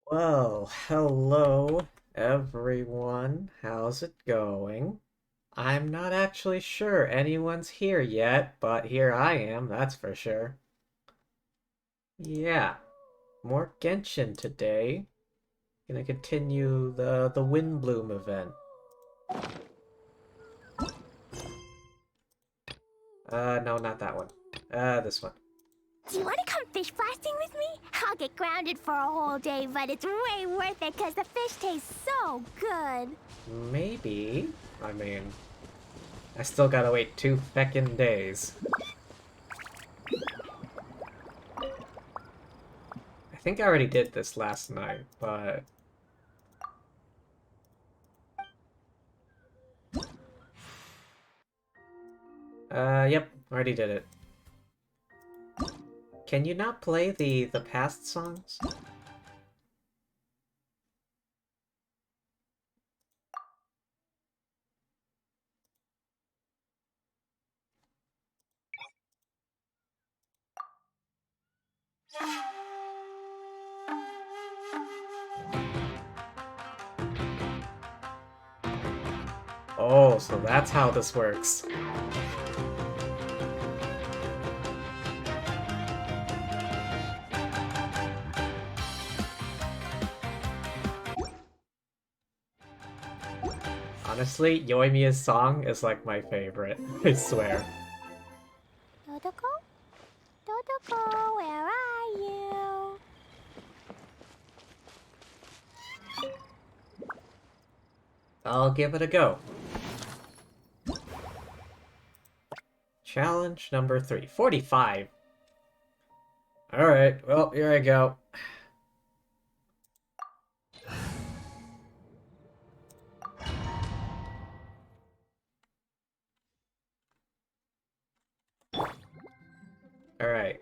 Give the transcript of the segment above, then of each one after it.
Well, hello everyone. How's it going? I'm not actually sure anyone's here yet, but here I am, that's for sure. Yeah, more Genshin today. Gonna continue the Windblume event. No, not that one. This one. Do you want to come fish blasting with me? I'll get grounded for a whole day, but it's way worth it because the fish taste so good. Maybe. I mean, I still gotta wait 2 feckin' days. I think I already did this last night, but yep, already did it. Can you not play the past songs? Oh, so that's how this works. Honestly, Yoimiya's song is like my favorite. I swear. Dodoko? Dodoko, where are you? I'll give it a go. Challenge number 3. 45. Alright, well, here I go. Alright.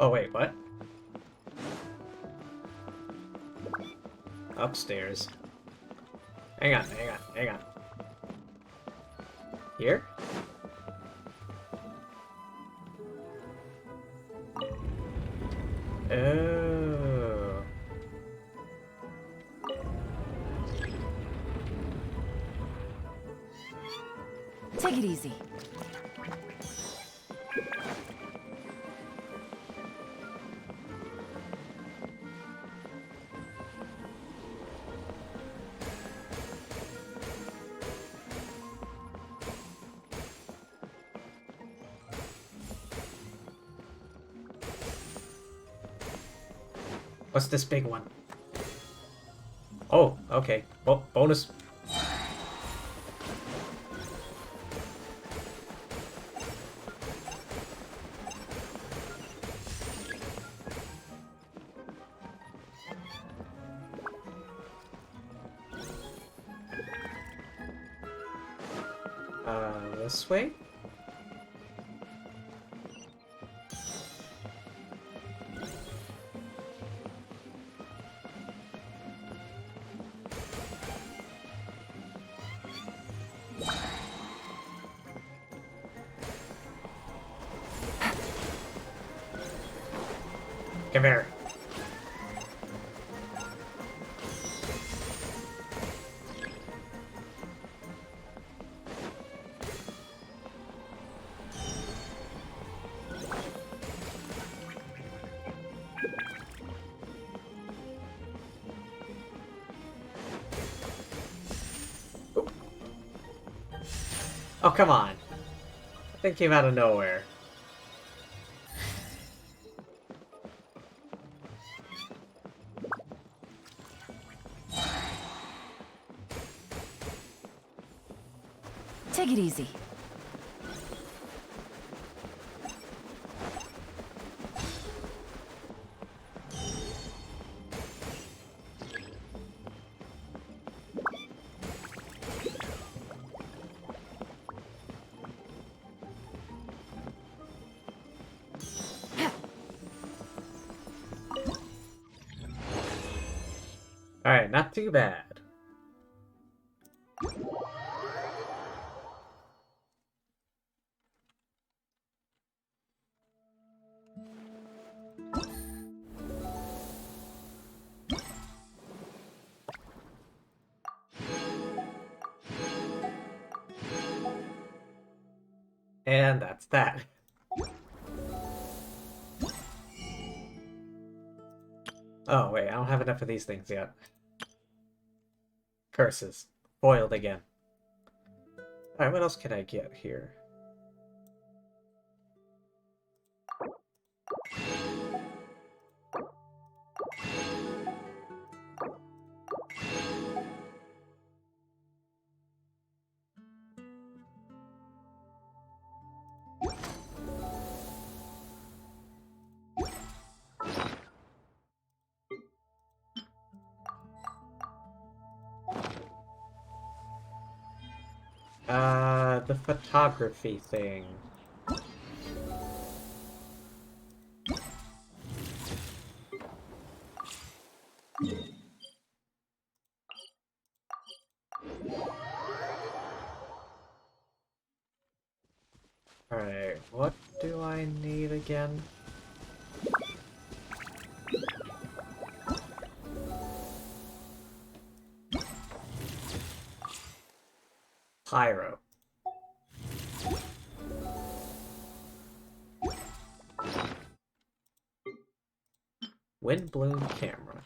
Oh, wait, what? Upstairs. Hang on, hang on, hang on. Here? Oh. Take it easy. What's this big one? Oh, okay. Bonus. This way? Come here. Oh, come on. That thing came out of nowhere. Take it easy. Alright, not too bad. And that's that. Oh, wait, I don't have enough of these things yet. Curses. Foiled again. Alright, what else can I get here? The photography thing. Alright, what do I need again? Pyro. Windblume camera.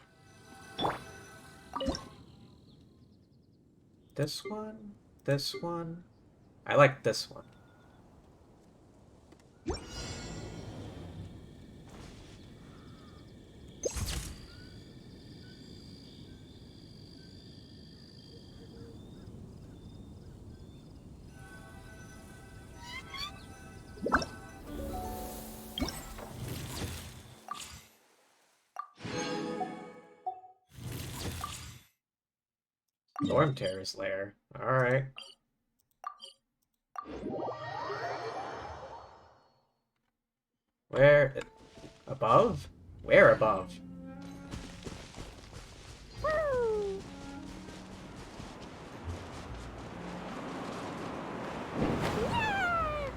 This one? This one? I like this one. Storm Terror's lair. Alright. Where? Above? Where above? Woo! Yeah!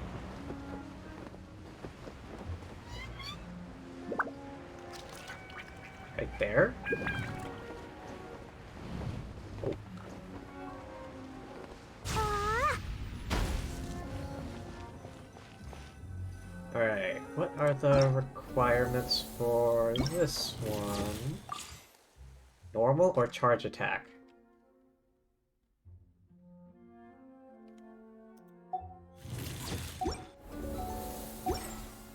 Right there? Ah! Alright, what are the requirements for this one? Normal or charge attack?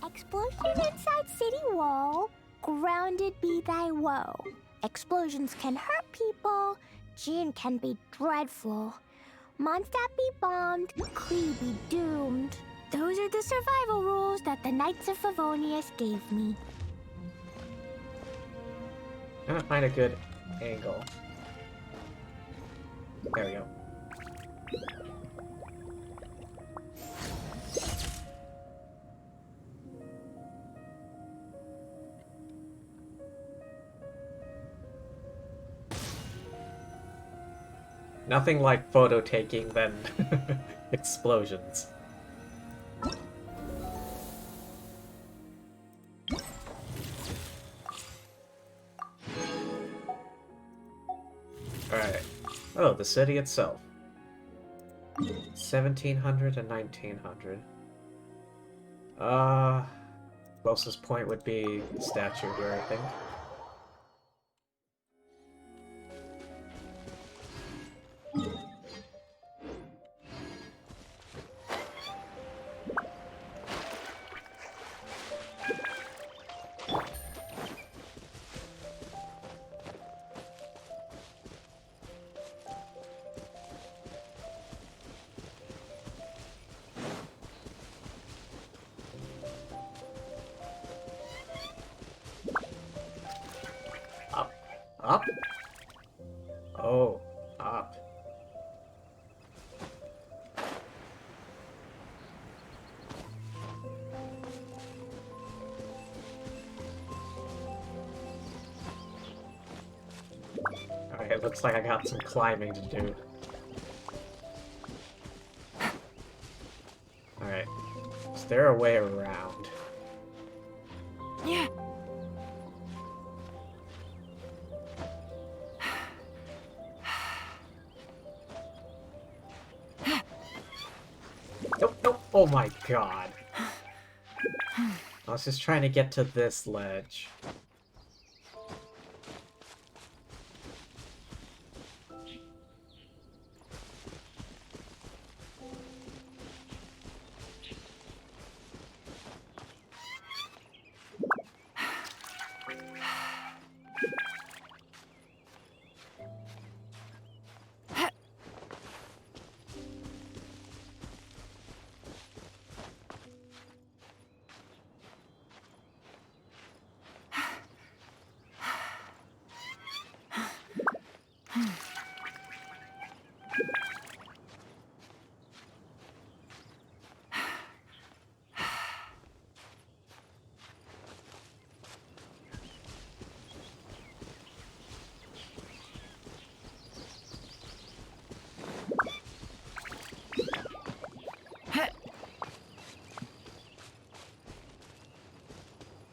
Explosion inside city wall. Grounded be thy woe. Explosions can hurt people. Gin can be dreadful. Mondstadt be bombed. Klee be doomed. Those are the survival rules that the Knights of Favonius gave me. I'm gonna find a good angle. There we go. Nothing like photo taking than explosions. Alright. Oh, the city itself. 1700 and 1900. Closest point would be the statue here, I think. Up. Up? Oh, up. Alright, Alright, it looks like I got some climbing to do. Alright. Is there a way around? Yeah. Nope, nope. Oh my god. I was just trying to get to this ledge.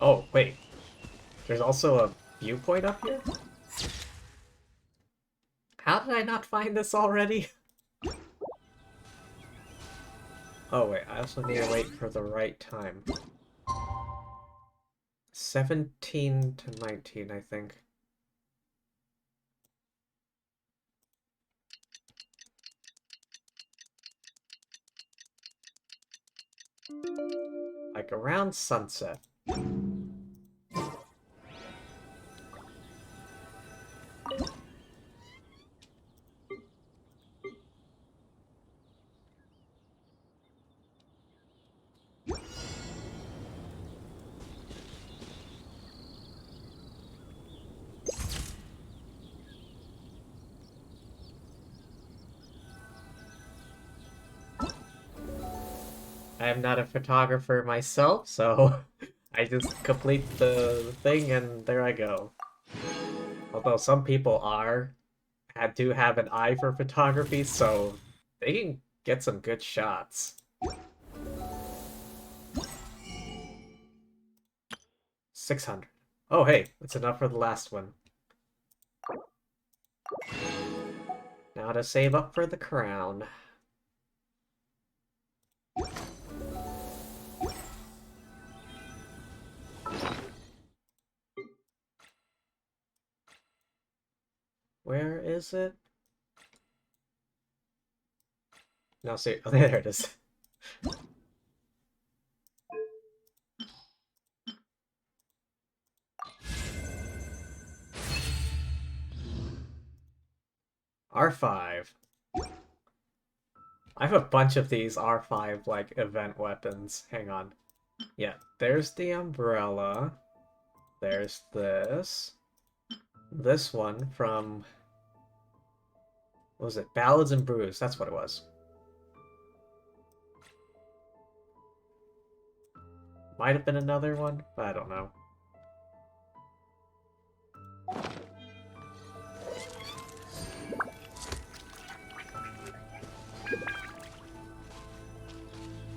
Oh, wait. There's also a viewpoint up here? How did I not find this already? Oh wait, I also need to wait for the right time. 17 to 19, I think. Like around sunset. I am not a photographer myself, so I just complete the thing and there I go. Although some people do have an eye for photography, so they can get some good shots. 600. Oh hey, that's enough for the last one. Now to save up for the crown. Where is it? No, see, oh, there it is. R5. I have a bunch of these R5, like, event weapons. Hang on. Yeah, there's the umbrella. There's this. This one from... What was it? Ballads and Brews. That's what it was. Might have been another one, but I don't know.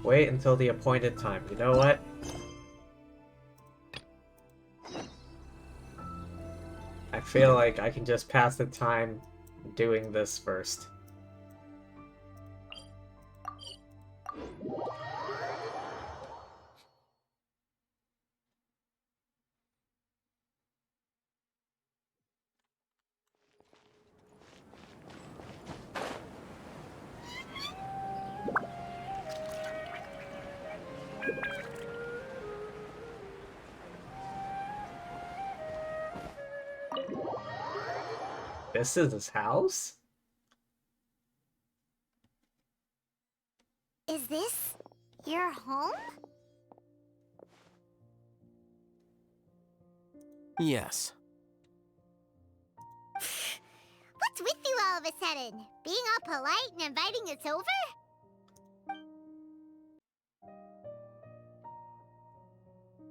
Wait until the appointed time. You know what? I feel like I can just pass the time doing this first. This is his house? Is this your home? Yes. What's with you all of a sudden? Being all polite and inviting us over?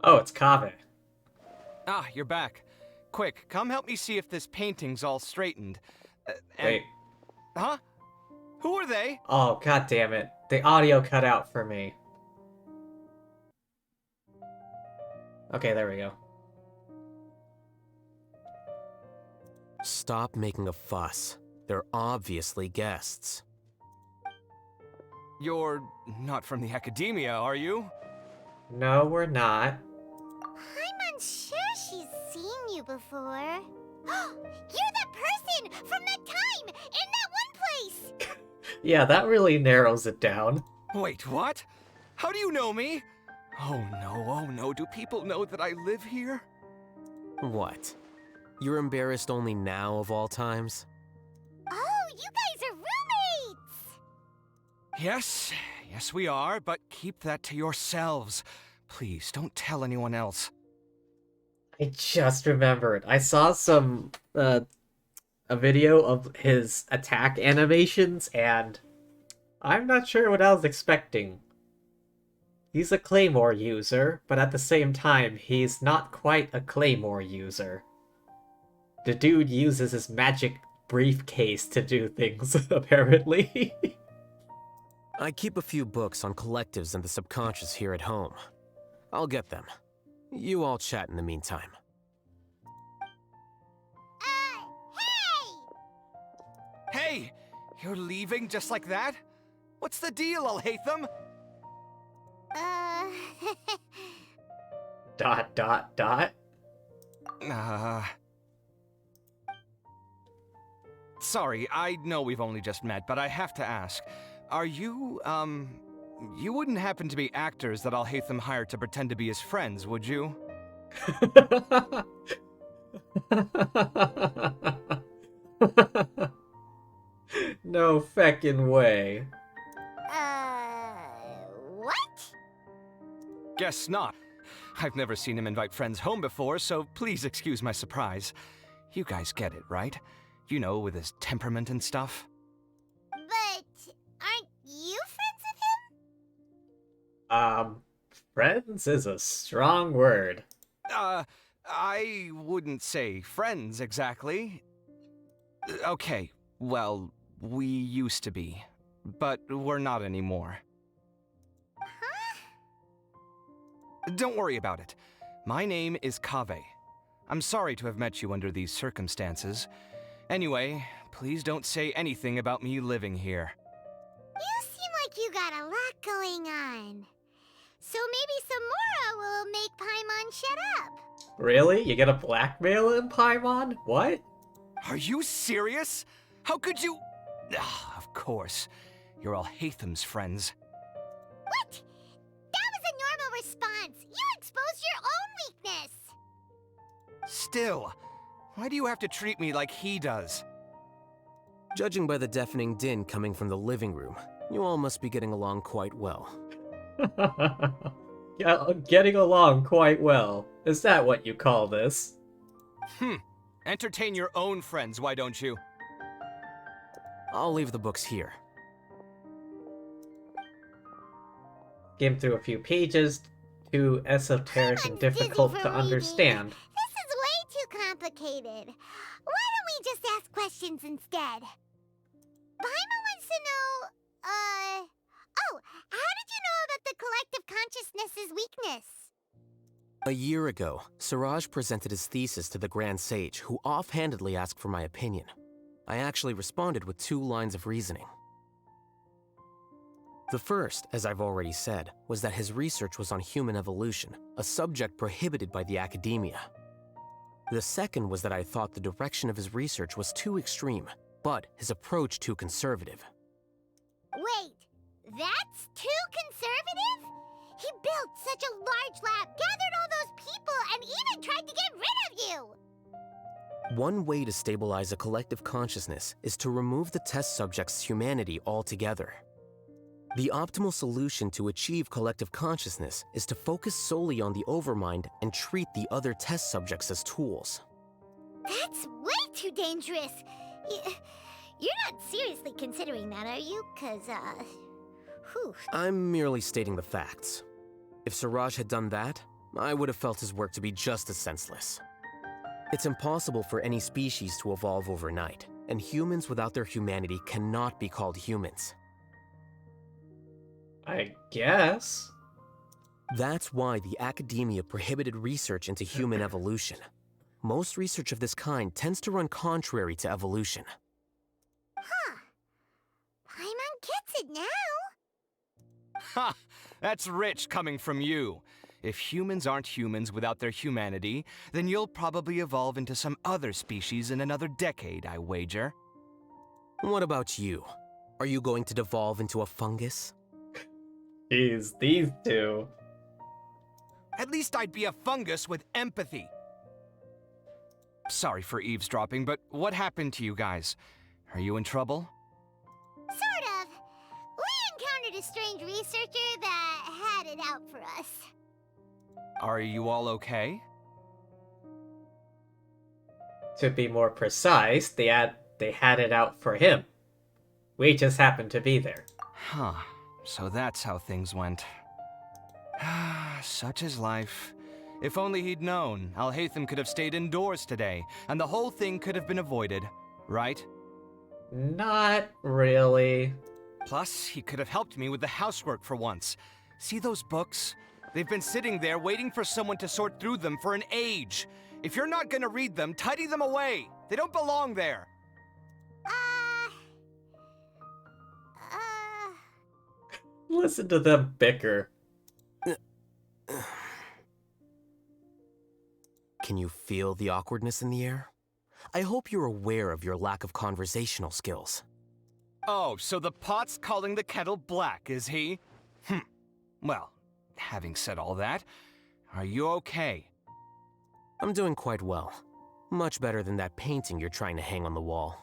Oh, it's Kaveh. Ah, you're back. Quick, come help me see if this painting's all straightened. And Wait. huh? Who are they? Oh, god damn it. The audio cut out for me. Okay, there we go. Stop making a fuss. They're obviously guests. You're not from the academia, are you? No, we're not. I'm unsure she's seen you before. You're that person from that time in that one place! Yeah, that really narrows it down. Wait, what? How do you know me? Oh no, do people know that I live here? What? You're embarrassed only now of all times? Oh, you guys are roommates! Yes, we are, but keep that to yourselves. Please, don't tell anyone else. I just remembered. I saw a video of his attack animations, and I'm not sure what I was expecting. He's a Claymore user, but at the same time, he's not quite a Claymore user. The dude uses his magic briefcase to do things, apparently. I keep a few books on collectives and the subconscious here at home. I'll get them. You all chat in the meantime. Hey! Hey! You're leaving just like that? What's the deal, Alhaitham? ... Sorry, I know we've only just met, but I have to ask. Are you, you wouldn't happen to be actors that Alhaitham hired to pretend to be his friends, would you? No feckin' way. What? Guess not. I've never seen him invite friends home before, so please excuse my surprise. You guys get it, right? You know, with his temperament and stuff. But aren't you friends with him? Friends is a strong word. I wouldn't say friends exactly. Okay, well, we used to be, but we're not anymore. Huh? Don't worry about it. My name is Kaveh. I'm sorry to have met you under these circumstances. Anyway, please don't say anything about me living here. You seem like you got a lot going on. So maybe Samora will make Paimon shut up. Really? You gonna blackmail him, Paimon? What? Are you serious? How could you? Of course. You're Alhaitham's friends. What? That was a normal response. You exposed your own weakness. Still, why do you have to treat me like he does? Judging by the deafening din coming from the living room, you all must be getting along quite well. Yeah, getting along quite well. Is that what you call this? Entertain your own friends, why don't you? I'll leave the books here. Skim through a few pages, too esoteric and difficult to understand. This is way too complicated. Why don't we just ask questions instead? Paimon wants to know, oh, how did you know about the collective consciousness's weakness? A year ago, Siraj presented his thesis to the Grand Sage, who offhandedly asked for my opinion. I actually responded with 2 lines of reasoning. The first, as I've already said, was that his research was on human evolution, a subject prohibited by the academia. The second was that I thought the direction of his research was too extreme, but his approach too conservative. Wait, that's too conservative? He built such a large lab, gathered all those people, and even tried to get rid of you! One way to stabilize a collective consciousness is to remove the test subject's humanity altogether. The optimal solution to achieve collective consciousness is to focus solely on the overmind and treat the other test subjects as tools. That's way too dangerous. You're not seriously considering that, are you? 'Cause, whew. I'm merely stating the facts. If Siraj had done that, I would have felt his work to be just as senseless. It's impossible for any species to evolve overnight. and humans without their humanity cannot be called humans. I guess. That's why the academia prohibited research into human evolution. Most research of this kind tends to run contrary to evolution. Huh. Paimon gets it now. Ha! That's rich coming from you. If humans aren't humans without their humanity, then you'll probably evolve into some other species in another decade, I wager. What about you? Are you going to devolve into a fungus? Jeez, these two. At least I'd be a fungus with empathy. Sorry for eavesdropping, but what happened to you guys? Are you in trouble? Sort of. We encountered a strange researcher that had it out for us. Are you all okay? To be more precise, they had it out for him. We just happened to be there. Huh. So that's how things went. Such is life. If only he'd known, Alhaitham could have stayed indoors today, and the whole thing could have been avoided, right? Not really. Plus, he could have helped me with the housework for once. See those books? They've been sitting there waiting for someone to sort through them for an age. If you're not gonna read them, tidy them away. They don't belong there. Listen to them bicker. Can you feel the awkwardness in the air? I hope you're aware of your lack of conversational skills. Oh, so the pot's calling the kettle black, is he? Well, having said all that, are you okay? I'm doing quite well. Much better than that painting you're trying to hang on the wall.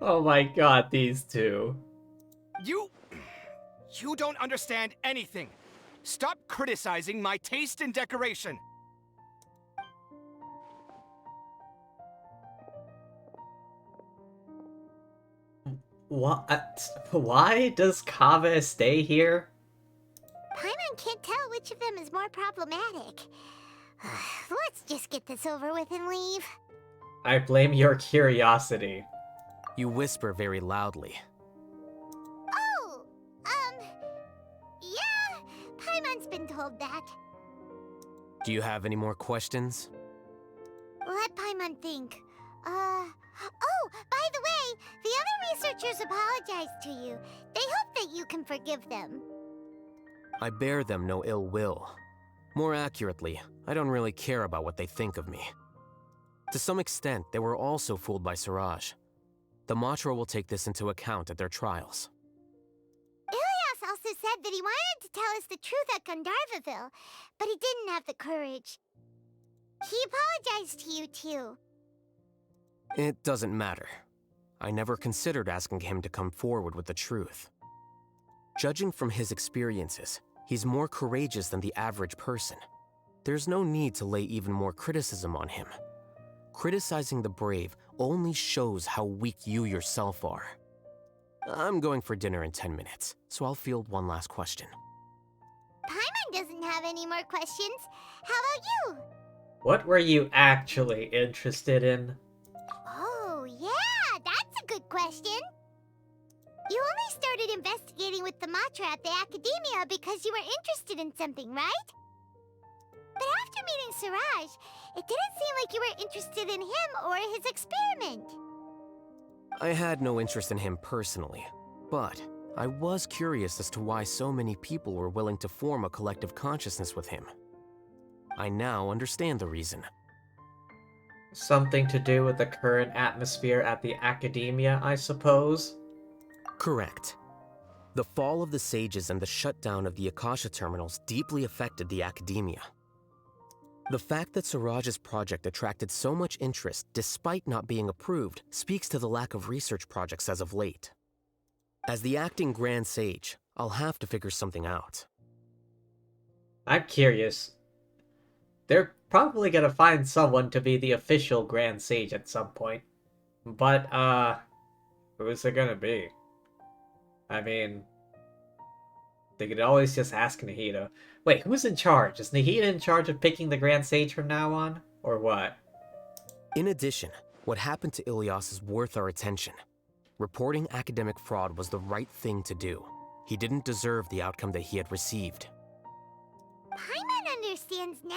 Oh my god, these two. You don't understand anything. Stop criticizing my taste in decoration. What? Why does Kaveh stay here? Paimon can't tell which of them is more problematic. Let's just get this over with and leave. I blame your curiosity. You whisper very loudly. Oh, yeah, Paimon's been told that. Do you have any more questions? Let Paimon think. Oh, by the way, the other researchers apologized to you. They hope that you can forgive them. I bear them no ill will. More accurately, I don't really care about what they think of me. To some extent, they were also fooled by Siraj. The Matra will take this into account at their trials. Ilias also said that he wanted to tell us the truth at Gandharvaville, but he didn't have the courage. He apologized to you too. It doesn't matter. I never considered asking him to come forward with the truth. Judging from his experiences, he's more courageous than the average person. There's no need to lay even more criticism on him. Criticizing the brave only shows how weak you yourself are. I'm going for dinner in 10 minutes, so I'll field one last question. Paimon doesn't have any more questions. How about you? What were you actually interested in? Oh, yeah, that's a good question. You only started investigating with the Matra at the Academia because you were interested in something, right? But after meeting Siraj, it didn't seem like you were interested in him or his experiment. I had no interest in him personally, but I was curious as to why so many people were willing to form a collective consciousness with him. I now understand the reason. Something to do with the current atmosphere at the Academia, I suppose? Correct. The fall of the Sages and the shutdown of the Akasha terminals deeply affected the Academia. The fact that Siraj's project attracted so much interest despite not being approved speaks to the lack of research projects as of late. As the acting Grand Sage, I'll have to figure something out. I'm curious. They're probably gonna find someone to be the official Grand Sage at some point. But, who's it gonna be? I mean, they could always just ask Nahida. Wait, who's in charge? Is Nahida in charge of picking the Grand Sage from now on? Or what? In addition, what happened to Ilias is worth our attention. Reporting academic fraud was the right thing to do. He didn't deserve the outcome that he had received. Paimon understands now.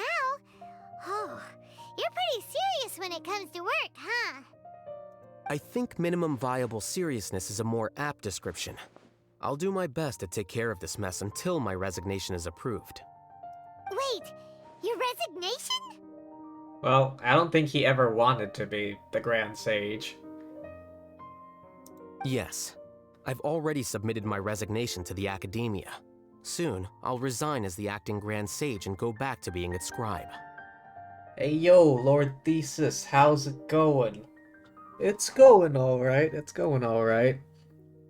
Oh, you're pretty serious when it comes to work, huh? I think minimum viable seriousness is a more apt description. I'll do my best to take care of this mess until my resignation is approved. Wait, your resignation? Well, I don't think he ever wanted to be the Grand Sage. Yes. I've already submitted my resignation to the Academia. Soon, I'll resign as the acting Grand Sage and go back to being its scribe. Hey yo, Lord Thesis, how's it going? It's going alright, it's going alright.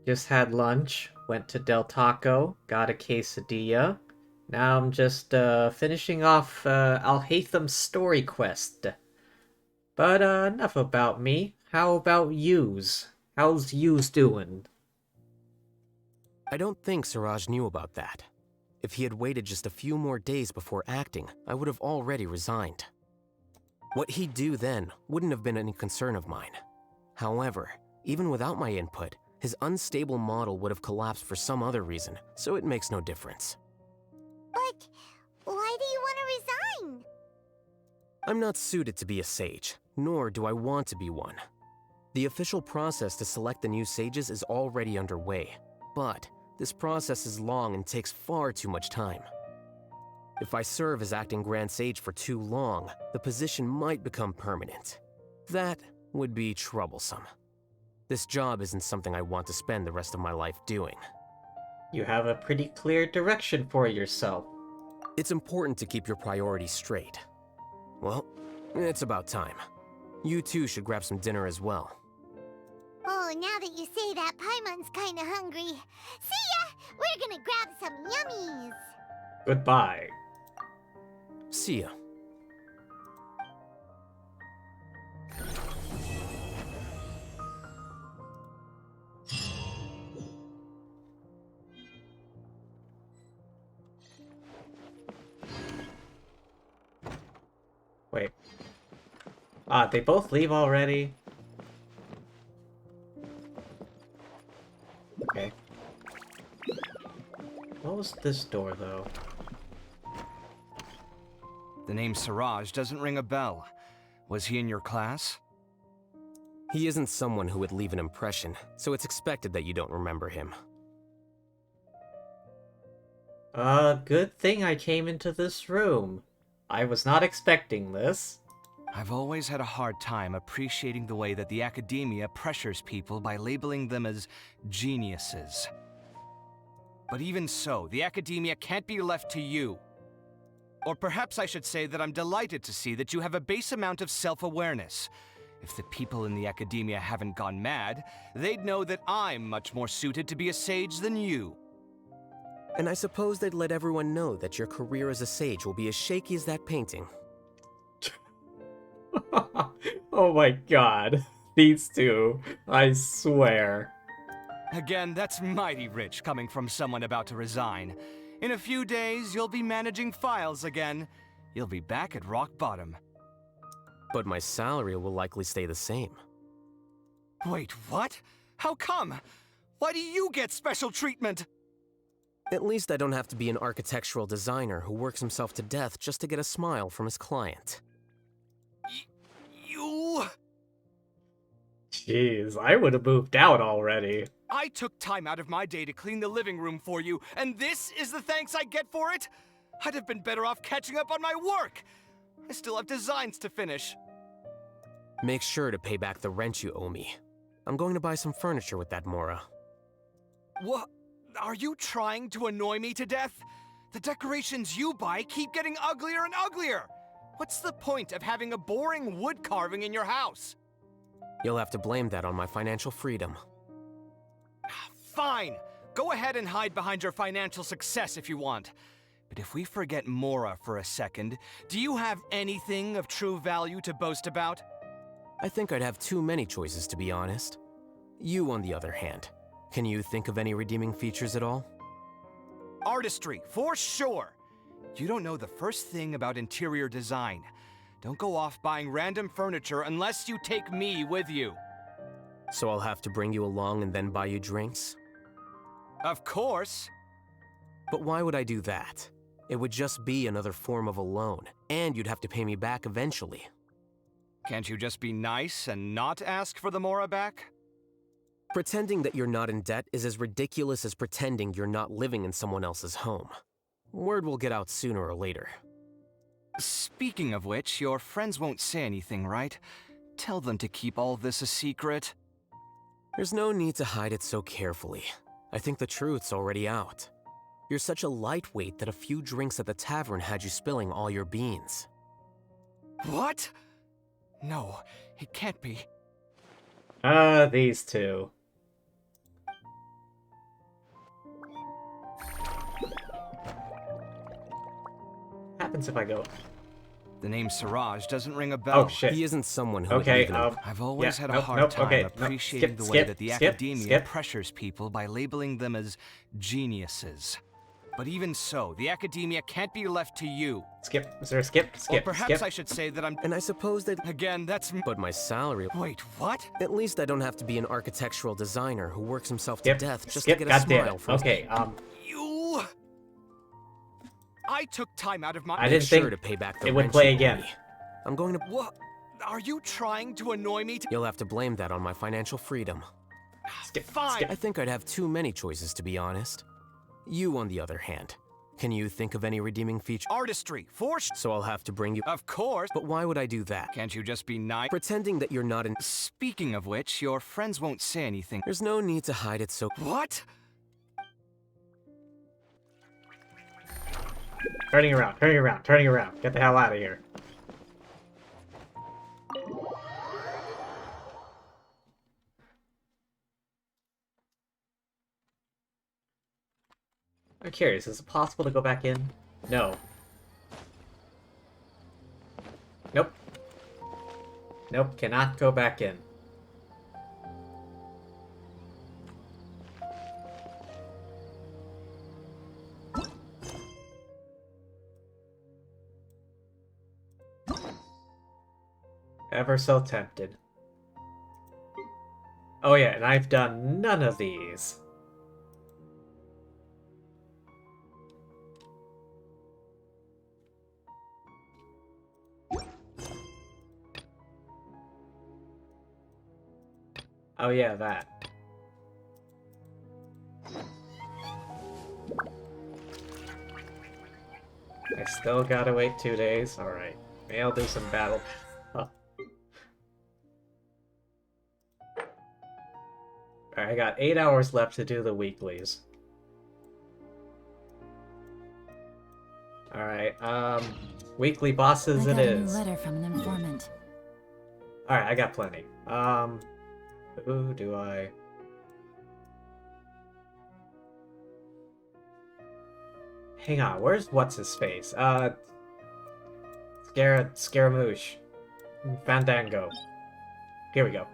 Just had lunch, went to Del Taco, got a quesadilla. Now I'm just finishing off Alhatham's story quest. But enough about me. How about yous? How's yous doing? I don't think Siraj knew about that. If he had waited just a few more days before acting, I would have already resigned. What he'd do then wouldn't have been any concern of mine. However, even without my input, his unstable model would have collapsed for some other reason, so it makes no difference. But why do you want to resign? I'm not suited to be a sage, nor do I want to be one. The official process to select the new sages is already underway, but this process is long and takes far too much time. If I serve as acting Grand Sage for too long, the position might become permanent. That would be troublesome. This job isn't something I want to spend the rest of my life doing. You have a pretty clear direction for yourself. It's important to keep your priorities straight. Well, it's about time. You too should grab some dinner as well. Oh, now that you say that, Paimon's kinda hungry. See ya! We're gonna grab some yummies! Goodbye. See ya. Wait. They both leave already? Okay. What was this door, though? The name Siraj doesn't ring a bell. Was he in your class? He isn't someone who would leave an impression, so it's expected that you don't remember him. Good thing I came into this room. I was not expecting this. I've always had a hard time appreciating the way that the academia pressures people by labeling them as geniuses. But even so, the academia can't be left to you. Or perhaps I should say that I'm delighted to see that you have a base amount of self-awareness. If the people in the academia haven't gone mad, they'd know that I'm much more suited to be a sage than you. And I suppose they'd let everyone know that your career as a sage will be as shaky as that painting. Oh my god. These two. I swear. Again, that's mighty rich coming from someone about to resign. In a few days, you'll be managing files again. You'll be back at rock bottom. But my salary will likely stay the same. Wait, what? How come? Why do you get special treatment? At least I don't have to be an architectural designer who works himself to death just to get a smile from his client. You... Jeez, I would have moved out already. I took time out of my day to clean the living room for you, and this is the thanks I get for it? I'd have been better off catching up on my work. I still have designs to finish. Make sure to pay back the rent you owe me. I'm going to buy some furniture with that Mora. What? Are you trying to annoy me to death? The decorations you buy keep getting uglier and uglier. What's the point of having a boring wood carving in your house? You'll have to blame that on my financial freedom. Fine. Go ahead and hide behind your financial success if you want. But if we forget Mora for a second, do you have anything of true value to boast about? I think I'd have too many choices, to be honest. You, on the other hand, can you think of any redeeming features at all? Artistry, for sure. You don't know the first thing about interior design. Don't go off buying random furniture unless you take me with you. So I'll have to bring you along and then buy you drinks? Of course. But why would I do that? It would just be another form of a loan, and you'd have to pay me back eventually. Can't you just be nice and not ask for the Mora back? Pretending that you're not in debt is as ridiculous as pretending you're not living in someone else's home. Word will get out sooner or later. Speaking of which, your friends won't say anything, right? Tell them to keep all this a secret. There's no need to hide it so carefully. I think the truth's already out. You're such a lightweight that a few drinks at the tavern had you spilling all your beans. What? No, it can't be. These two. What happens if I go? The name Siraj doesn't ring a bell. Oh shit. He isn't someone who Okay, would even... I've always yeah, had a nope, hard nope, time okay, nope, appreciating skip, the way skip, that the skip, academia skip. pressures people by labeling them as geniuses. But even so, the academia can't be left to you. Skip. Is there a skip? Or Skip. perhaps skip. I should say that I'm... And I suppose that... Again, that's... But my salary... Wait, what? At least I don't have to be an architectural designer who works himself Skip. to death just skip. to get a God damn smile it. from Okay. You... I took time out of my... I didn't sure think to pay back the it would rent play you owe again. me. I'm going to... What? Are you trying to annoy me? You'll have to blame that on my financial freedom. Skip. Fine. I think I'd have too many choices, to be honest. You, on the other hand, can you think of any redeeming feature? Artistry, for sure. So I'll have to bring you... Of course. But why would I do that? Can't you just be nice? Pretending that you're not in... Speaking of which, your friends won't say anything. There's no need to hide it so... What? Turning around. Turning around. Turning around. Get the hell out of here. I'm curious, is it possible to go back in? No. Nope. Nope, cannot go back in. Ever so tempted. Oh yeah, and I've done none of these. Oh yeah, that. I still gotta wait 2 days. Alright. Maybe I'll do some battle. Huh. Alright, I got 8 hours left to do the weeklies. Alright, weekly bosses I it got a new is. letter from an informant. Alright, I got plenty. Who do I... Hang on, where's what's-his-face? Scaramouche. Fandango. Here we go.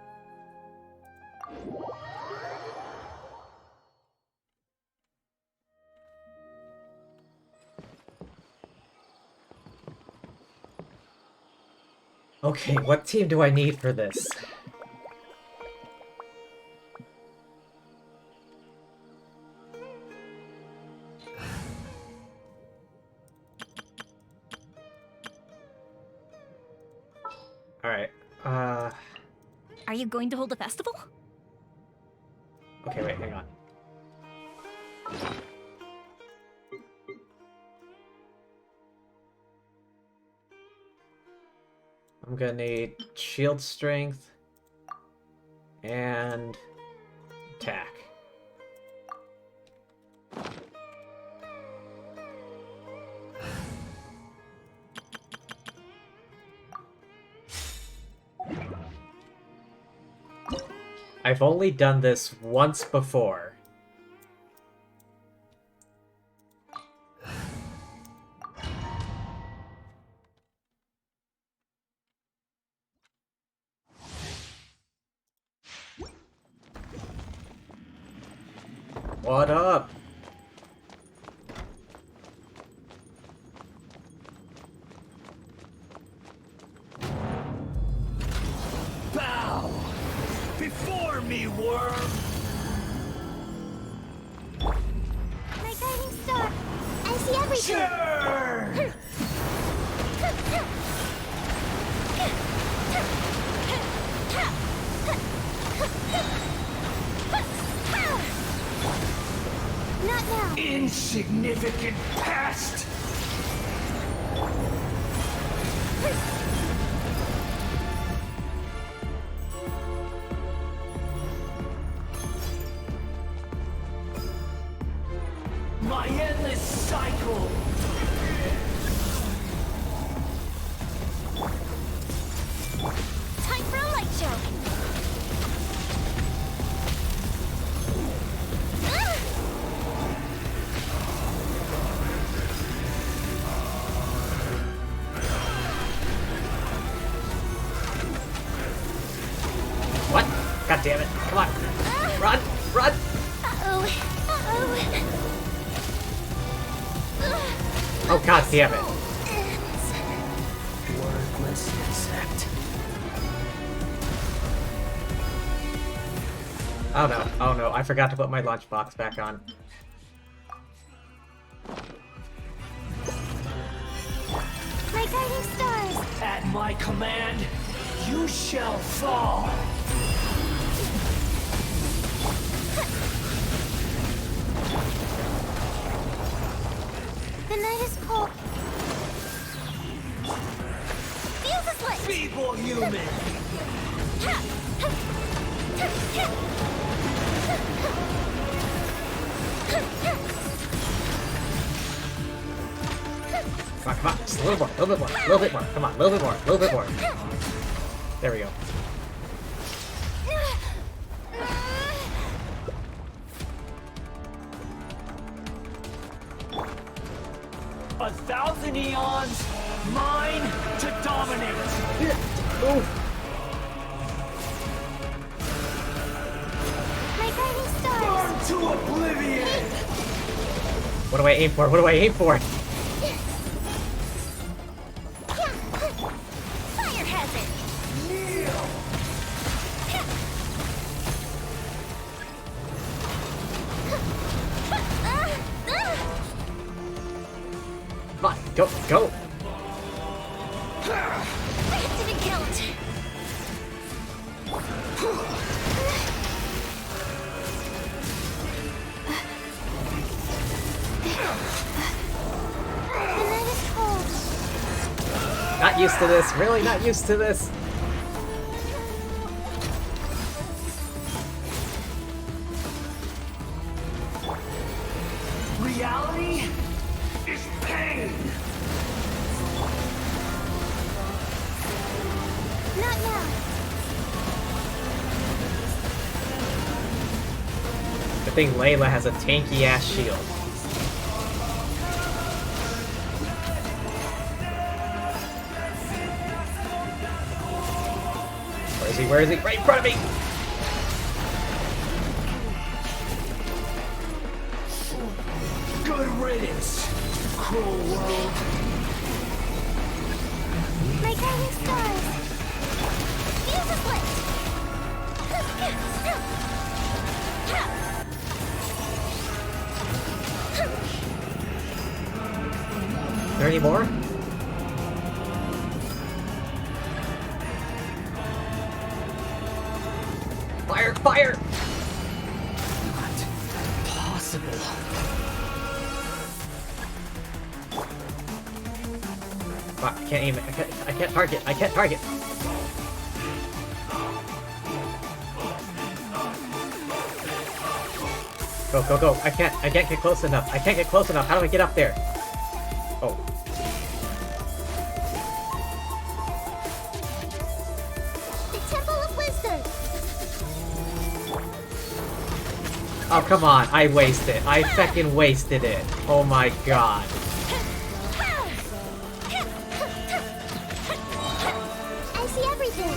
Okay, what team do I need for this? Alright, Are you going to hold a festival? okay, wait, hang on. I'm gonna need shield strength and attack. I've only done this once before. What up? me, worm! My guiding star! I see everything! Churn! Not now! Insignificant pest! My endless cycle! Time for a light show! What? God damn it. Come on. Run! Run! Uh-oh. Oh, god damn it. Wordless insect. Oh no. Oh no. I forgot to put my lunchbox back on. My guiding stars! At my command, you shall fall! The night is cold. Fuse is lit! Feeble human! Come on, come on. Just a little more. A little bit more. A little bit more. Come on. A little bit more. A little bit more. There we go. A thousand eons, mine to dominate! Ooh. My guiding stars! Burn to oblivion! What do I aim for? What do I aim for? Fire hazard! Kneel! Come on. Go. Go. That didn't count! The night is cold. Not used to this. Really not used to this. Reality is pain! Not now. Good thing Layla has a tanky ass shield. Where is he? Where is he? Right in front of me! Good riddance, cruel world! My guiding stars! Fuse is lit! Are there any more? Fire! Fire! Not possible. Fuck, I can't aim it. I can't target. I can't target. Go, go, go. I can't get close enough. I can't get close enough. How do I get up there? Oh. The Temple of Wisdom! Oh, come on. I wasted. I feckin' wasted it. Oh my god. I see everything!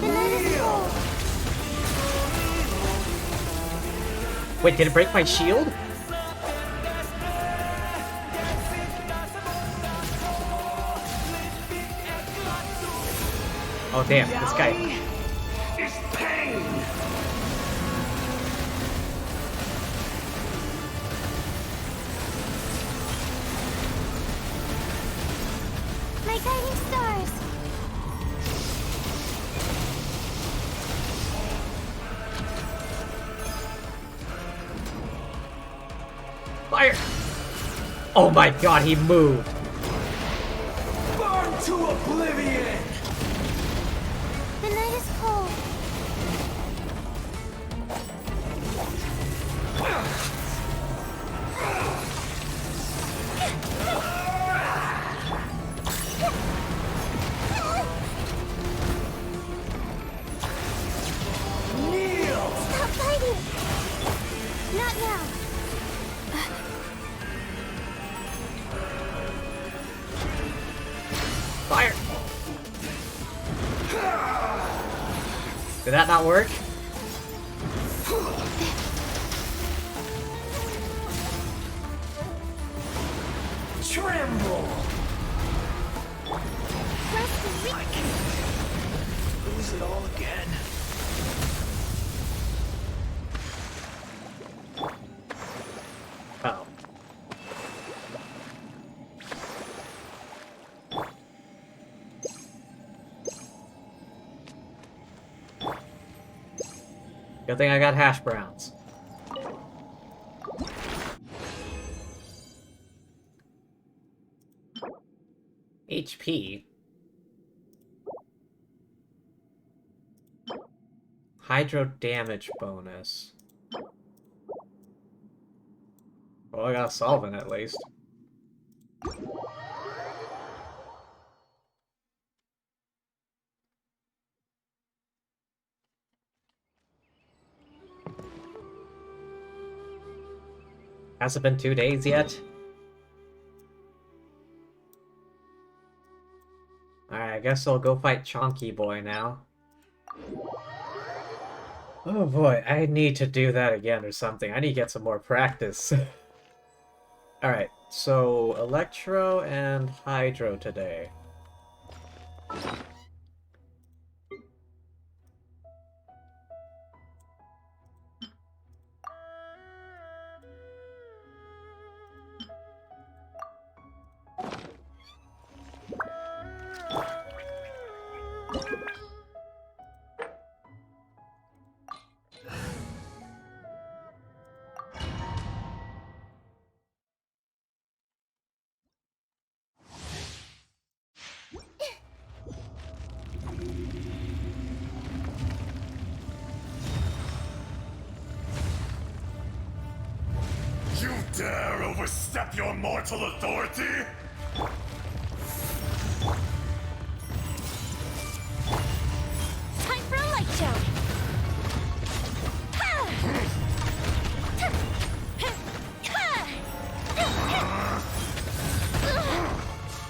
The night is cold. Wait, did it break my shield? Oh damn, this guy. Reality is pain! guiding stars. Fire! Oh my god, he moved! Burn to oblivion! The night is cold. Kneel! Stop fighting! Not now. Fire! Did that not work? Tremble! Press the I can't lose it all again. Oh. Good thing I got hash browns. HP. Hydro damage bonus. Well, I got a solvent at least. Has it been 2 days yet? Alright, I guess I'll go fight Chonky Boy now. Oh boy, I need to do that again or something. I need to get some more practice. Alright, so Electro and Hydro today. You dare overstep your mortal authority? time for a light show.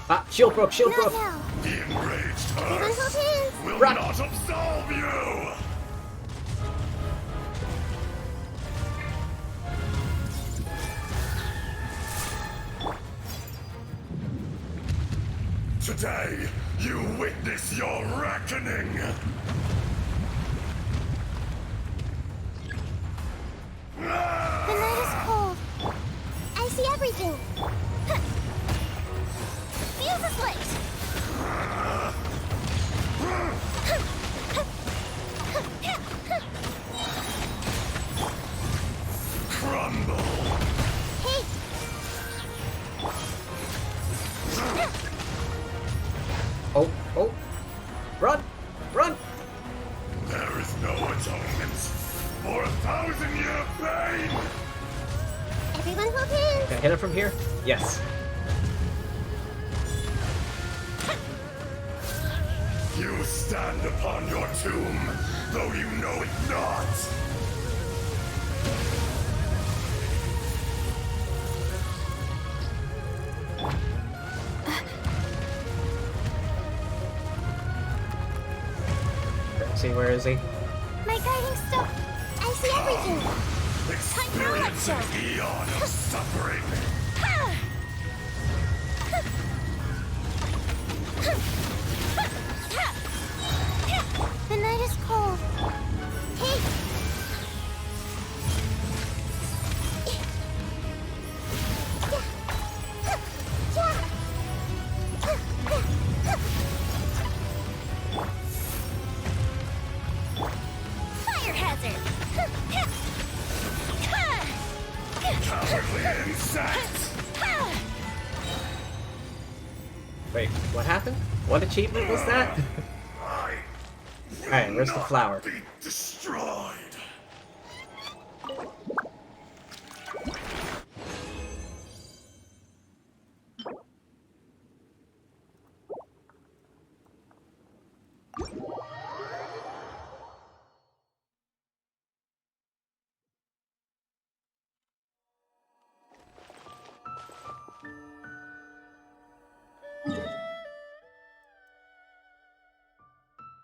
Ah, shield broke, shield Not broke! now. The enraged Everyone hearse hold hands. will Run. not absolve you! Today, you witness your reckoning! The night is cold. I see everything. Fuse is lit. Crumble! Hey, Oh, oh! Run! Run! There is no atonement for 1,000-year pain! everyone hold hands. Can I hit it from here? Yes. You stand upon your tomb, though you know it not! See, where is he? My guiding star. I see everything. Experience an eon of suffering! The night is cold. Hey. What achievement was that? Alright, where's the flower? Be destroyed.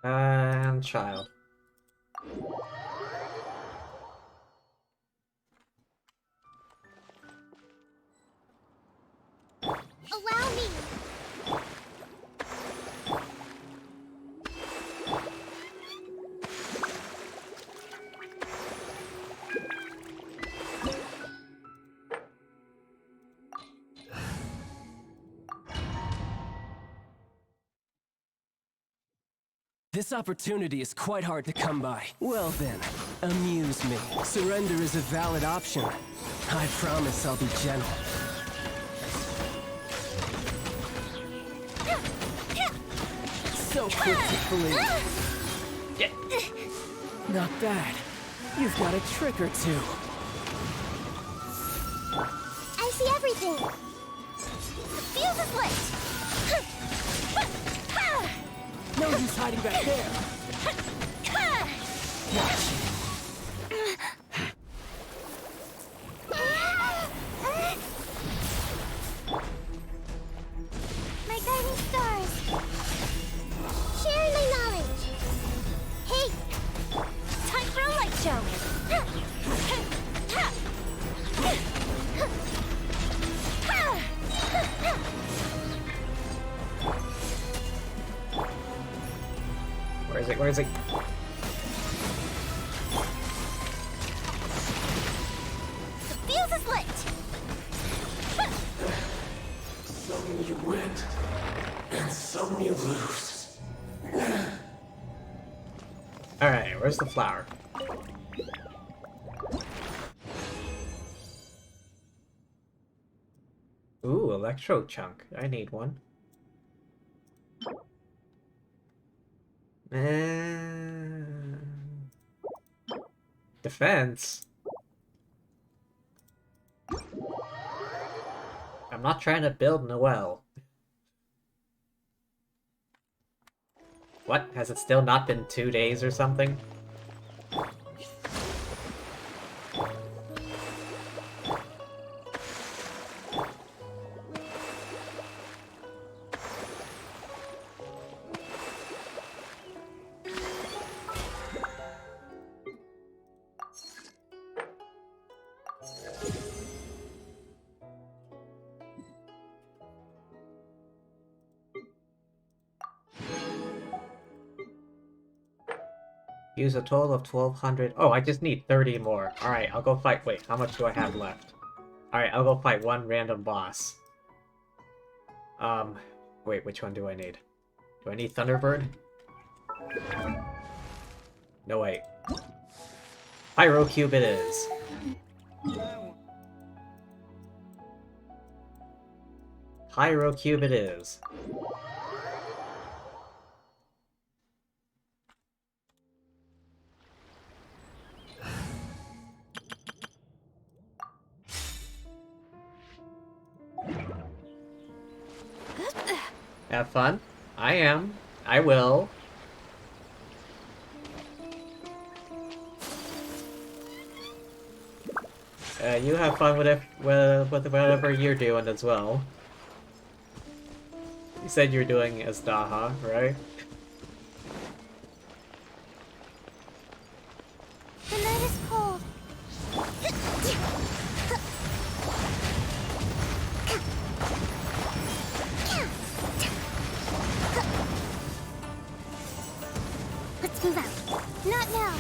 And child. Allow me. This opportunity is quite hard to come by. Well then, amuse me. Surrender is a valid option. I promise I'll be gentle. So quick to flee. Not bad. You've got a trick or two. I see everything. The fuse is lit. No use hiding back there. Watch. My guiding stars. Sharing my knowledge. Hey, time for a light show. Where is it? Where is it? The fuse is lit. Some you win, and some you lose. Alright, where's the flower? Ooh, electro chunk. I need one. Defense? I'm not trying to build Noelle. What? Has it still not been 2 days or something? Use a total of 1,200. Oh, I just need 30 more. Alright, I'll go fight. Wait, how much do I have left? Alright, I'll go fight one random boss. Wait, which one do I need? Do I need Thunderbird? No, wait. Pyrocube it is. Pyrocube it is. Have fun. I am. I will. You have fun with it, with whatever you're doing as well. You said you're doing as Daha, right? The night is cold. Let's move out. Not now.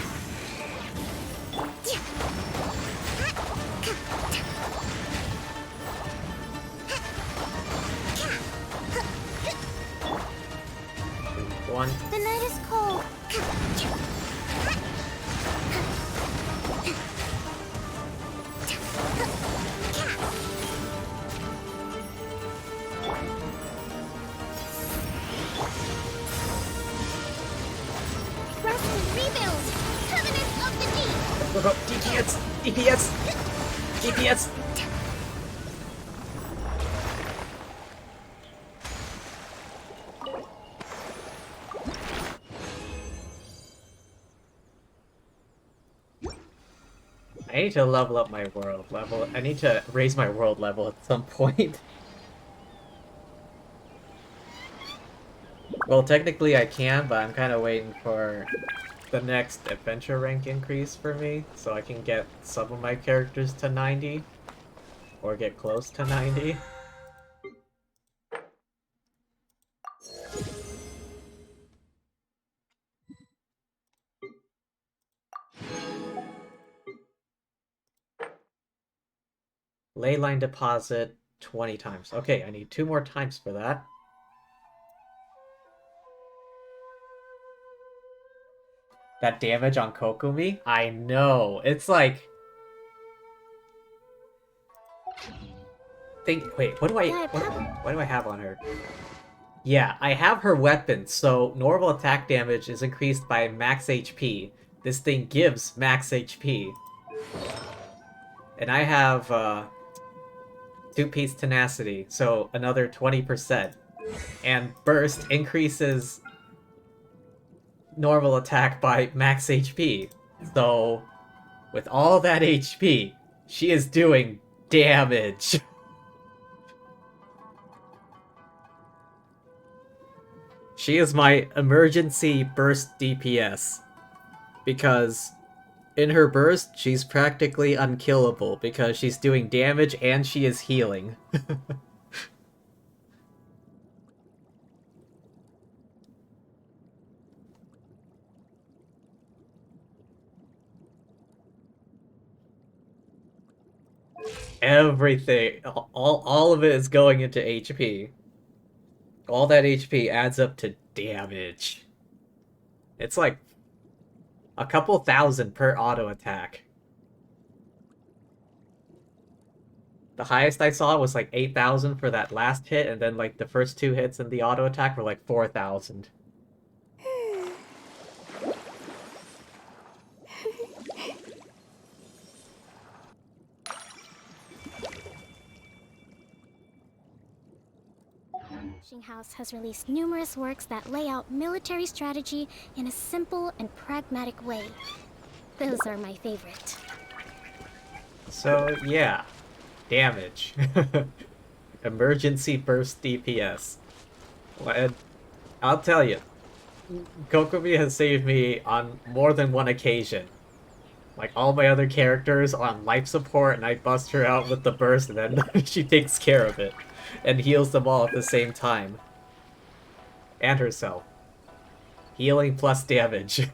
One. The night is cold. Go, go, DPS! DPS! DPS! I need to level up my world level. I need to raise my world level at some point. Well, technically I can, but I'm kind of waiting for the next adventure rank increase for me, so I can get some of my characters to 90, or get close to 90. Ley line deposit 20 times. Okay, I need 2 more times for that. That damage on Kokumi? I know. It's like... Wait, what do I have on her? Yeah, I have her weapon, so normal attack damage is increased by max HP. This thing gives max HP. And I have, 2-piece tenacity, so another 20%. And burst increases normal attack by max HP. So, with all that HP, she is doing damage. She is my emergency burst DPS. Because in her burst, she's practically unkillable because she's doing damage and she is healing. Everything, all of it is going into HP. All that HP adds up to damage. It's like a couple thousand per auto attack. The highest I saw was like 8,000 for that last hit, and then like the first 2 hits in the auto attack were like 4,000. House has released numerous works that lay out military strategy in a simple and pragmatic way. Those are my favorite. So, yeah. Damage. Emergency burst DPS. And I'll tell you, Kokumi has saved me on more than one occasion. Like, all my other characters are on life support, and I bust her out with the burst, and then she takes care of it. And heals them all at the same time. And herself. Healing plus damage.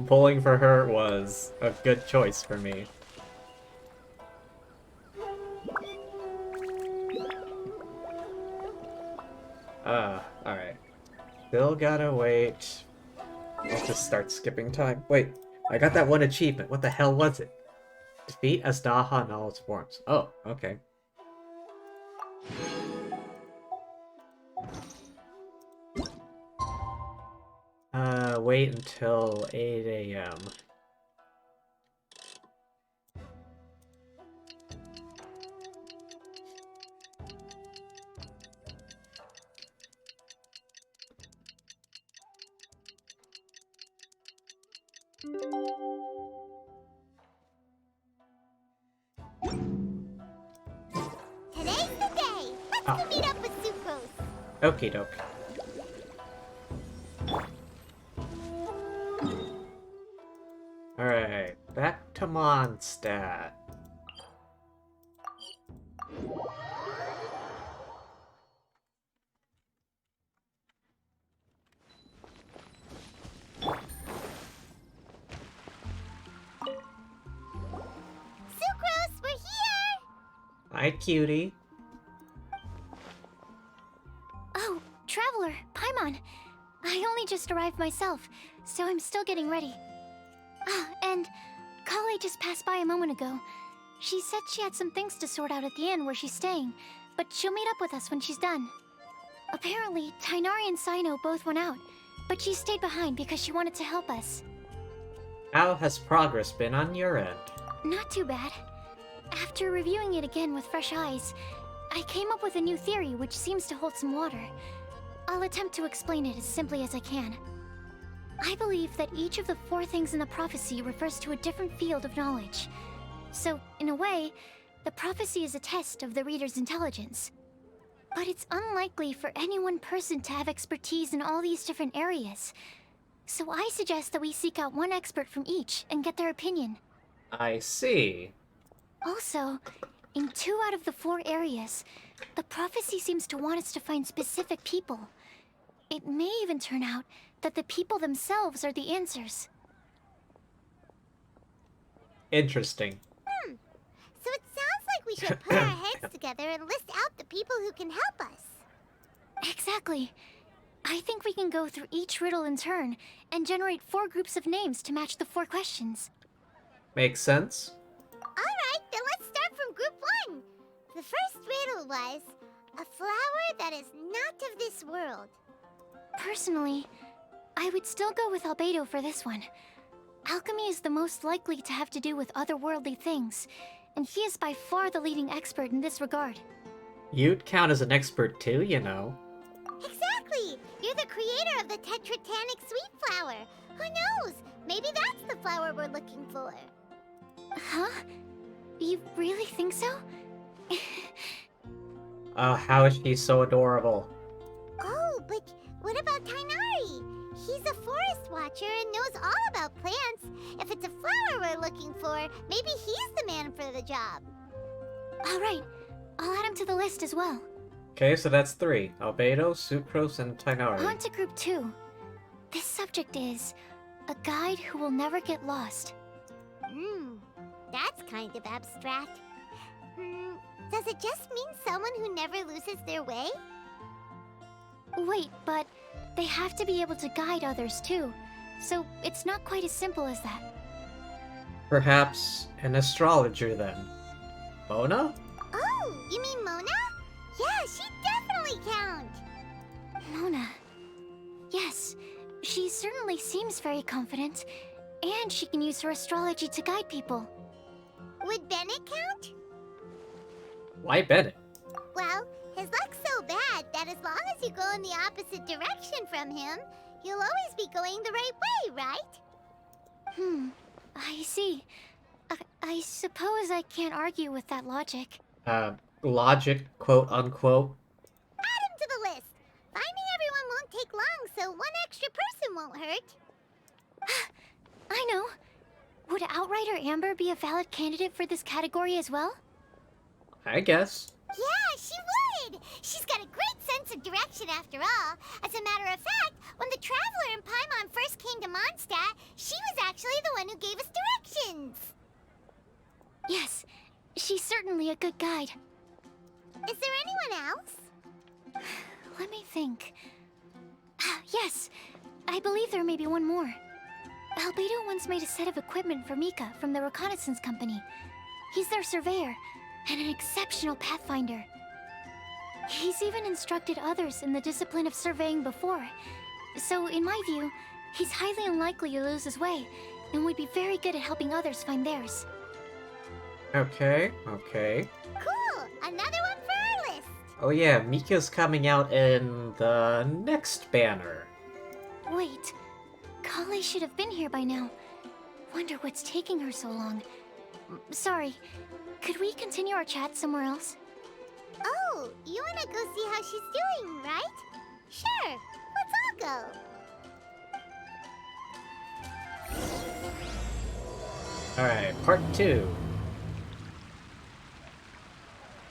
Pulling for her was a good choice for me. Alright. Still gotta wait. I'll just start skipping time. Wait, I got that one achievement. What the hell was it? Defeat Azdaha in all its forms. Oh, okay. Wait until 8 a.m. Today's the day! Let's go meet up with Sucrose! Okie doke. Alright, back to Mondstadt. Sucrose, we're here! Hi, cutie. Oh, Traveler, Paimon. I only just arrived myself, so I'm still getting ready. Ah, and Kale just passed by a moment ago. She said she had some things to sort out at the inn where she's staying, but she'll meet up with us when she's done. Apparently, Tainari and Sino both went out, but she stayed behind because she wanted to help us. How has progress been on your end? Not too bad. After reviewing it again with fresh eyes, I came up with a new theory which seems to hold some water. I'll attempt to explain it as simply as I can. I believe that each of the 4 things in the prophecy refers to a different field of knowledge. So, in a way, the prophecy is a test of the reader's intelligence. But it's unlikely for any one person to have expertise in all these different areas. So I suggest that we seek out one expert from each and get their opinion. I see. Also, in 2 out of the 4 areas, the prophecy seems to want us to find specific people. It may even turn out that the people themselves are the answers. Interesting. So it sounds like we should put our heads together and list out the people who can help us. Exactly. I think we can go through each riddle in turn and generate 4 groups of names to match the 4 questions. Makes sense. Alright, then let's start from group 1. The first riddle was, a flower that is not of this world. Personally, I would still go with Albedo for this one. Alchemy is the most likely to have to do with otherworldly things, and he is by far the leading expert in this regard. You'd count as an expert too, you know. Exactly! You're the creator of the tetratanic sweet flower. Who knows? Maybe that's the flower we're looking for. Huh? You really think so? How is she so adorable? Oh, but what about Tainari? He's a forest watcher and knows all about plants. If it's a flower we're looking for, maybe he's the man for the job. Alright, I'll add him to the list as well. Okay, so that's 3. Albedo, Sucrose, and Tainari. On to group 2. This subject is a guide who will never get lost. That's kind of abstract. Does it just mean someone who never loses their way? Wait, but they have to be able to guide others too, so it's not quite as simple as that. Perhaps an astrologer then. Mona? Oh, you mean Mona? Yeah, she definitely counts. Mona. Yes, she certainly seems very confident, and she can use her astrology to guide people. Would Bennett count? Why Bennett? Well, his luck's so bad that as long as you go in the opposite direction from him, you'll always be going the right way, right? I see. I suppose I can't argue with that logic. Logic, quote unquote. Add him to the list. Finding everyone won't take long, so one extra person won't hurt. I know. Would Outrider Amber be a valid candidate for this category as well? I guess. Yeah, she would! She's got a great sense of direction after all. As a matter of fact, when the Traveler and Paimon first came to Mondstadt, she was actually the one who gave us directions. Yes, she's certainly a good guide. Is there anyone else? Let me think. Yes, I believe there may be one more. Albedo once made a set of equipment for Mika from the reconnaissance company. He's their surveyor, and an exceptional pathfinder. He's even instructed others in the discipline of surveying before. So, in my view, he's highly unlikely to lose his way, and would be very good at helping others find theirs. Okay. Cool! Another one for our list! Oh yeah, Mika's coming out in the next banner. Wait, Kale should have been here by now. Wonder what's taking her so long. Sorry, could we continue our chat somewhere else? Oh, you wanna go see how she's doing, right? Sure, let's all go. Alright, part 2.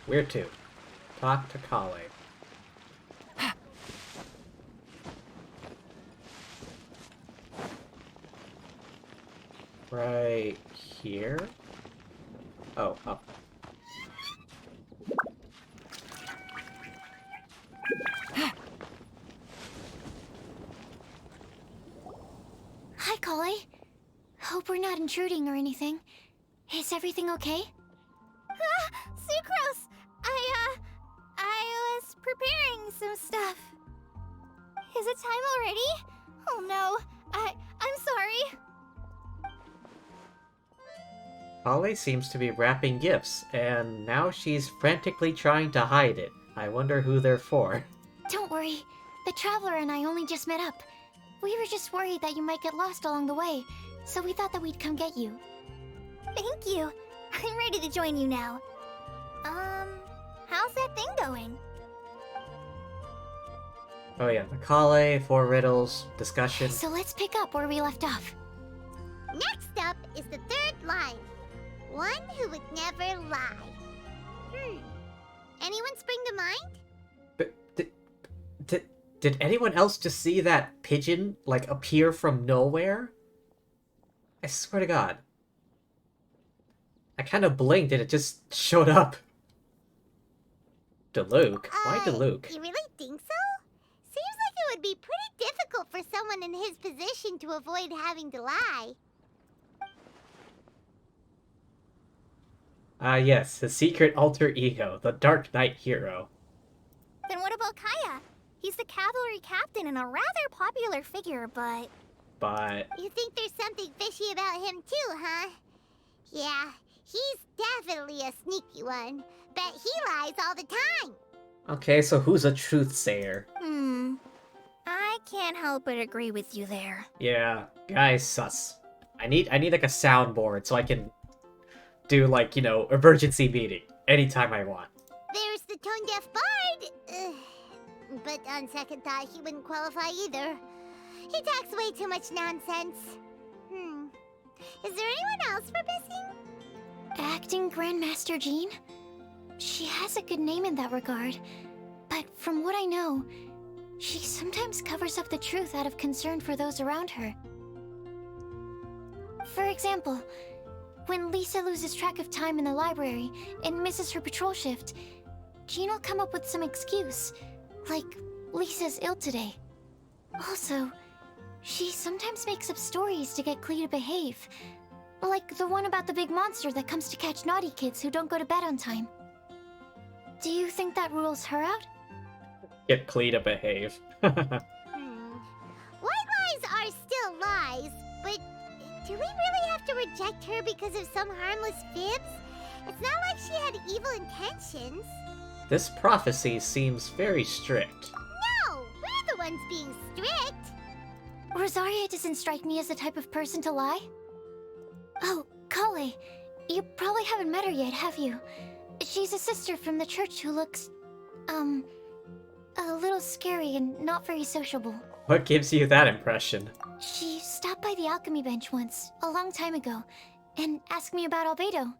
Where to? Talk to Kale. Right here? Oh, up. Hi, Kale. Hope we're not intruding or anything. Is everything okay? Sucrose! I was preparing some stuff. Is it time already? Oh no, I'm sorry. Holly seems to be wrapping gifts, and now she's frantically trying to hide it. I wonder who they're for. Don't worry. The Traveler and I only just met up. We were just worried that you might get lost along the way, so we thought that we'd come get you. Thank you. I'm ready to join you now. How's that thing going? Oh yeah, the Kale, 4 riddles, discussion. So let's pick up where we left off. Next up is the third line. One who would never lie. Anyone spring to mind? But did anyone else just see that pigeon, like, appear from nowhere? I swear to God. I kind of blinked and it just showed up. Diluc? Why Diluc? You really think so? Seems like it would be pretty difficult for someone in his position to avoid having to lie. Yes, his secret alter ego, the Dark Knight hero. Then what about Kaya? He's the cavalry captain and a rather popular figure, but... But... You think there's something fishy about him too, huh? Yeah, he's definitely a sneaky one. Bet he lies all the time. Okay, so who's a truthsayer? I can't help but agree with you there. Yeah, guys, sus. I need like a soundboard so I can do like, you know, emergency meeting anytime I want. There's the tone-deaf bard. But on second thought, he wouldn't qualify either. He talks way too much nonsense. Is there anyone else we're missing? Acting Grandmaster Jean? She has a good name in that regard, but from what I know, she sometimes covers up the truth out of concern for those around her. For example, when Lisa loses track of time in the library and misses her patrol shift, Jean will come up with some excuse, like Lisa's ill today. Also, she sometimes makes up stories to get Klee to behave, like the one about the big monster that comes to catch naughty kids who don't go to bed on time. Do you think that rules her out? Get Klee to behave. White lies are still lies, but do we really have to reject her because of some harmless fibs? It's not like she had evil intentions. This prophecy seems very strict. No, we're the ones being strict. Rosaria doesn't strike me as the type of person to lie. Oh, Kale, you probably haven't met her yet, have you? She's a sister from the church who looks, a little scary and not very sociable. What gives you that impression? She stopped by the alchemy bench once, a long time ago, and asked me about Albedo.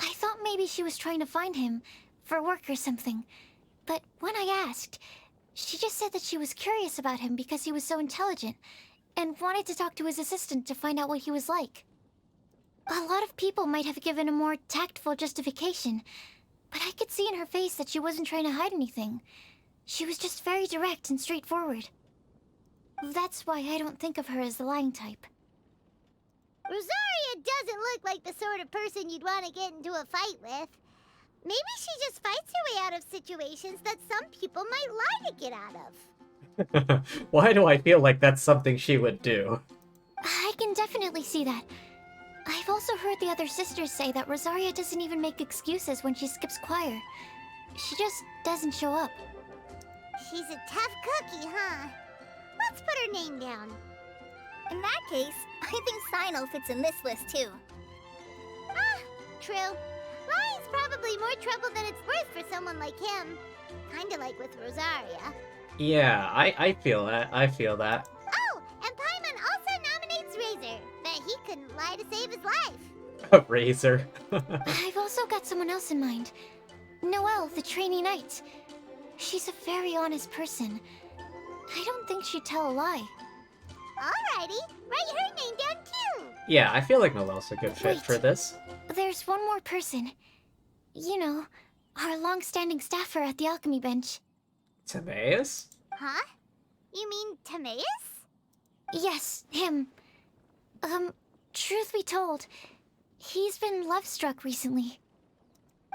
I thought maybe she was trying to find him, for work or something. But when I asked, she just said that she was curious about him because he was so intelligent, and wanted to talk to his assistant to find out what he was like. A lot of people might have given a more tactful justification, but I could see in her face that she wasn't trying to hide anything. She was just very direct and straightforward. That's why I don't think of her as the lying type. Rosaria doesn't look like the sort of person you'd want to get into a fight with. Maybe she just fights her way out of situations that some people might lie to get out of. Why do I feel like that's something she would do? I can definitely see that. I've also heard the other sisters say that Rosaria doesn't even make excuses when she skips choir. She just doesn't show up. She's a tough cookie, huh? Let's put her name down. In that case, I think Sino fits in this list too. Ah, true. Lying's probably more trouble than it's worth for someone like him. Kinda like with Rosaria. Yeah, I feel that. I feel that. Oh, and Paimon also nominates Razor. Bet he couldn't lie to save his life. A razor. I've also got someone else in mind. Noelle, the trainee knight. She's a very honest person. I don't think she'd tell a lie. Alrighty, write her name down too. Yeah, I feel like Noelle's a good fit Wait. for this. There's one more person. You know, our long-standing staffer at the alchemy bench. Timaeus? Huh? You mean Timaeus? Yes, him. Truth be told, he's been love-struck recently.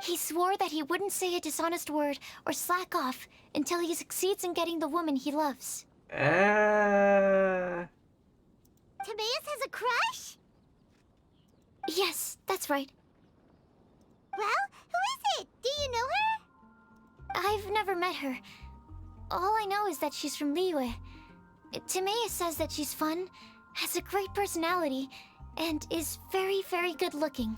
He swore that he wouldn't say a dishonest word or slack off until he succeeds in getting the woman he loves. Timaeus has a crush? Yes, that's right. Well, who is it? Do you know her? I've never met her. All I know is that she's from Liyue. Timaeus says that she's fun, has a great personality, and is very, very good looking.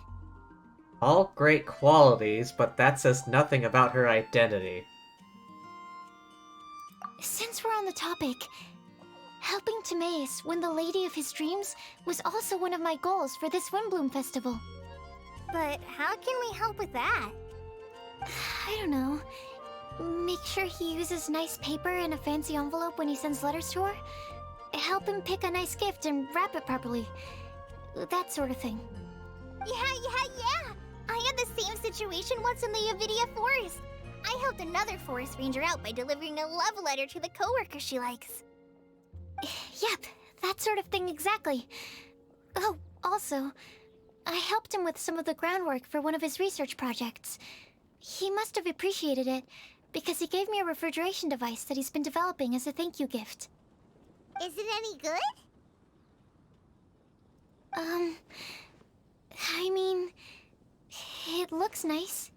All great qualities, but that says nothing about her identity. Since we're on the topic, helping Timaeus win the lady of his dreams was also one of my goals for this Windblume festival. But how can we help with that? I don't know. Make sure he uses nice paper and a fancy envelope when he sends letters to her. Help him pick a nice gift and wrap it properly. That sort of thing. Yeah. I had the same situation once in the Avidia Forest. I helped another forest ranger out by delivering a love letter to the coworker she likes. Yep, that sort of thing exactly. Oh, also, I helped him with some of the groundwork for one of his research projects. He must have appreciated it, because he gave me a refrigeration device that he's been developing as a thank you gift. Is it any good? I mean, it looks nice.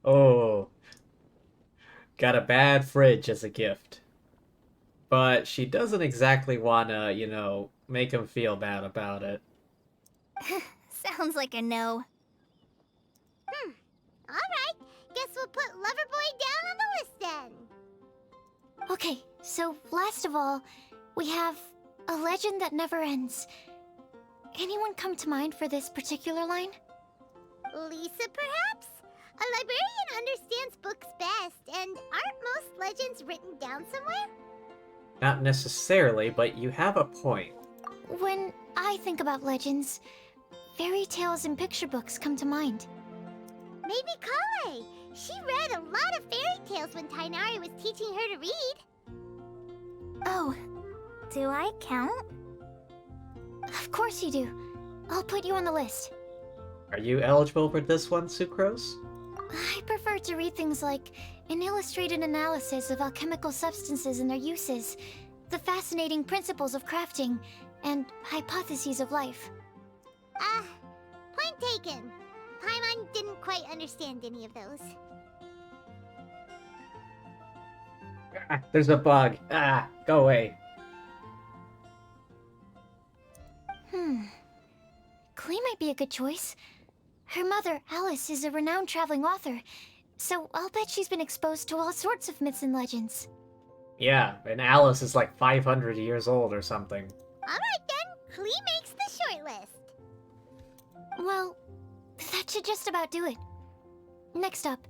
Oh. Got a bad fridge as a gift. But she doesn't exactly wanna, make him feel bad about it. Sounds like a no. Alright, guess we'll put Loverboy down on the list then. Okay, so last of all, we have a legend that never ends. Anyone come to mind for this particular line? Lisa, perhaps? A librarian understands books best, and aren't most legends written down somewhere? Not necessarily, but you have a point. When I think about legends, fairy tales and picture books come to mind. Maybe Kale. She read a lot of fairy tales when Tainari was teaching her to read. Oh, Do I count? of course you do. I'll put you on the list. Are you eligible for this one, Sucrose? I prefer to read things like an illustrated analysis of alchemical substances and their uses, the fascinating principles of crafting, and hypotheses of life. Point taken. Paimon didn't quite understand any of those. There's a bug. Go away. Klee might be a good choice. Her mother, Alice, is a renowned traveling author, so I'll bet she's been exposed to all sorts of myths and legends. Yeah, and Alice is like 500 years old or something. Alright then, Klee makes the shortlist. Well, that should just about do it. Next up,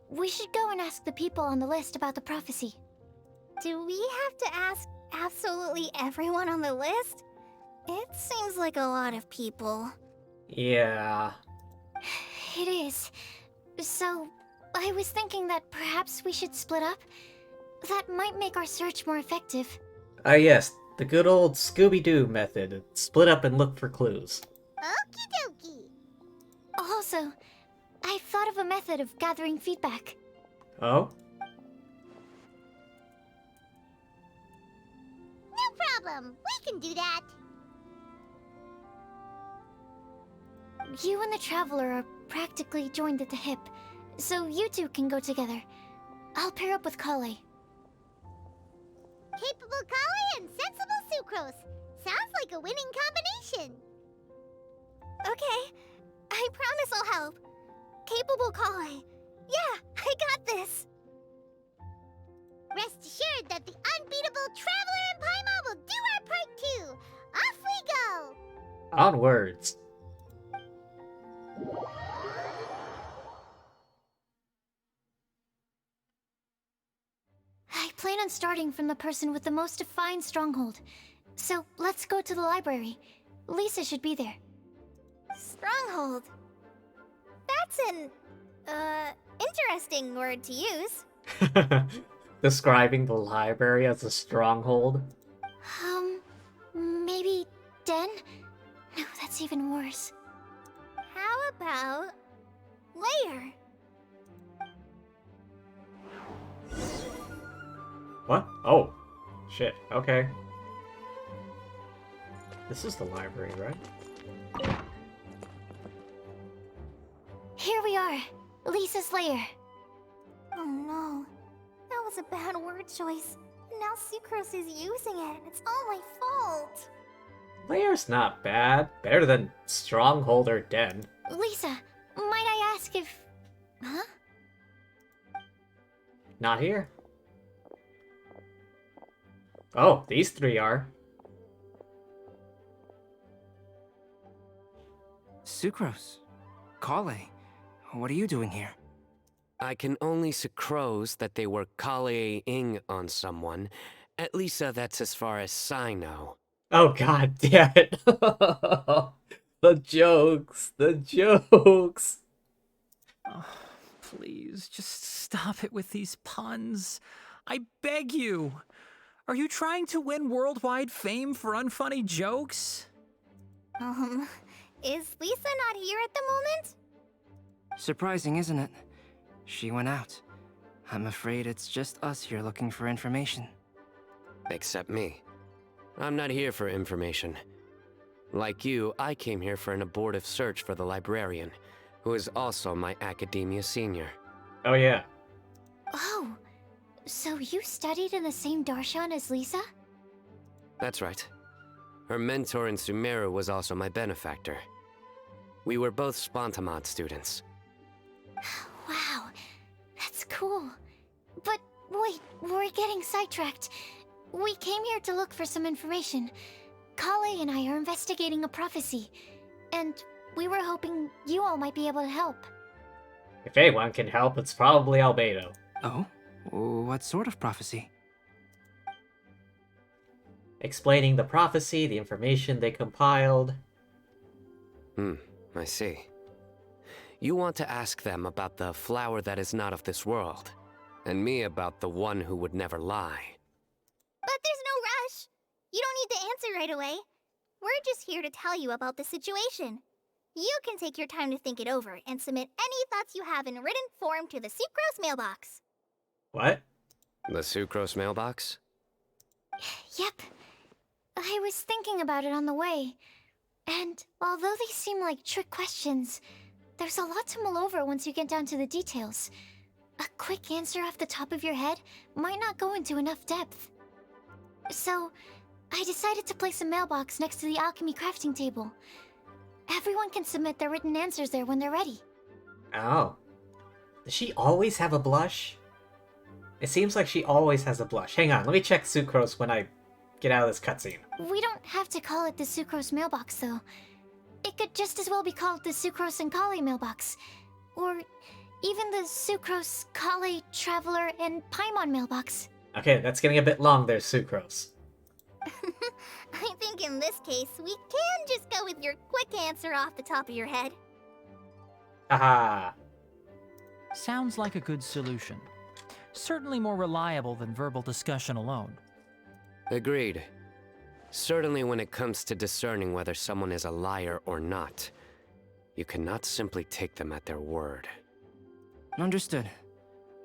we should go and ask the people on the list about the prophecy. Do we have to ask absolutely everyone on the list? It seems like a lot of people. Yeah. It is. So, I was thinking that perhaps we should split up. That might make our search more effective. Yes, the good old Scooby-Doo method. Split up and look for clues. Okie dokie. Also, I've thought of a method of gathering feedback. Oh? No problem. We can do that. You and the Traveler are practically joined at the hip, so you two can go together. I'll pair up with Kale. Capable Kale and sensible Sucrose. Sounds like a winning combination. Okay, I promise I'll help. Capable Kale. Yeah, I got this. Rest assured that the unbeatable Traveler and Paimon will do our part too. Off we go. Onwards. I plan on starting from the person with the most defined stronghold. So let's go to the library. Lisa should be there. Stronghold. That's an, interesting word to use. Describing the library as a stronghold. Maybe den? No, that's even worse. How about lair? What? Oh. Shit. Okay. This is the library, right? Here we are, Lisa's lair. Oh no. That was a bad word choice. Now Sucrose is using it. It's all my fault. Lair's not bad. Better than Stronghold or Den. Lisa, might I ask if... Huh? Not here. Oh, these three are. Sucrose. Kale. What are you doing here? I can only sucrose that they were Kale-ing on someone. At least that's as far as I know. Oh god damn it. The jokes. The jokes. Oh, please, just stop it with these puns. I beg you. Are you trying to win worldwide fame for unfunny jokes? Is Lisa not here at the moment? Surprising, isn't it? She went out. I'm afraid it's just us here looking for information. Except me. I'm not here for information. Like you, I came here for an abortive search for the librarian, who is also my academia senior. Oh yeah. Oh, so you studied in the same darshan as Lisa? That's right. Her mentor in Sumeru was also my benefactor. We were both Spontamod students. Wow, that's cool. But wait, we're getting sidetracked. We came here to look for some information. Kale and I are investigating a prophecy, and we were hoping you all might be able to help. If anyone can help, it's probably Albedo. Oh? What sort of prophecy? Explaining the prophecy, the information they compiled. I see. You want to ask them about the flower that is not of this world, and me about the one who would never lie. But there's no rush. You don't need to answer right away. We're just here to tell you about the situation. You can take your time to think it over and submit any thoughts you have in written form to the Sucrose mailbox. What? The Sucrose mailbox? Yep. I was thinking about it on the way. And although they seem like trick questions, there's a lot to mull over once you get down to the details. A quick answer off the top of your head might not go into enough depth. So, I decided to place a mailbox next to the alchemy crafting table. Everyone can submit their written answers there when they're ready. Oh. Does she always have a blush? It seems like she always has a blush. Hang on, let me check Sucrose when I get out of this cutscene. We don't have to call it the Sucrose mailbox, though. It could just as well be called the Sucrose and Kale mailbox. Or even the Sucrose, Kale, Traveler, and Paimon mailbox. Okay, that's getting a bit long there, Sucrose. I think in this case, we can just go with your quick answer off the top of your head. Haha. Sounds like a good solution. Certainly more reliable than verbal discussion alone. Agreed. Certainly when it comes to discerning whether someone is a liar or not, you cannot simply take them at their word. Understood.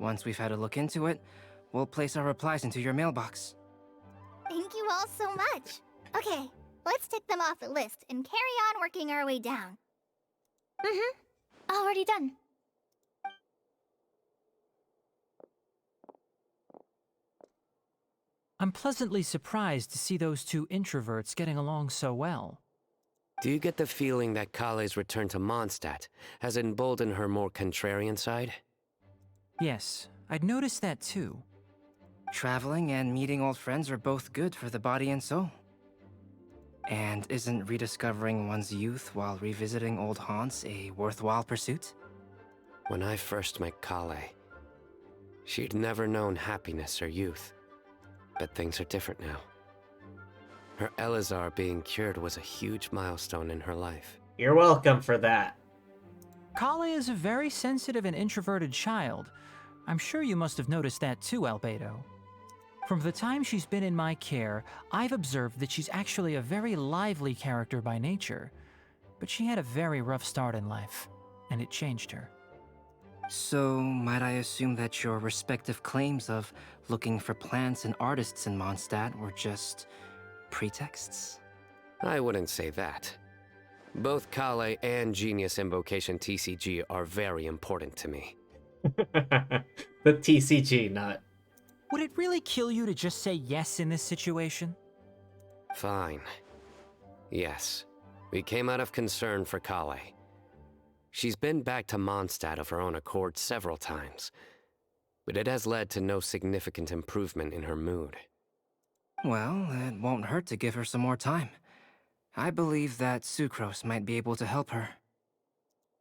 Once we've had a look into it, we'll place our replies into your mailbox. Thank you all so much. Okay, let's tick them off the list and carry on working our way down. Already done. I'm pleasantly surprised to see those two introverts getting along so well. Do you get the feeling that Kale's return to Mondstadt has emboldened her more contrarian side? Yes, I'd noticed that too. Traveling and meeting old friends are both good for the body and soul. And isn't rediscovering one's youth while revisiting old haunts a worthwhile pursuit? When I first met Kale, she'd never known happiness or youth. But things are different now. Her Elazar being cured was a huge milestone in her life. You're welcome for that. Kale is a very sensitive and introverted child. I'm sure you must have noticed that too, Albedo. From the time she's been in my care, I've observed that she's actually a very lively character by nature. But she had a very rough start in life, and it changed her. So, might I assume that your respective claims of looking for plants and artists in Mondstadt were just pretexts? I wouldn't say that. Both Kale and Genius Invocation TCG are very important to me. The TCG nut. Would it really kill you to just say yes in this situation? Fine. Yes. We came out of concern for Kale. She's been back to Mondstadt of her own accord several times, but it has led to no significant improvement in her mood. Well, it won't hurt to give her some more time. I believe that Sucrose might be able to help her.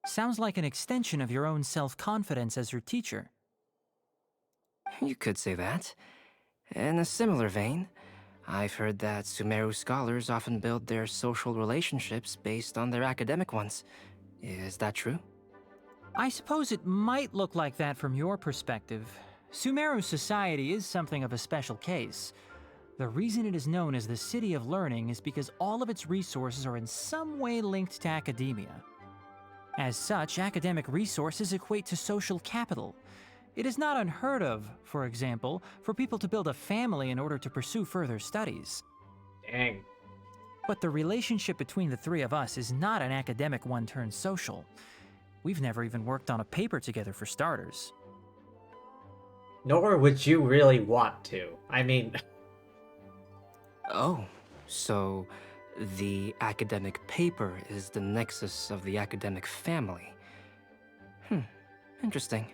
Sounds like an extension of your own self-confidence as her teacher. You could say that. In a similar vein, I've heard that Sumeru scholars often build their social relationships based on their academic ones. Is that true? I suppose it might look like that from your perspective. Sumeru society is something of a special case. The reason it is known as the City of Learning is because all of its resources are in some way linked to academia. As such, academic resources equate to social capital. It is not unheard of, for example, for people to build a family in order to pursue further studies. Dang. But the relationship between the three of us is not an academic one turned social. We've never even worked on a paper together for starters. Nor would you really want to. I mean... Oh, so the academic paper is the nexus of the academic family. Interesting.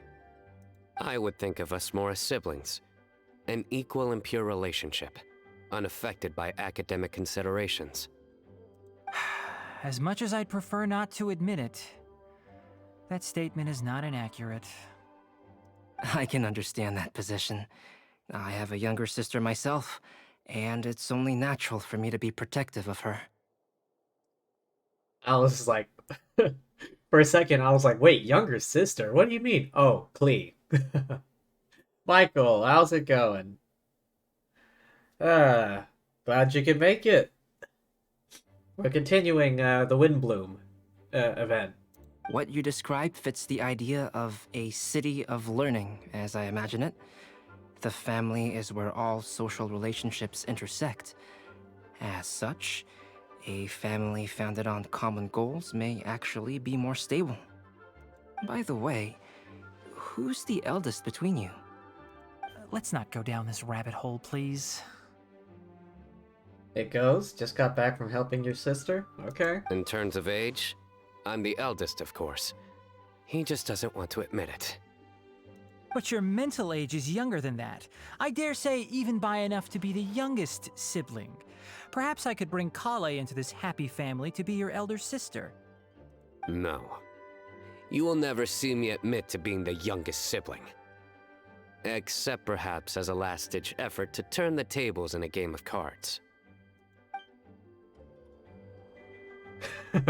I would think of us more as siblings. An equal and pure relationship, unaffected by academic considerations. As much as I'd prefer not to admit it, that statement is not inaccurate. I can understand that position. I have a younger sister myself, and it's only natural for me to be protective of her. I was like... For a second, I was like, wait, younger sister? What do you mean? Oh, Klee. Michael, how's it going? Glad you could make it. We're continuing the Windblume event. What you described fits the idea of a city of learning, as I imagine it. The family is where all social relationships intersect. As such, a family founded on common goals may actually be more stable. By the way, who's the eldest between you? Let's not go down this rabbit hole, please. It goes. Just got back from helping your sister? Okay. In terms of age, I'm the eldest, of course. He just doesn't want to admit it. But your mental age is younger than that. I dare say even by enough to be the youngest sibling. Perhaps I could bring Kale into this happy family to be your elder sister. No. You will never see me admit to being the youngest sibling. Except perhaps as a last-ditch effort to turn the tables in a game of cards. Guess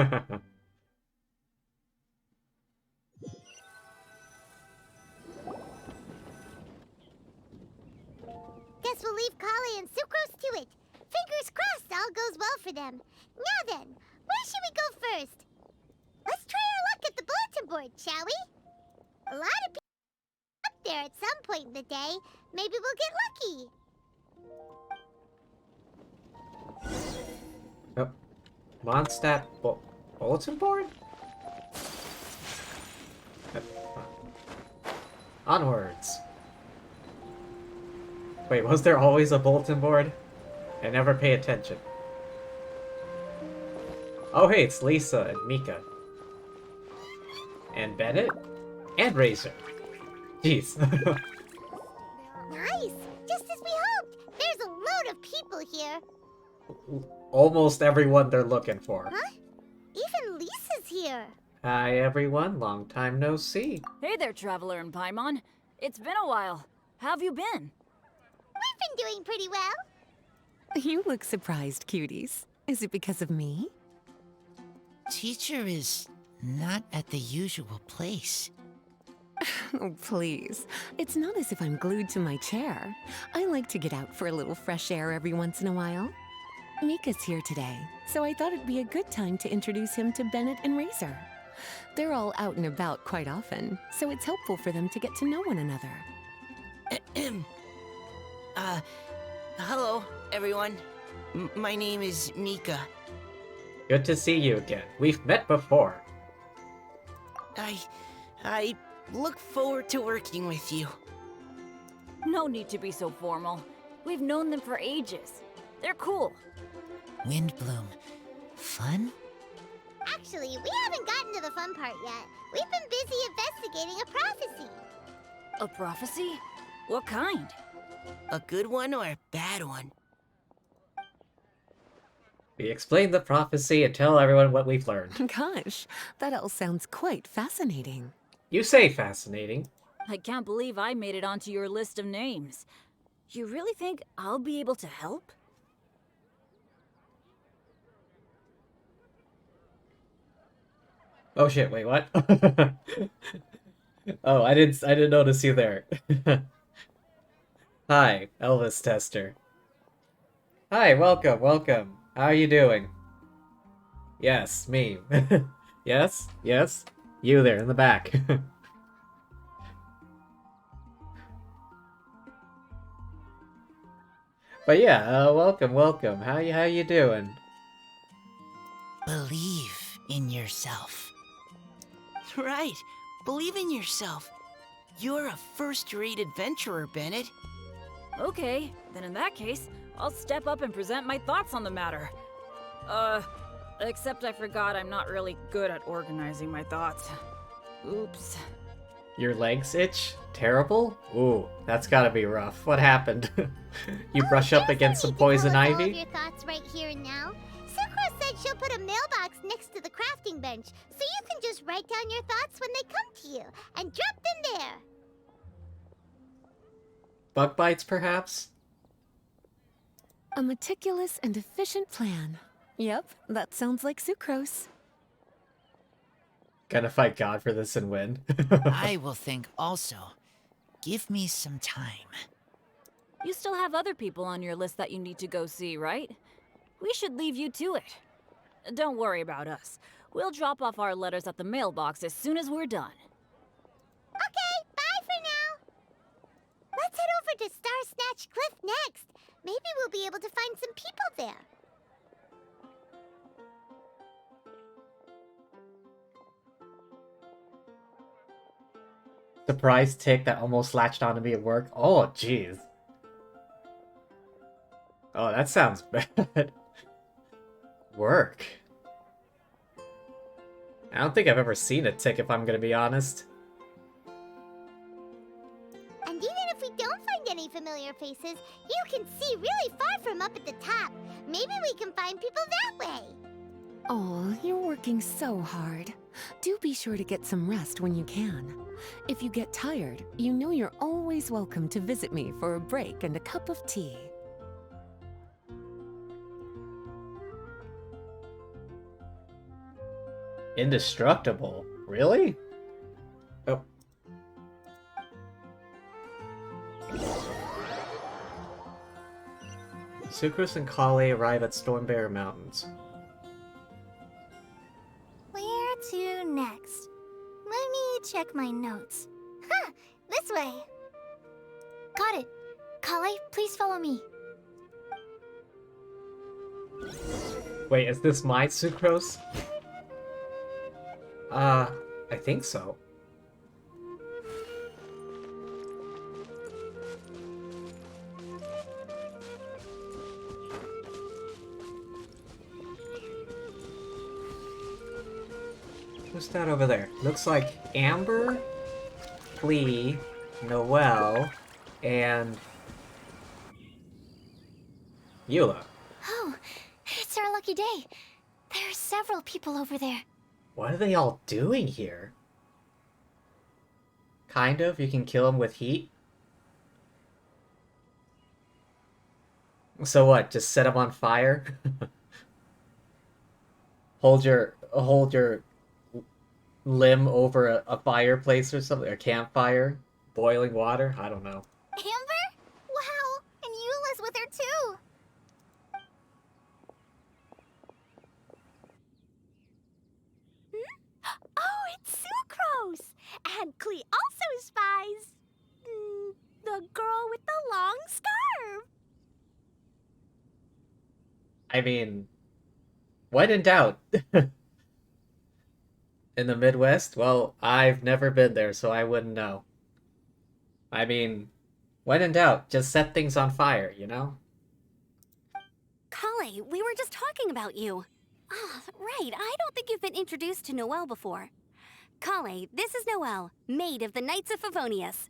we'll leave Kale and Sucrose to it. Fingers crossed all goes well for them. Now then, where should we go first? Let's try our luck at the bulletin board, shall we? A lot of people up there at some point in the day. Maybe we'll get lucky. Oh. Mondstadt bulletin board? Onwards. Wait, was there always a bulletin board? I never pay attention. Oh hey, it's Lisa and Mika. And Bennett? And Razor. Jeez. Nice! Just as we hoped! There's a load of people here. Almost everyone they're looking for. Huh? Even Lisa's here. Hi everyone, long time no see. Hey there, Traveler and Paimon. It's been a while. How have you been? We've been doing pretty well. You look surprised, cuties. Is it because of me? Teacher is not at the usual place. Oh, please. It's not as if I'm glued to my chair. I like to get out for a little fresh air every once in a while. Mika's here today, so I thought it'd be a good time to introduce him to Bennett and Razor. They're all out and about quite often, so it's helpful for them to get to know one another. Hello, everyone. My name is Mika. Good to see you again. We've met before. I look forward to working with you. No need to be so formal. We've known them for ages. They're cool. Windblume. Fun? Actually, we haven't gotten to the fun part yet. We've been busy investigating a prophecy. A prophecy? What kind? A good one or a bad one? We explain the prophecy and tell everyone what we've learned. Gosh, that all sounds quite fascinating. You say fascinating. I can't believe I made it onto your list of names. You really think I'll be able to help? Oh shit, wait, what? Oh, I didn't notice you there. Hi, Elvis Tester. Hi, welcome. How are you doing? Yes, me. Yes, yes. You there in the back. But yeah, welcome. How you doing? Believe in yourself. Right. Believe in yourself. You're a first-rate adventurer, Bennett. Okay, then in that case, I'll step up and present my thoughts on the matter. Except I forgot I'm not really good at organizing my thoughts. Oops. Your legs itch? Terrible? Ooh, that's gotta be rough. What happened? You brush up against some poison All of ivy? your thoughts right here and now. Sucrose said she'll put a mailbox next to the crafting bench, so you can just write down your thoughts when they come to you, and drop them there. Bug bites, perhaps? A meticulous and efficient plan. Yep, that sounds like sucrose. Gonna fight God for this and win. I will think also. Give me some time. You still have other people on your list that you need to go see, right? We should leave you to it. Don't worry about us. We'll drop off our letters at the mailbox as soon as we're done. Okay, bye for now. Let's head over to Star Snatch Cliff next. Maybe we'll be able to find some people there. Surprise tick that almost latched onto me at work. Oh, jeez. Oh, that sounds bad. Work. I don't think I've ever seen a tick, if I'm gonna be honest. And even if we don't find any familiar faces, you can see really far from up at the top. Maybe we can find people that way. Oh, you're working so hard. Do be sure to get some rest when you can. If you get tired, you know you're always welcome to visit me for a break and a cup of tea. Indestructible? Really? Oh. Sucrose and Kale arrive at Stormbear Mountains. Where to next? Let me check my notes. Huh, this way. Got it. Kale, please follow me. Wait, is this my Sucrose? I think so. Who's that over there? Looks like Amber, Flea, Noelle, and Eula. Oh, it's our lucky day. There are several people over there. What are they all doing here? Kind of, you can kill them with heat. So what, just set them on fire? hold your limb over a fireplace or something, a campfire, boiling water, I don't know. Amber? Wow, and Eula's with her too. Oh, Klee also spies the girl with the long scarf. I mean, when in doubt. In the Midwest? Well, I've never been there, so I wouldn't know. I mean, when in doubt, just set things on fire, you know? Kale, we were just talking about you. Ah, right, I don't think you've been introduced to Noelle before. Kale, this is Noelle, maid of the Knights of Favonius.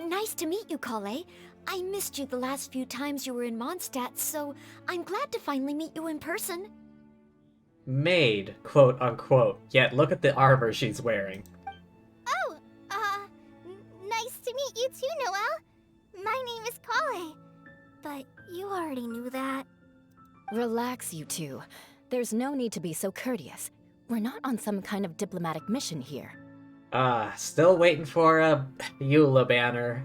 Nice to meet you, Kale. I missed you the last few times you were in Mondstadt, so I'm glad to finally meet you in person. Maid, quote unquote, yet look at the armor she's wearing. Oh, nice to meet you too, Noelle. My name is Kale. But you already knew that. Relax, you two. There's no need to be so courteous. We're not on some kind of diplomatic mission here. Still waiting for a Eula banner.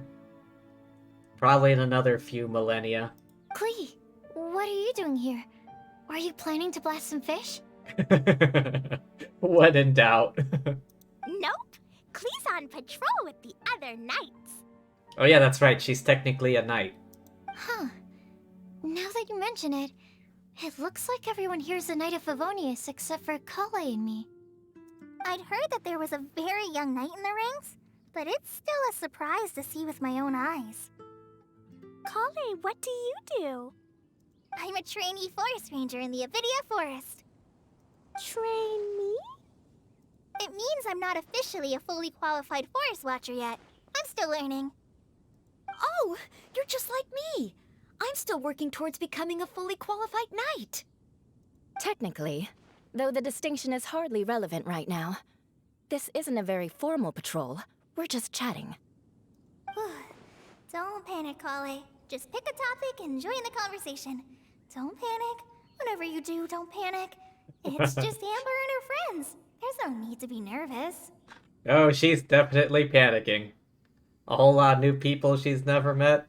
Probably in another few millennia. Klee, what are you doing here? Are you planning to blast some fish? When in doubt. Nope. Klee's on patrol with the other knights. Oh yeah, that's right, she's technically a knight. Huh. Now that you mention it, it looks like everyone here is a Knight of Favonius except for Kale and me. I'd heard that there was a very young knight in the ranks, but it's still a surprise to see with my own eyes. Kale, what do you do? I'm a trainee forest ranger in the Avidia Forest. Trainee? It means I'm not officially a fully qualified forest watcher yet. I'm still learning. Oh, you're just like me. I'm still working towards becoming a fully qualified knight. Technically, though the distinction is hardly relevant right now. This isn't a very formal patrol. We're just chatting. Don't panic, Kale. Just pick a topic and join the conversation. Don't panic. Whatever you do, don't panic. It's just Amber and her friends. There's no need to be nervous. Oh, she's definitely panicking. A whole lot of new people she's never met.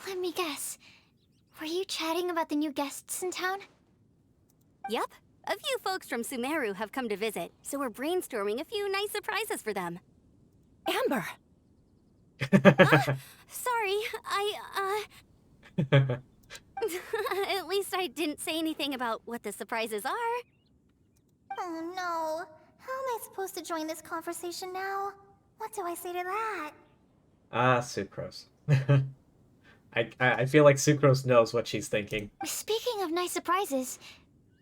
Let me guess. Were you chatting about the new guests in town? Yep, a few folks from Sumeru have come to visit, so we're brainstorming a few nice surprises for them. Amber! Sorry, At least I didn't say anything about what the surprises are. Oh no. How am I supposed to join this conversation now? What do I say to that? Sucrose. I feel like Sucrose knows what she's thinking. Speaking of nice surprises,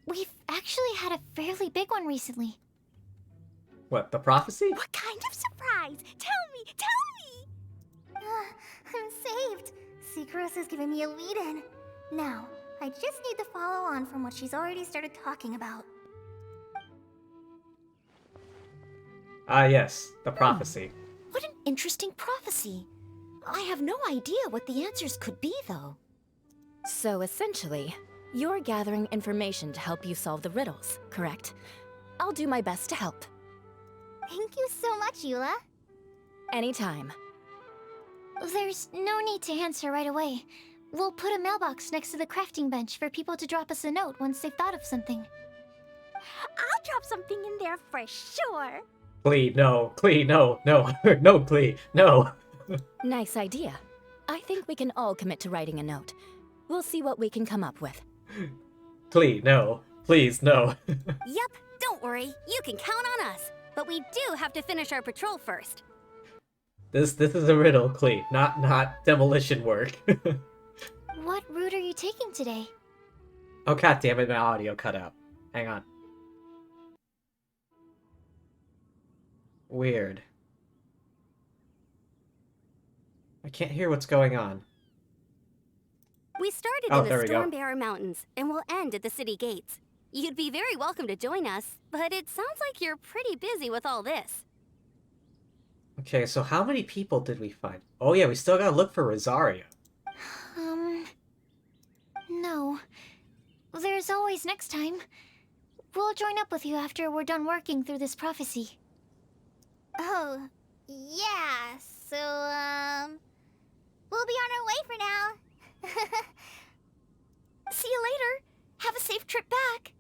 we've actually had a fairly big one recently. What, the prophecy? What kind of surprise? Tell me! Tell me! I'm saved. Sucrose is giving me a lead-in. Now, I just need to follow on from what she's already started talking about. Yes, the prophecy. What an interesting prophecy. I have no idea what the answers could be, though. So essentially, you're gathering information to help you solve the riddles, correct? I'll do my best to help. Thank you so much, Eula. Anytime. There's no need to answer right away. We'll put a mailbox next to the crafting bench for people to drop us a note once they've thought of something. I'll drop something in there for sure. Klee, no. Klee, no. No. No, Klee, no. Nice idea. I think we can all commit to writing a note. We'll see what we can come up with. Klee, no. Please, no. Yep, don't worry. You can count on us. But we do have to finish our patrol first. This is a riddle, Klee, not demolition work. What route are you taking today? Oh god damn it, my audio cut out. Hang on. Weird. I can't hear what's going on. We started Oh, in there the we go. Stormbearer Mountains, and we'll end at the city gates. You'd be very welcome to join us, but it sounds like you're pretty busy with all this. Okay, so how many people did we find? Oh yeah, we still gotta look for Rosario. No. There's always next time. We'll join up with you after we're done working through this prophecy. Oh, yeah, so, we'll be on our way for now. See you later. Have a safe trip back.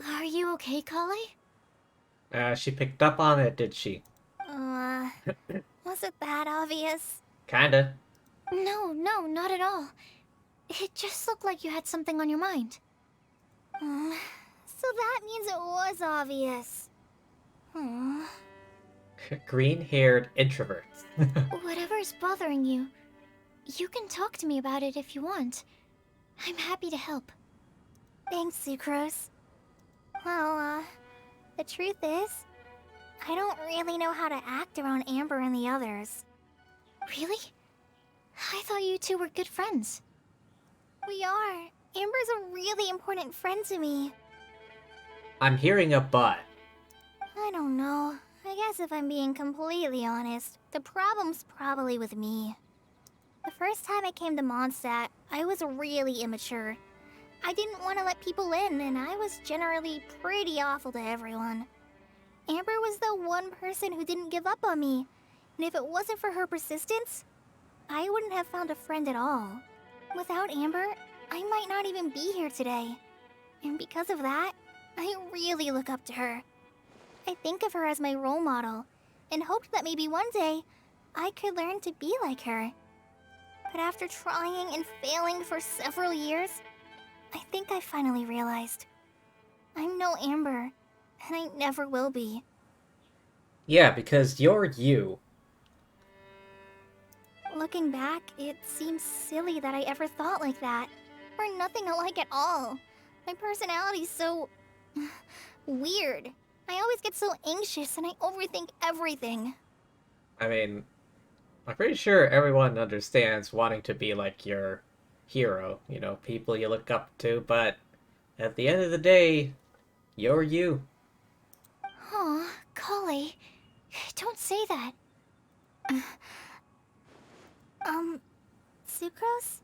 Are you okay, Kale? She picked up on it, did she? Was it that obvious? Kinda. No, not at all. It just looked like you had something on your mind. So that means it was obvious. Green-haired introverts. Whatever's bothering you, you can talk to me about it if you want. I'm happy to help. Thanks, Sucrose. Well, the truth is, I don't really know how to act around Amber and the others. Really? I thought you two were good friends. We are. Amber's a really important friend to me. I'm hearing a but. I don't know. I guess if I'm being completely honest, the problem's probably with me. The first time I came to Mondstadt, I was really immature. I didn't want to let people in, and I was generally pretty awful to everyone. Amber was the one person who didn't give up on me, and if it wasn't for her persistence, I wouldn't have found a friend at all. Without Amber, I might not even be here today. And because of that, I really look up to her. I think of her as my role model, and hoped that maybe one day, I could learn to be like her. But after trying and failing for several years, I think I finally realized. I'm no Amber, and I never will be. Yeah, because you're you. Looking back, it seems silly that I ever thought like that. We're nothing alike at all. My personality's so... weird. I always get so anxious and I overthink everything. I mean, I'm pretty sure everyone understands wanting to be like your hero, you know, people you look up to, but at the end of the day, you're you. Aw, Kale, don't say that. Sucrose?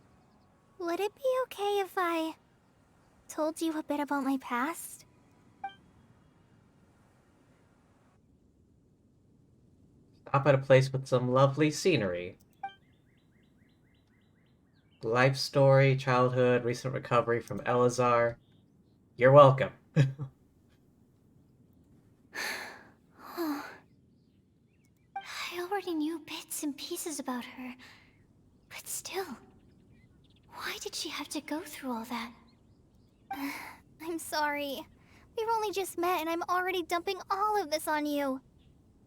Would it be okay if I told you a bit about my past? Stop at a place with some lovely scenery. Life story, childhood, recent recovery from Elazar. You're welcome. I already knew bits and pieces about her, but still, why did she have to go through all that? I'm sorry. We've only just met and I'm already dumping all of this on you.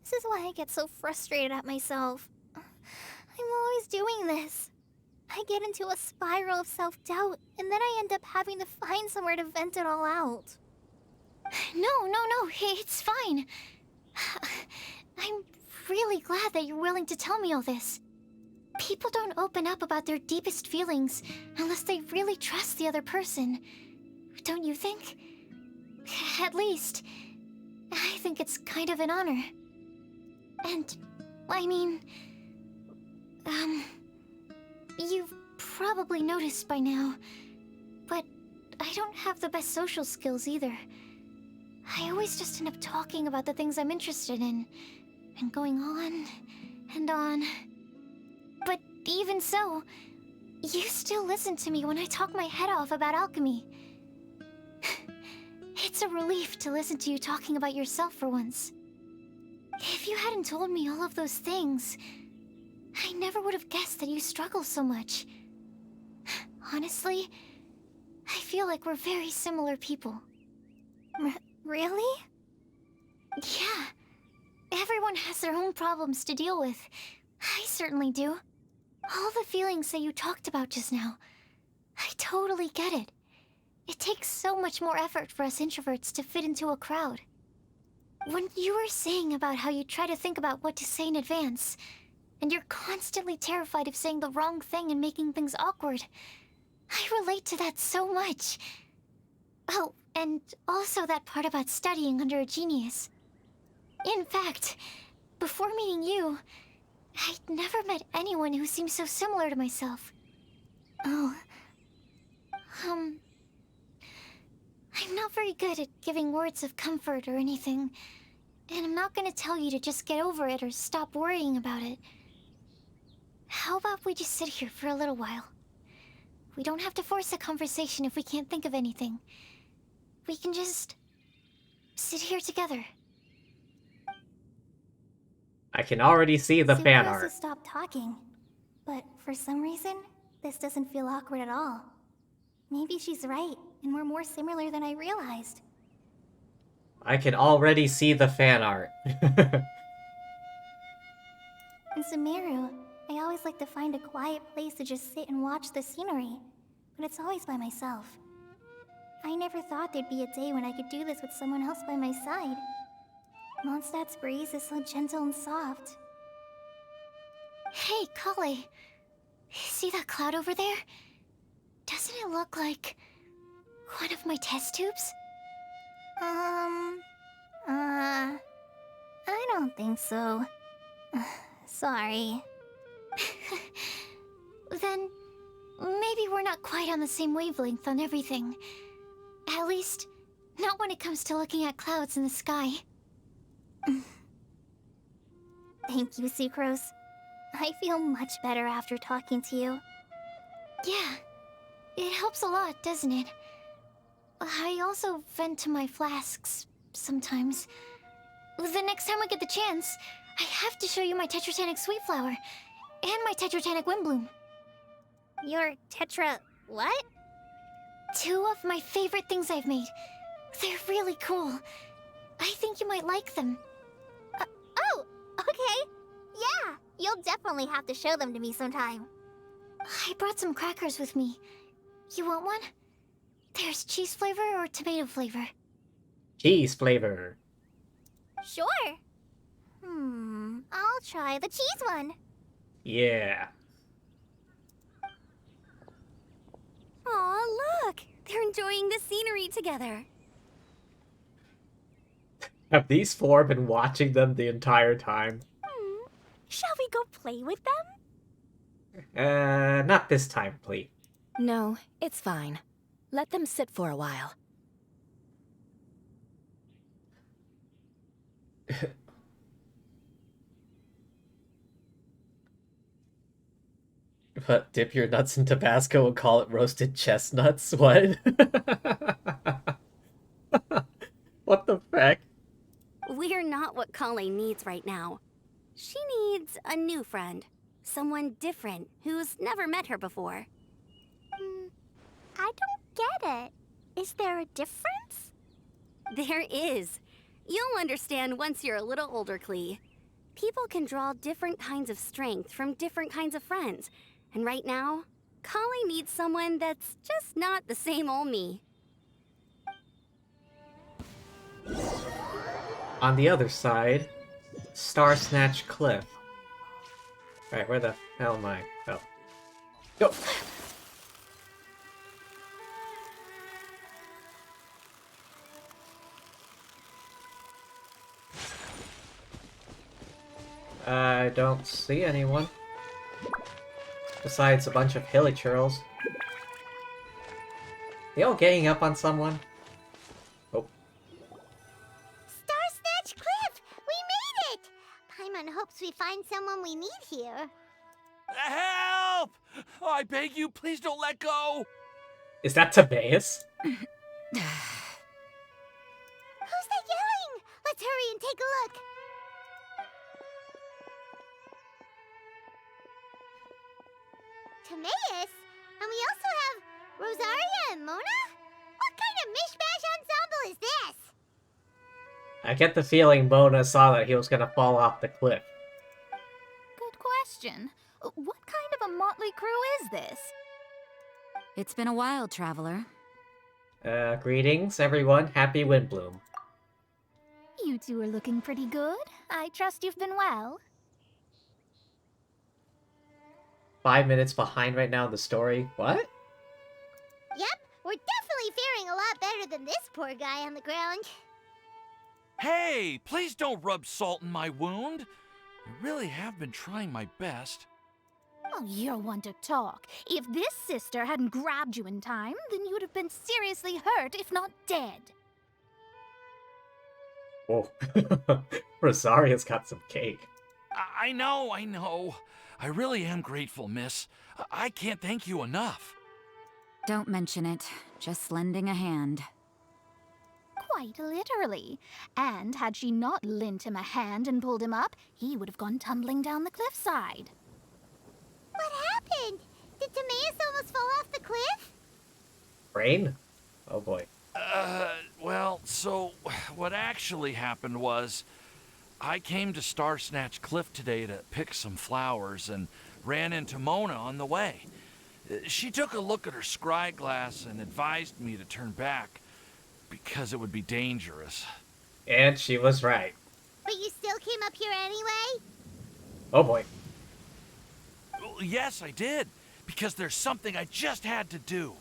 This is why I get so frustrated at myself. I'm always doing this. I get into a spiral of self-doubt, and then I end up having to find somewhere to vent it all out. No, it's fine. I'm really glad that you're willing to tell me all this. People don't open up about their deepest feelings unless they really trust the other person. Don't you think? At least, I think it's kind of an honor. And, I mean... You've probably noticed by now, but I don't have the best social skills either. I always just end up talking about the things I'm interested in, and going on and on. But even so, you still listen to me when I talk my head off about alchemy. It's a relief to listen to you talking about yourself for once. If you hadn't told me all of those things, I never would have guessed that you struggle so much. Honestly, I feel like we're very similar people. Really? Yeah. Everyone has their own problems to deal with. I certainly do. All the feelings that you talked about just now, I totally get it. It takes so much more effort for us introverts to fit into a crowd. When you were saying about how you try to think about what to say in advance, and you're constantly terrified of saying the wrong thing and making things awkward, I relate to that so much. Oh, and also that part about studying under a genius. In fact, before meeting you, I'd never met anyone who seemed so similar to myself. Oh. I'm not very good at giving words of comfort or anything, and I'm not gonna tell you to just get over it or stop worrying about it. How about we just sit here for a little while? We don't have to force a conversation if we can't think of anything. We can just sit here together. I can already see the fan Sucrose art. has stopped talking, but for some reason, this doesn't feel awkward at all. Maybe she's right, and we're more similar than I realized. I can already see the fan art. In Sumeru, I always like to find a quiet place to just sit and watch the scenery, but it's always by myself. I never thought there'd be a day when I could do this with someone else by my side. Mondstadt's breeze is so gentle and soft. Hey, Kale. See that cloud over there? Doesn't it look like one of my test tubes? I don't think so. Sorry. Then maybe we're not quite on the same wavelength on everything. At least, not when it comes to looking at clouds in the sky. Thank you, Sucrose. I feel much better after talking to you. Yeah, it helps a lot, doesn't it? I also vent to my flasks sometimes. The next time we get the chance, I have to show you my Tetratanic Sweet Flower and my Tetratanic Windblume. Your Tetra... what? Two of my favorite things I've made. They're really cool. I think you might like them. Oh, okay. Yeah, you'll definitely have to show them to me sometime. I brought some crackers with me. You want one? There's cheese flavor or tomato flavor. Cheese flavor. Sure. I'll try the cheese one. Yeah. Aw, look! They're enjoying the scenery together. Have these four been watching them the entire time? Shall we go play with them? Not this time, please. No, it's fine. Let them sit for a while. What, dip your nuts in Tabasco and call it roasted chestnuts? What? What the heck? We're not what Kale needs right now. She needs a new friend. Someone different, who's never met her before. I don't get it. Is there a difference? There is. You'll understand once you're a little older, Klee. People can draw different kinds of strength from different kinds of friends. And right now, Kale needs someone that's just not the same old me. On the other side, Star Snatch Cliff. Alright, where the hell am I? Oh. Go! I don't see anyone. Besides a bunch of hilly churls. They all ganging up on someone? Oh. Star Snatch Cliff! We made it! Paimon hopes we find someone we need here. Help! I beg you, please don't let go! Is that Tibaeus? Who's that yelling? Let's hurry and take a look. Timaeus? And we also have Rosaria and Mona? What kind of mishmash ensemble is this? I get the feeling Mona saw that he was gonna fall off the cliff. Good question. What kind of a motley crew is this? It's been a while, Traveler. Greetings, everyone. Happy Windblume. You two are looking pretty good. I trust you've been well. 5 minutes behind right now in the story. What? Yep, we're definitely faring a lot better than this poor guy on the ground. Hey, please don't rub salt in my wound. I really have been trying my best. Oh, you're one to talk. If this sister hadn't grabbed you in time, then you'd have been seriously hurt, if not dead. Whoa. Rosaria's got some cake. I know. I really am grateful, miss. I can't thank you enough. Don't mention it. Just lending a hand. Quite literally. And had she not lent him a hand and pulled him up, he would have gone tumbling down the cliffside. What happened? Did Timaeus almost fall off the cliff? Rain? Oh boy. Well, so what actually happened was I came to Star Snatch Cliff today to pick some flowers and ran into Mona on the way. She took a look at her scry glass and advised me to turn back because it would be dangerous. And she was right. But you still came up here anyway? Oh boy. Well, yes, I did, because there's something I just had to do.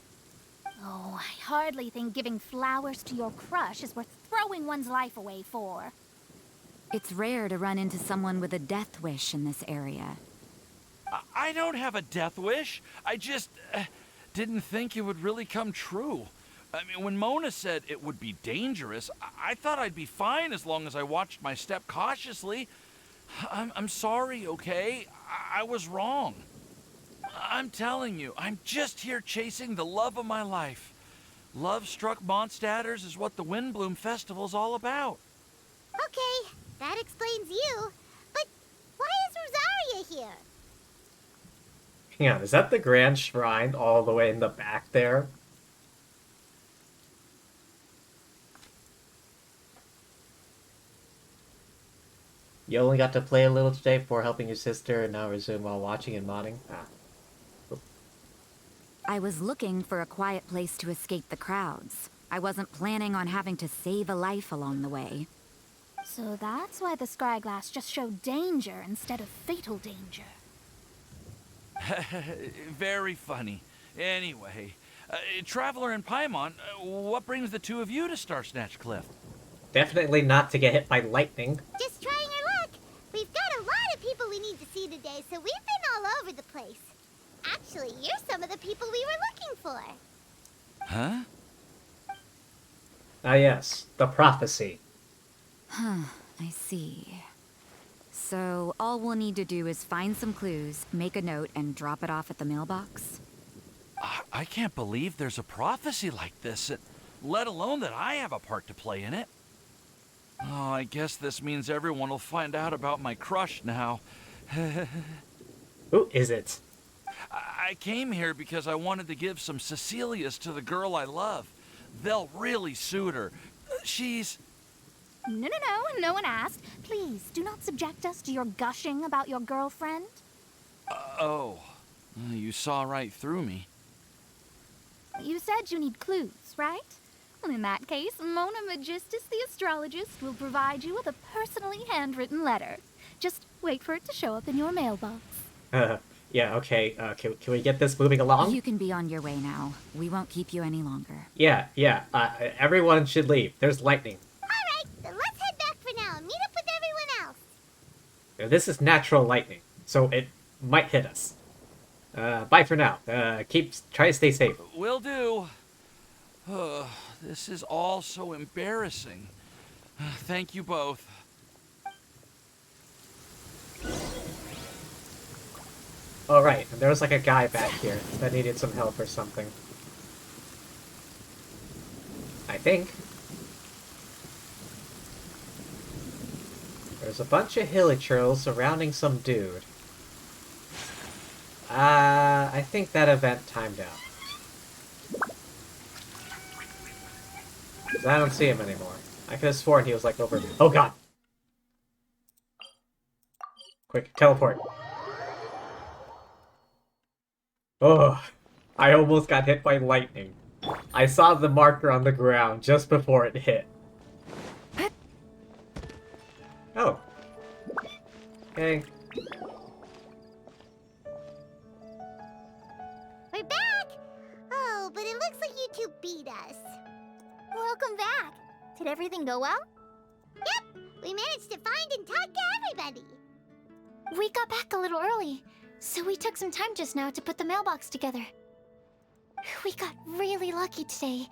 Oh, I hardly think giving flowers to your crush is worth throwing one's life away for. It's rare to run into someone with a death wish in this area. I don't have a death wish. I just didn't think it would really come true. I mean, when Mona said it would be dangerous, I thought I'd be fine as long as I watched my step cautiously. I'm sorry, okay? I was wrong. I'm telling you, I'm just here chasing the love of my life. Love-struck Mondstadters is what the Windblume Festival's all about. Okay, that explains you. But why is Rosaria here? Hang on, is that the Grand Shrine all the way in the back there? You only got to play a little today before helping your sister and now resume while watching and modding? Ah. I was looking for a quiet place to escape the crowds. I wasn't planning on having to save a life along the way. So that's why the scryglass just showed danger instead of fatal danger. Very funny. Anyway, Traveler and Paimon, what brings the two of you to Star Snatch Cliff? Definitely not to get hit by lightning. Just trying our luck. We've got a lot of people we need to see today, so we've been all over the place. Actually, you're some of the people we were looking for. Huh? Ah yes, the prophecy. Huh, I see. So, all we'll need to do is find some clues, make a note, and drop it off at the mailbox? I can't believe there's a prophecy like this, let alone that I have a part to play in it. Oh, I guess this means everyone will find out about my crush now. Who is it? I came here because I wanted to give some Cecilias to the girl I love. They'll really suit her. She's... No one asked. Please, do not subject us to your gushing about your girlfriend. Oh, you saw right through me. You said you need clues, right? Well, in that case, Mona Magistus the astrologist will provide you with a personally handwritten letter. Just wait for it to show up in your mailbox. Yeah, okay, can we get this moving along? You can be on your way now. We won't keep you any longer. Yeah, everyone should leave. There's lightning. Alright, then let's head back for now and meet up with everyone else. Now, this is natural lightning, so it might hit us. Bye for now. Try to stay safe. Will do. This is all so embarrassing. Thank you both. Oh, right. And there was like a guy back here that needed some help or something. I think. There's a bunch of hilichurls surrounding some dude. I think that event timed out. 'Cause I don't see him anymore. I could have sworn he was like over... Oh god! Quick, teleport. Oh, I almost got hit by lightning. I saw the marker on the ground just before it hit. Oh. Okay. We're back! Oh, but it looks like you two beat us. Welcome back. Did everything go well? Yep, we managed to find and talk to everybody. We got back a little early, so we took some time just now to put the mailbox together. We got really lucky today.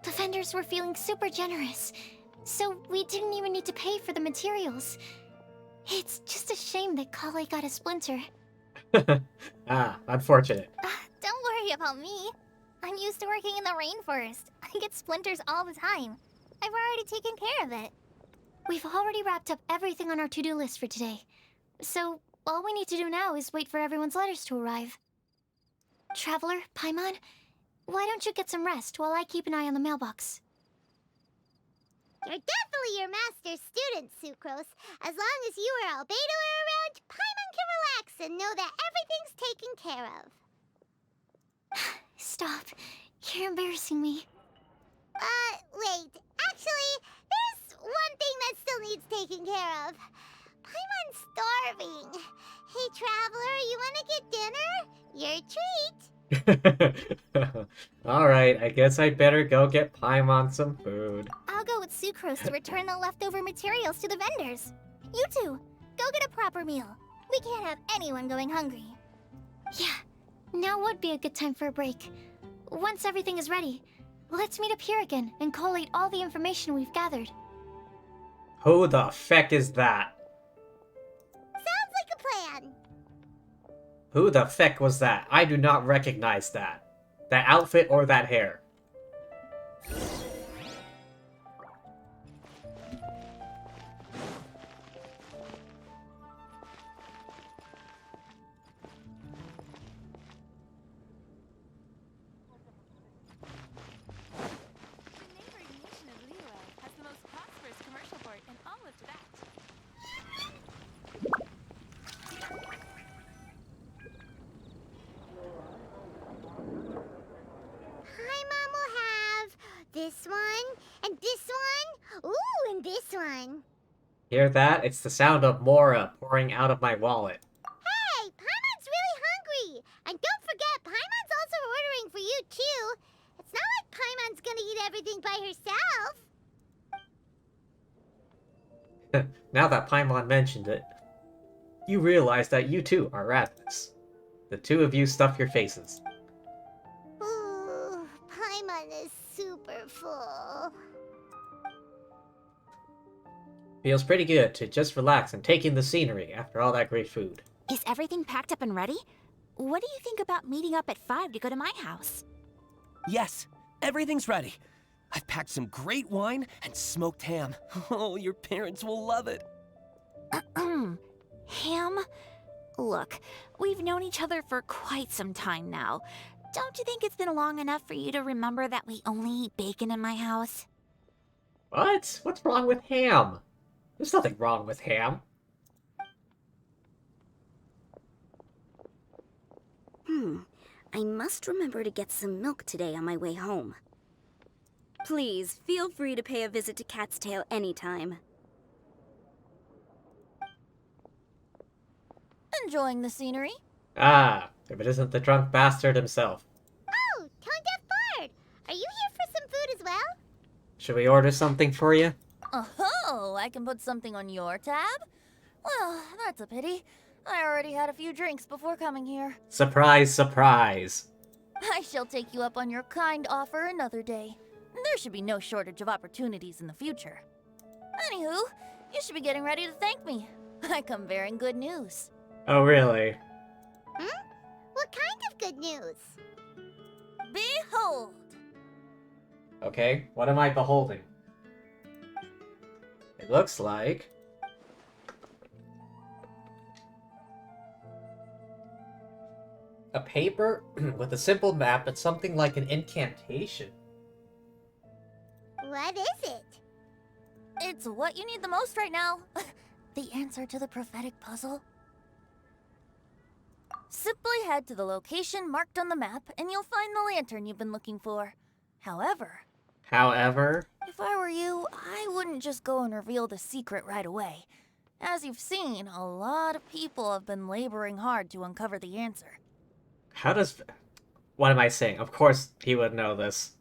The vendors were feeling super generous, so we didn't even need to pay for the materials. It's just a shame that Kale got a splinter. Ah, unfortunate. Don't worry about me. I'm used to working in the rainforest. I get splinters all the time. I've already taken care of it. We've already wrapped up everything on our to-do list for today. So, all we need to do now is wait for everyone's letters to arrive. Traveler, Paimon, why don't you get some rest while I keep an eye on the mailbox? You're definitely your master's student, Sucrose. As long as you or Albedo are around, Paimon can relax and know that everything's taken care of. Stop. You're embarrassing me. Wait. Actually, there's one thing that still needs taking care of. Paimon's starving. Hey, Traveler, you want to get dinner? Your treat. Alright, I guess I better go get Paimon some food. I'll go with Sucrose to return the leftover materials to the vendors. You two, go get a proper meal. We can't have anyone going hungry. Yeah, now would be a good time for a break. Once everything is ready, let's meet up here again and collate all the information we've gathered. Who the feck is that? Sounds like a plan. Who the feck was that? I do not recognize that. That outfit or that hair. Paimon will have this one, and this one, ooh, and this one. Hear that? It's the sound of Mora pouring out of my wallet. Hey, Paimon's really hungry! And don't forget, Paimon's also ordering for you, too. It's not like Paimon's gonna eat everything by herself. Now that Paimon mentioned it, you realize that you too are ravenous. The two of you stuff your faces. Ooh, Paimon is super full. Feels pretty good to just relax and take in the scenery after all that great food. Is everything packed up and ready? What do you think about meeting up at 5 to go to my house? Yes, everything's ready. I've packed some great wine and smoked ham. Oh, your parents will love it. Ham? Look, we've known each other for quite some time now. Don't you think it's been long enough for you to remember that we only eat bacon in my house? What? What's wrong with ham? There's nothing wrong with ham. I must remember to get some milk today on my way home. Please, feel free to pay a visit to Cat's Tail anytime. Enjoying the scenery? Ah, if it isn't the drunk bastard himself. Oh, Tone Deaf Bard! Are you here for some food as well? Should we order something for you? Oh, I can put something on your tab? Well, that's a pity. I already had a few drinks before coming here. Surprise, surprise. I shall take you up on your kind offer another day. There should be no shortage of opportunities in the future. Anywho, you should be getting ready to thank me. I come bearing good news. Oh, really? What kind of good news? Behold! Okay, what am I beholding? It looks like... a paper with a simple map and something like an incantation. What is it? It's what you need the most right now. The answer to the prophetic puzzle. Simply head to the location marked on the map and you'll find the lantern you've been looking for. However, if I were you, I wouldn't just go and reveal the secret right away. As you've seen, a lot of people have been laboring hard to uncover the answer. How does... What am I saying? Of course he would know this.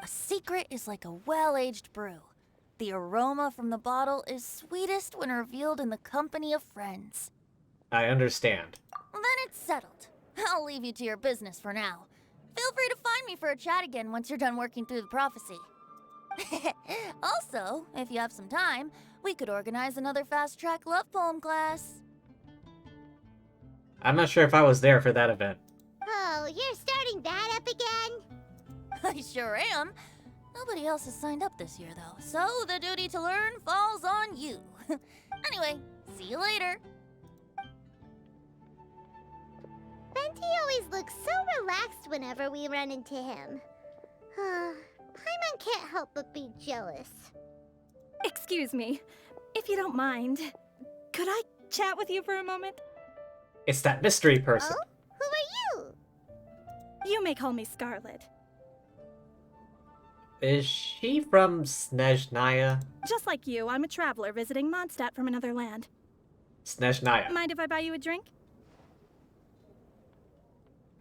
A secret is like a well-aged brew. The aroma from the bottle is sweetest when revealed in the company of friends. I understand. Then it's settled. I'll leave you to your business for now. Feel free to find me for a chat again once you're done working through the prophecy. Also, if you have some time, we could organize another fast-track love poem class. I'm not sure if I was there for that event. Oh, you're starting that up again? I sure am. Nobody else has signed up this year, though, so the duty to learn falls on you. Anyway, see you later. Venti always looks so relaxed whenever we run into him. Paimon can't help but be jealous. Excuse me, if you don't mind, could I chat with you for a moment? It's that mystery person. Oh? Who are you? You may call me Scarlet. Is she from Snezhnaya? Just like you, I'm a traveler visiting Mondstadt from another land. Snezhnaya. Mind if I buy you a drink?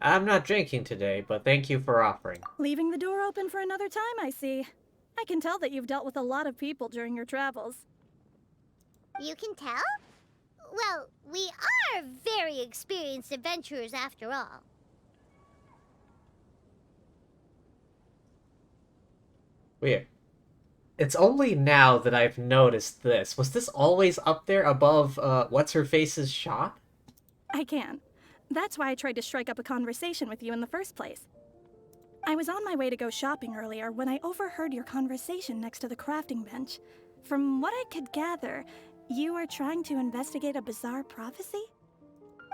I'm not drinking today, but thank you for offering. Leaving the door open for another time, I see. I can tell that you've dealt with a lot of people during your travels. You can tell? Well, we are very experienced adventurers after all. Weird. It's only now that I've noticed this. Was this always up there above, What's-Her-Face's shop? I can. That's why I tried to strike up a conversation with you in the first place. I was on my way to go shopping earlier when I overheard your conversation next to the crafting bench. From what I could gather, you are trying to investigate a bizarre prophecy?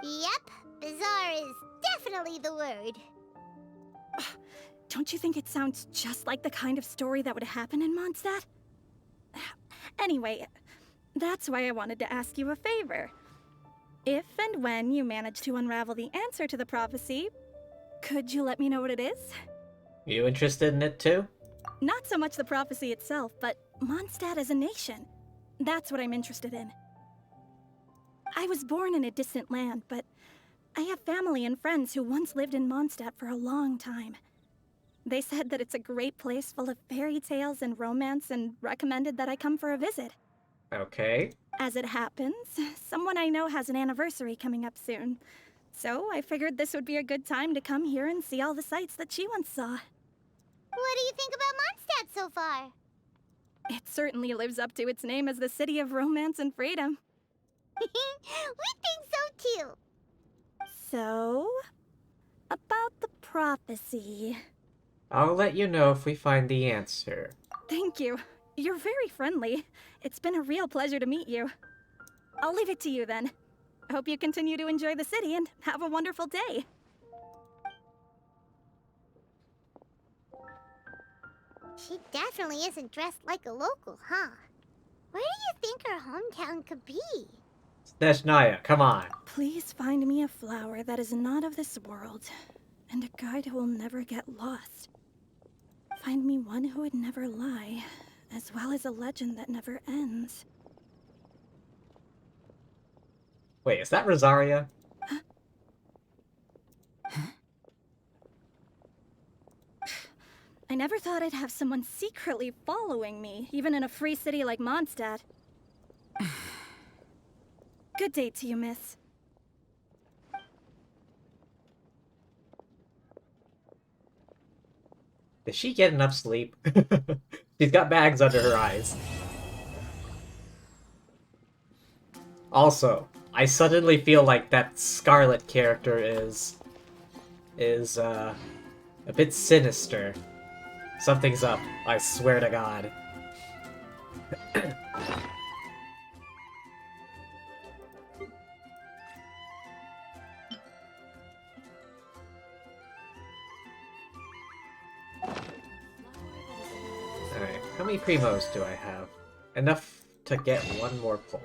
Yep, bizarre is definitely the word. Don't you think it sounds just like the kind of story that would happen in Mondstadt? Anyway, that's why I wanted to ask you a favor. If and when you manage to unravel the answer to the prophecy, could you let me know what it is? You interested in it too? Not so much the prophecy itself, but Mondstadt as a nation. That's what I'm interested in. I was born in a distant land, but I have family and friends who once lived in Mondstadt for a long time. They said that it's a great place full of fairy tales and romance and recommended that I come for a visit. Okay. As it happens, someone I know has an anniversary coming up soon. So I figured this would be a good time to come here and see all the sights that she once saw. What do you think about Mondstadt so far? It certainly lives up to its name as the city of romance and freedom. We think so too. So, about the prophecy. I'll let you know if we find the answer. Thank you. You're very friendly. It's been a real pleasure to meet you. I'll leave it to you then. I hope you continue to enjoy the city and have a wonderful day. She definitely isn't dressed like a local, huh? Where do you think her hometown could be? Snezhnaya, come on. Please find me a flower that is not of this world, and a guide who will never get lost. Find me one who would never lie, as well as a legend that never ends. Wait, is that Rosaria? I never thought I'd have someone secretly following me, even in a free city like Mondstadt. Good day to you, miss. Did she get enough sleep? She's got bags under her eyes. Also, I suddenly feel like that Scarlet character is a bit sinister. Something's up, I swear to God. Alright, how many primos do I have? Enough to get one more pull.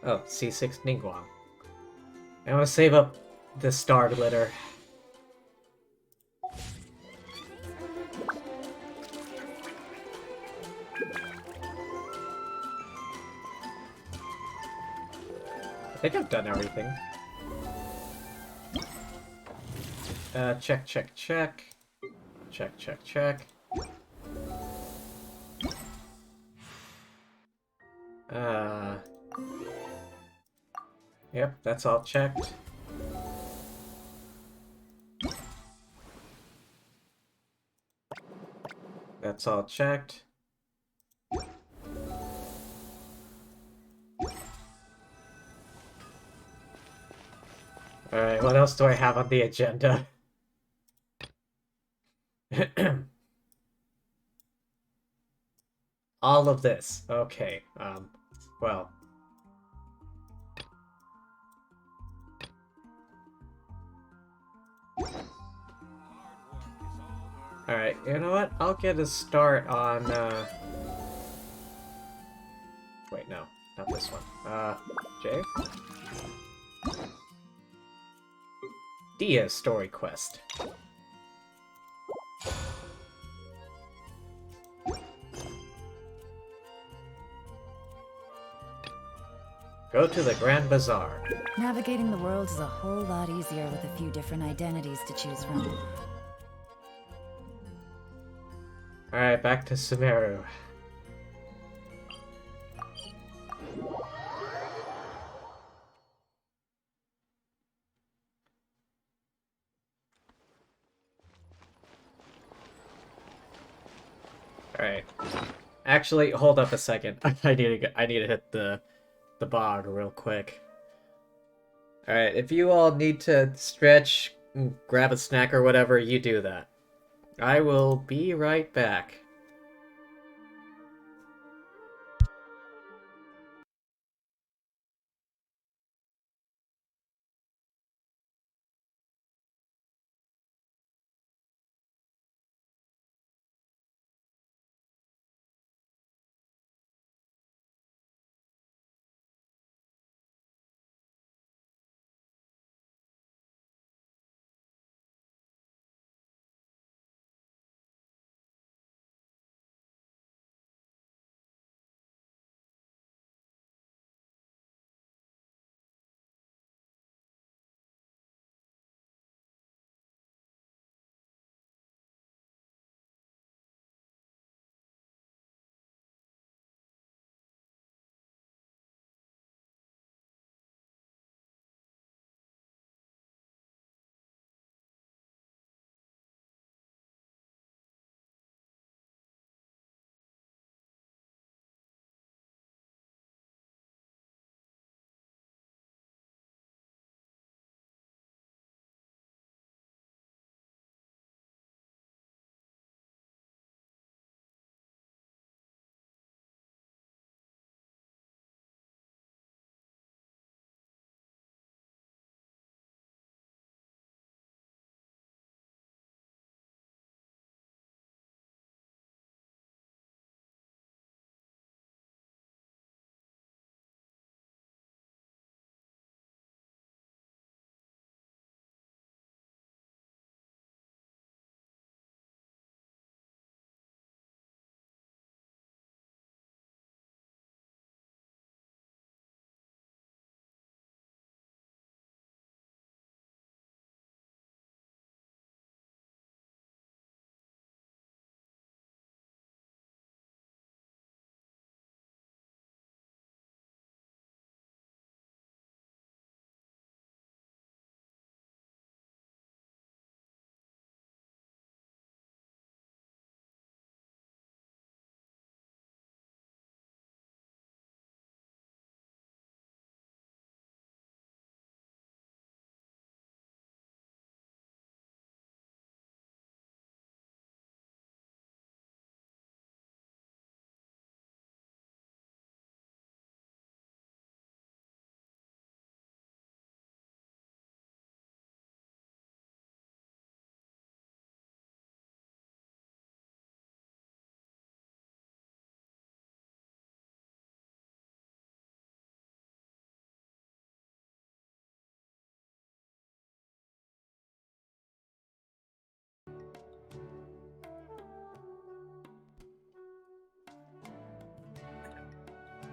Oh, C6 Ningguang. I'm gonna save up the star glitter. I think I've done everything. Check, check, check. Check, check, check. Yep, that's all checked. That's all checked. Alright, what else do I have on the agenda? All of this. Okay, well. Alright, you know what? I'll get a start on, Wait, no. Not this one. Jay? Dia's story quest. Go to the Grand Bazaar. Navigating the world is a whole lot easier with a few different identities to choose from. Alright, back to Sumeru. Alright. Actually, hold up a second. I need to hit the bog real quick. Alright, if you all need to stretch, grab a snack or whatever, you do that. I will be right back.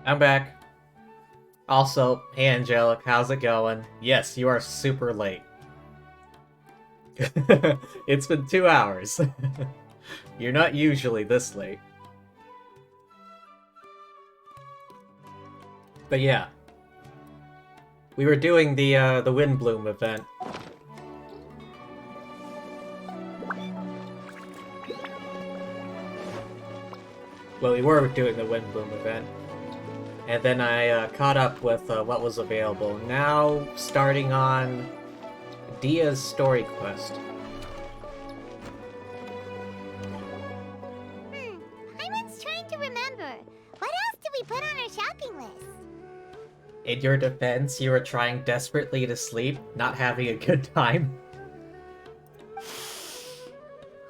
I'm back. Also, hey Angelic, how's it going? Yes, you are super late. It's been 2 hours. You're not usually this late. But yeah. We were doing the Windblume event. Well, we were doing the Windblume event. And then I caught up with what was available. Now, starting on Dia's story quest. Paimon's trying to remember. What else did we put on our shopping list? In your defense, you were trying desperately to sleep, not having a good time.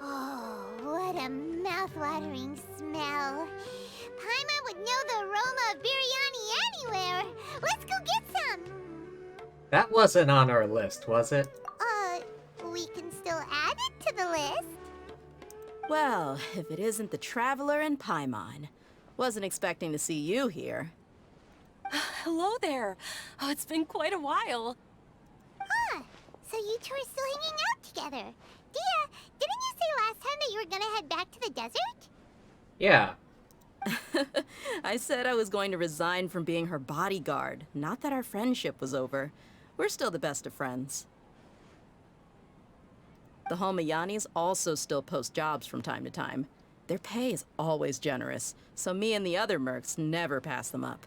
Oh, what a mouth-watering smell. Paimon would know the aroma of biryani anywhere. Let's go get some. That wasn't on our list, was it? We can still add it to the list. Well, if it isn't the Traveler and Paimon. Wasn't expecting to see you here. Hello there. Oh, it's been quite a while. So you two are still hanging out together. Dia, didn't you say last time that you were gonna head back to the desert? Yeah. I said I was going to resign from being her bodyguard, not that our friendship was over. We're still the best of friends. The Holmayanis also still post jobs from time to time. Their pay is always generous, so me and the other mercs never pass them up.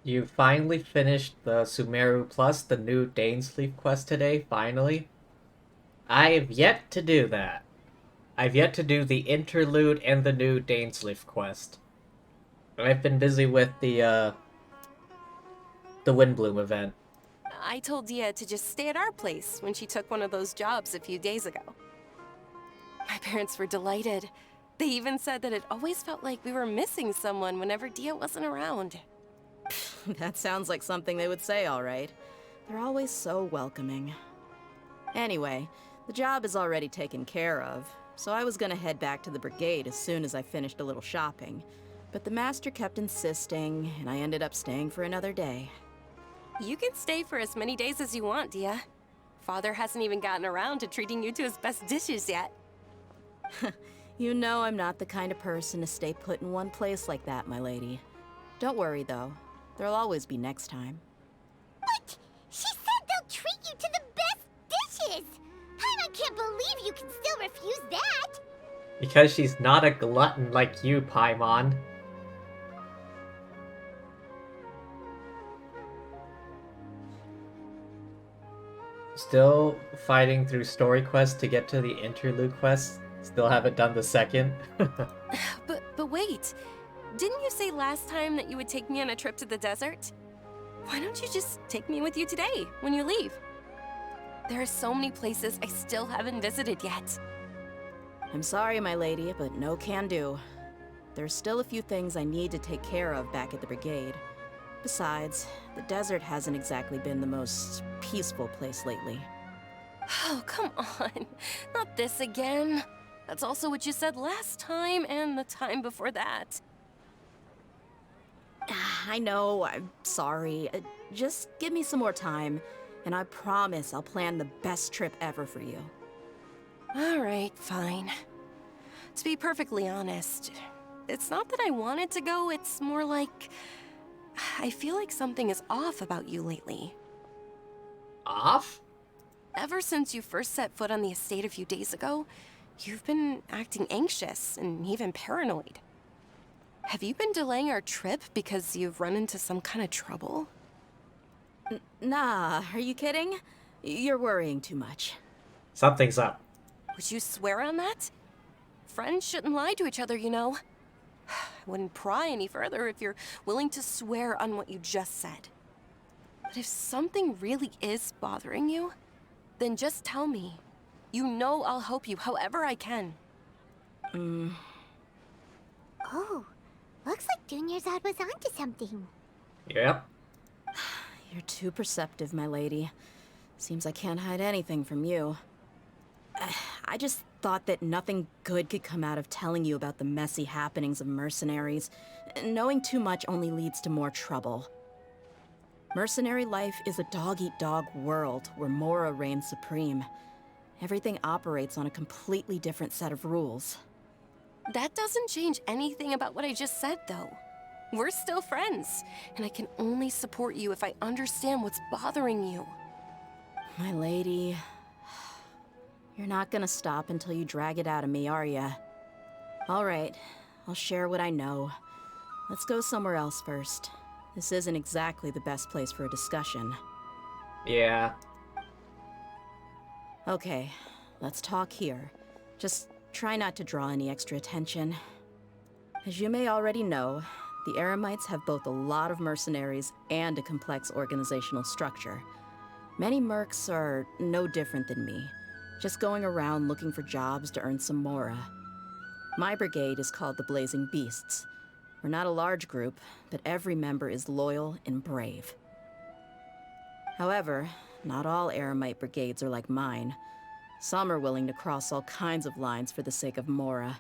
You finally finished the Sumeru Plus, the new Dainsleif quest today, finally. I've yet to do that. I've yet to do the interlude and the new Dainsleif quest. I've been busy with the Windblume event. I told Dia to just stay at our place when she took one of those jobs a few days ago. My parents were delighted. They even said that it always felt like we were missing someone whenever Dia wasn't around. That sounds like something they would say, all right. They're always so welcoming. Anyway, the job is already taken care of, so I was gonna head back to the brigade as soon as I finished a little shopping. But the master kept insisting, and I ended up staying for another day. You can stay for as many days as you want, Dia. Father hasn't even gotten around to treating you to his best dishes yet. You know I'm not the kind of person to stay put in one place like that, my lady. Don't worry, though. There'll always be next time. What? She said they'll treat you to the best dishes! Paimon can't believe you can still refuse that! Because she's not a glutton like you, Paimon. Still fighting through story quests to get to the interlude quest. Still haven't done the second. But wait. Didn't you say last time that you would take me on a trip to the desert? Why don't you just take me with you today, when you leave? There are so many places I still haven't visited yet. I'm sorry, my lady, but no can do. There's still a few things I need to take care of back at the brigade. Besides, the desert hasn't exactly been the most peaceful place lately. Oh, come on. Not this again. That's also what you said last time and the time before that. I know, I'm sorry. Just give me some more time, and I promise I'll plan the best trip ever for you. All right, fine. To be perfectly honest, it's not that I wanted to go, it's more like I feel like something is off about you lately. Off? Ever since you first set foot on the estate a few days ago, you've been acting anxious and even paranoid. Have you been delaying our trip because you've run into some kind of trouble? Nah, are you kidding? You're worrying too much. Something's up. Would you swear on that? Friends shouldn't lie to each other, you know. I wouldn't pry any further if you're willing to swear on what you just said. But if something really is bothering you, then just tell me. You know I'll help you however I can. Oh, looks like Junior's was onto something. Yep. You're too perceptive, my lady. Seems I can't hide anything from you. I just thought that nothing good could come out of telling you about the messy happenings of mercenaries. Knowing too much only leads to more trouble. Mercenary life is a dog-eat-dog world where Mora reigns supreme. Everything operates on a completely different set of rules. That doesn't change anything about what I just said, though. We're still friends, and I can only support you if I understand what's bothering you. My lady... You're not gonna stop until you drag it out of me, are ya? All right, I'll share what I know. Let's go somewhere else first. This isn't exactly the best place for a discussion. Yeah. Okay, let's talk here. Just try not to draw any extra attention. As you may already know, the Eremites have both a lot of mercenaries and a complex organizational structure. Many mercs are no different than me, just going around looking for jobs to earn some mora. My brigade is called the Blazing Beasts. We're not a large group, but every member is loyal and brave. However, not all Eremite brigades are like mine. Some are willing to cross all kinds of lines for the sake of mora.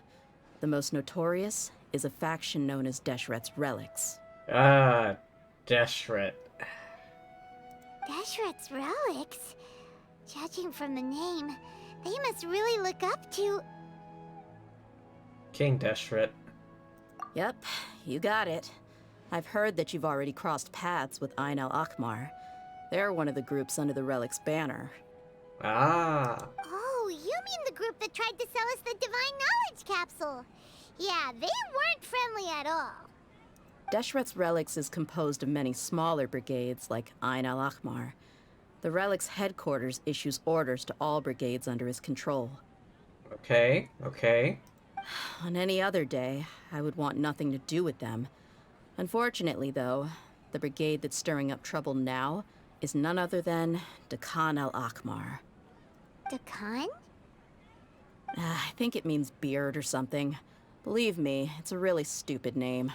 The most notorious is a faction known as Deshret's Relics. Ah, Deshret. Deshret's Relics? Judging from the name, they must really look up to... King Deshret. Yep, you got it. I've heard that you've already crossed paths with Ain al-Akmar. They're one of the groups under the Relic's banner. Ah. Oh, you mean the group that tried to sell us the Divine Knowledge Capsule? Yeah, they weren't friendly at all. Deshret's Relics is composed of many smaller brigades like Ain al-Akmar. The Relic's headquarters issues orders to all brigades under his control. Okay, okay. On any other day, I would want nothing to do with them. Unfortunately, though, the brigade that's stirring up trouble now is none other than Dakan al-Akmar. Dakan? I think it means beard or something. Believe me, it's a really stupid name.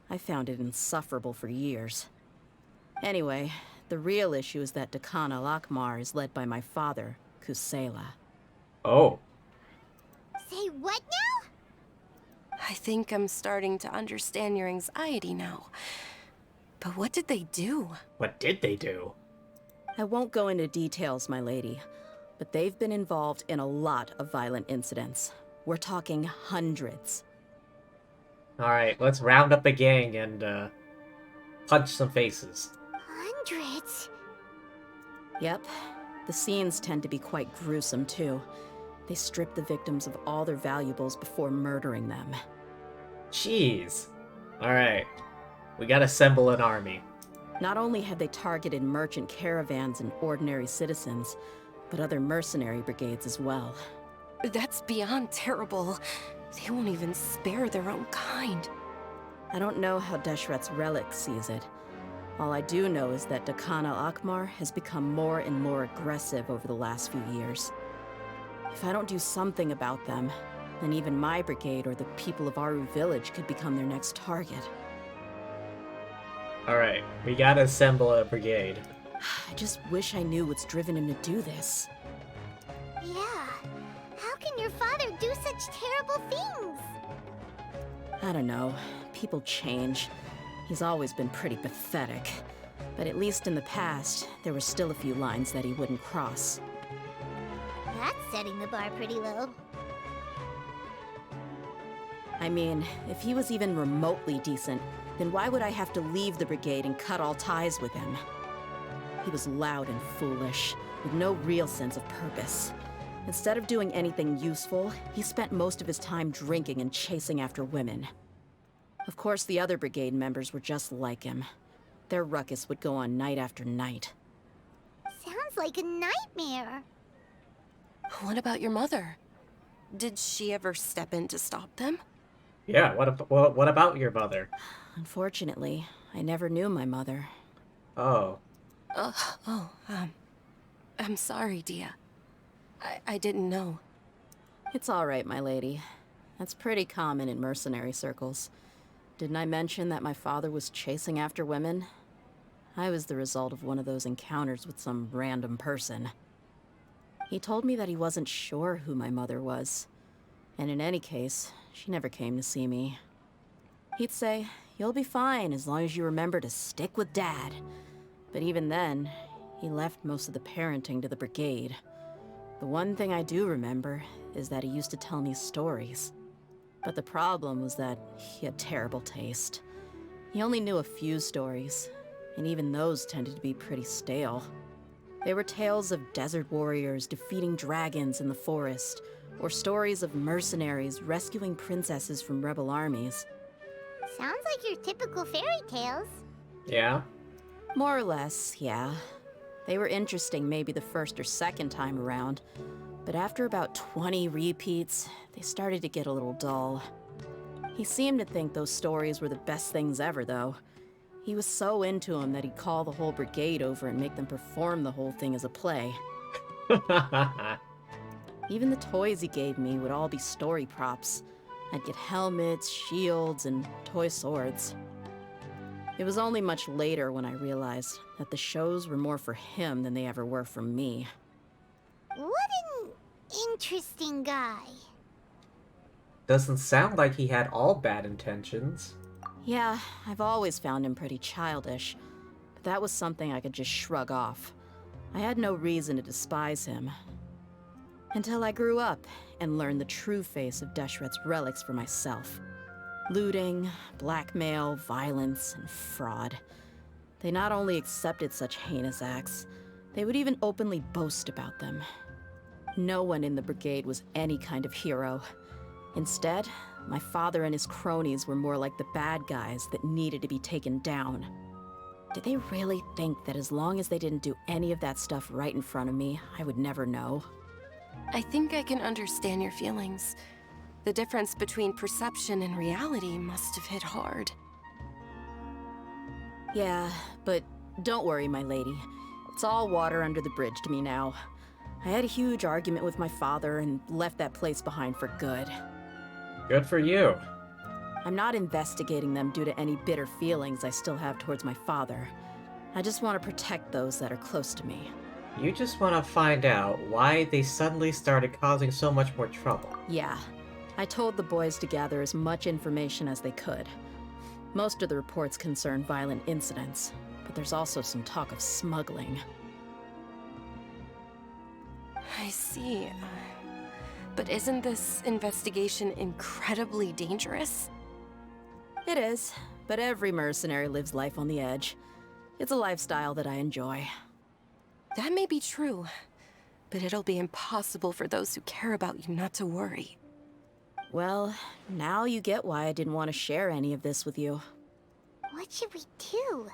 I found it insufferable for years. Anyway, the real issue is that Dakan al-Akmar is led by my father, Kusela. Oh. Say what now? I think I'm starting to understand your anxiety now. But what did they do? What did they do? I won't go into details, my lady, but they've been involved in a lot of violent incidents. We're talking hundreds. Alright, let's round up the gang and, punch some faces. Hundreds? Yep. The scenes tend to be quite gruesome, too. They strip the victims of all their valuables before murdering them. Jeez. Alright. We gotta assemble an army. Not only have they targeted merchant caravans and ordinary citizens, but other mercenary brigades as well. That's beyond terrible. They won't even spare their own kind. I don't know how Deshret's Relic sees it. All I do know is that Dakan al-Akmar has become more and more aggressive over the last few years. If I don't do something about them, then even my brigade or the people of Aru village could become their next target. Alright, we gotta assemble a brigade. I just wish I knew what's driven him to do this. Yeah. How can your father do such terrible things? I don't know. People change. He's always been pretty pathetic. But at least in the past, there were still a few lines that he wouldn't cross. That's setting the bar pretty low. I mean, if he was even remotely decent, then why would I have to leave the brigade and cut all ties with him? He was loud and foolish, with no real sense of purpose. Instead of doing anything useful, he spent most of his time drinking and chasing after women. Of course, the other brigade members were just like him. Their ruckus would go on night after night. Sounds like a nightmare. What about your mother? Did she ever step in to stop them? Yeah, what about your mother? Unfortunately, I never knew my mother. Oh. I'm sorry, Dia. I didn't know. It's all right, my lady. That's pretty common in mercenary circles. Didn't I mention that my father was chasing after women? I was the result of one of those encounters with some random person. He told me that he wasn't sure who my mother was. And in any case, she never came to see me. He'd say, "You'll be fine as long as you remember to stick with Dad." But even then, he left most of the parenting to the brigade. The one thing I do remember is that he used to tell me stories. But the problem was that he had terrible taste. He only knew a few stories, and even those tended to be pretty stale. They were tales of desert warriors defeating dragons in the forest, or stories of mercenaries rescuing princesses from rebel armies. Sounds like your typical fairy tales. Yeah? More or less, yeah. They were interesting maybe the first or second time around, but after about 20 repeats, they started to get a little dull. He seemed to think those stories were the best things ever, though. He was so into them that he'd call the whole brigade over and make them perform the whole thing as a play. Even the toys he gave me would all be story props. I'd get helmets, shields, and toy swords. It was only much later when I realized that the shows were more for him than they ever were for me. What an interesting guy. Doesn't sound like he had all bad intentions. Yeah, I've always found him pretty childish, but that was something I could just shrug off. I had no reason to despise him. Until I grew up and learned the true face of Deshret's relics for myself. Looting, blackmail, violence, and fraud. They not only accepted such heinous acts, they would even openly boast about them. No one in the brigade was any kind of hero. Instead, my father and his cronies were more like the bad guys that needed to be taken down. Did they really think that as long as they didn't do any of that stuff right in front of me, I would never know? I think I can understand your feelings. The difference between perception and reality must have hit hard. Yeah, but don't worry, my lady. It's all water under the bridge to me now. I had a huge argument with my father and left that place behind for good. Good for you. I'm not investigating them due to any bitter feelings I still have towards my father. I just want to protect those that are close to me. You just want to find out why they suddenly started causing so much more trouble. Yeah. I told the boys to gather as much information as they could. Most of the reports concern violent incidents, but there's also some talk of smuggling. I see. But isn't this investigation incredibly dangerous? It is, but every mercenary lives life on the edge. It's a lifestyle that I enjoy. That may be true, but it'll be impossible for those who care about you not to worry. Well, now you get why I didn't want to share any of this with you. What should we do?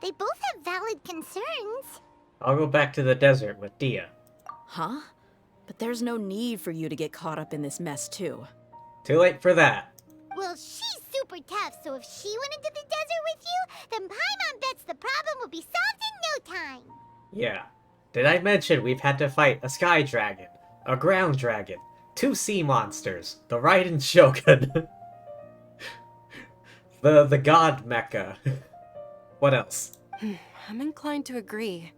They both have valid concerns. I'll go back to the desert with Dia. Huh? But there's no need for you to get caught up in this mess, too. Too late for that. Well, she's super tough, so if she went into the desert with you, then Paimon bets the problem will be solved in no time. Yeah. Did I mention we've had to fight a sky dragon, a ground dragon, 2 sea monsters, the Raiden Shogun, the god mecha. What else? I'm inclined to agree.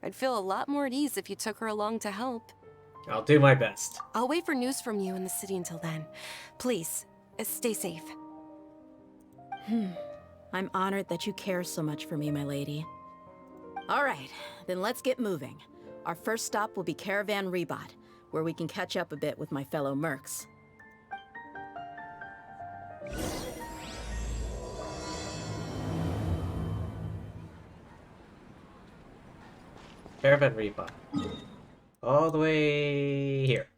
I'd feel a lot more at ease if you took her along to help. I'll do my best. I'll wait for news from you in the city until then. Please, stay safe. I'm honored that you care so much for me, my lady. All right, then let's get moving. Our first stop will be Caravan Rebot, where we can catch up a bit with my fellow mercs. Caravan Reaper. All the way here.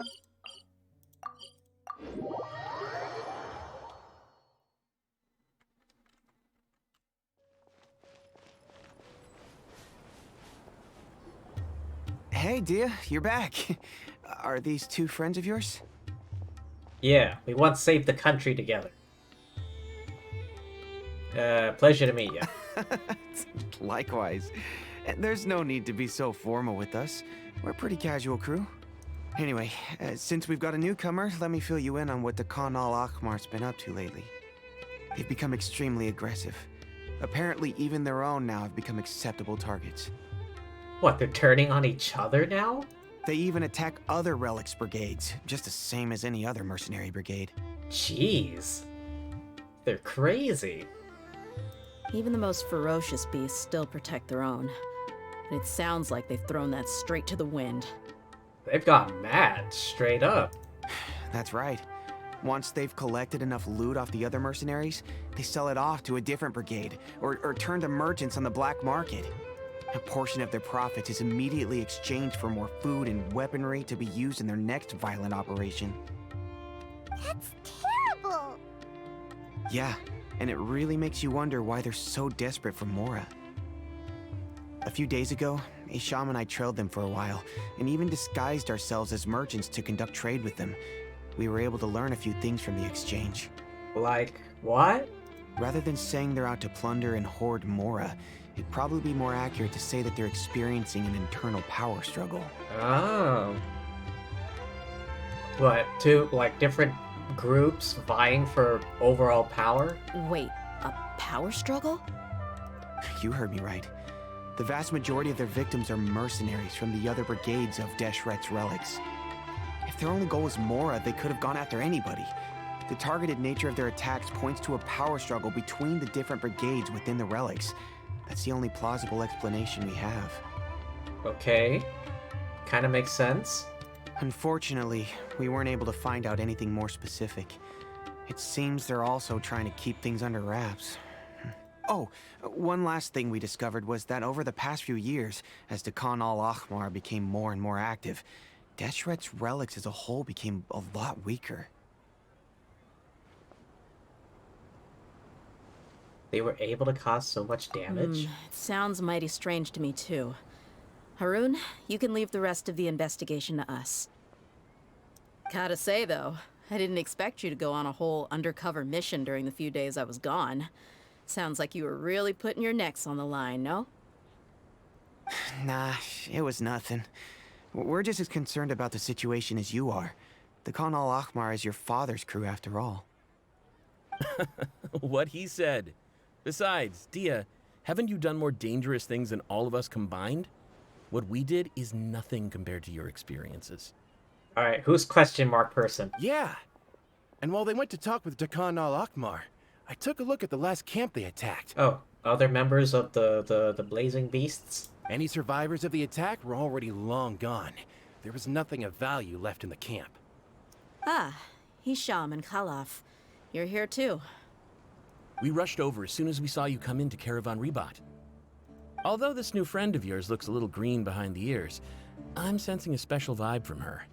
Hey, Dia, you're back. Are these 2 friends of yours? Yeah, we once saved the country together. Pleasure to meet you. Likewise. There's no need to be so formal with us. We're a pretty casual crew. Anyway, since we've got a newcomer, let me fill you in on what the Khan al-Ahmar's been up to lately. They've become extremely aggressive. Apparently, even their own now have become acceptable targets. What, they're turning on each other now? They even attack other relics brigades, just the same as any other mercenary brigade. Jeez. They're crazy. Even the most ferocious beasts still protect their own. And it sounds like they've thrown that straight to the wind. They've gone mad, straight up. That's right. Once they've collected enough loot off the other mercenaries, they sell it off to a different brigade, or turn to merchants on the black market. A portion of their profits is immediately exchanged for more food and weaponry to be used in their next violent operation. That's terrible! Yeah, and it really makes you wonder why they're so desperate for Mora. A few days ago, Isham and I trailed them for a while, and even disguised ourselves as merchants to conduct trade with them. We were able to learn a few things from the exchange. Like, what? Rather than saying they're out to plunder and hoard Mora, it'd probably be more accurate to say that they're experiencing an internal power struggle. Oh. What, two, like, different groups vying for overall power? Wait, a power struggle? You heard me right. The vast majority of their victims are mercenaries from the other brigades of Deshret's relics. If their only goal was Mora, they could have gone after anybody. The targeted nature of their attacks points to a power struggle between the different brigades within the relics. That's the only plausible explanation we have. Okay. Kinda makes sense. Unfortunately, we weren't able to find out anything more specific. It seems they're also trying to keep things under wraps. Oh, one last thing we discovered was that over the past few years, as the Khan al-Ahmar became more and more active, Deshret's relics as a whole became a lot weaker. They were able to cause so much damage? It sounds mighty strange to me, too. Haroon, you can leave the rest of the investigation to us. Gotta say, though, I didn't expect you to go on a whole undercover mission during the few days I was gone. Sounds like you were really putting your necks on the line, no? Nah, it was nothing. We're just as concerned about the situation as you are. The Khan al-Ahmar is your father's crew, after all. What he said. Besides, Dia, haven't you done more dangerous things than all of us combined? What we did is nothing compared to your experiences. Alright, who's question mark person? Yeah. And while they went to talk with Khan al-Ahmar, I took a look at the last camp they attacked. Oh, other members of the Blazing Beasts? Any survivors of the attack were already long gone. There was nothing of value left in the camp. Ah, Hisham and Khalaf. You're here too. We rushed over as soon as we saw you come into Caravan Ribat. Although this new friend of yours looks a little green behind the ears, I'm sensing a special vibe from her.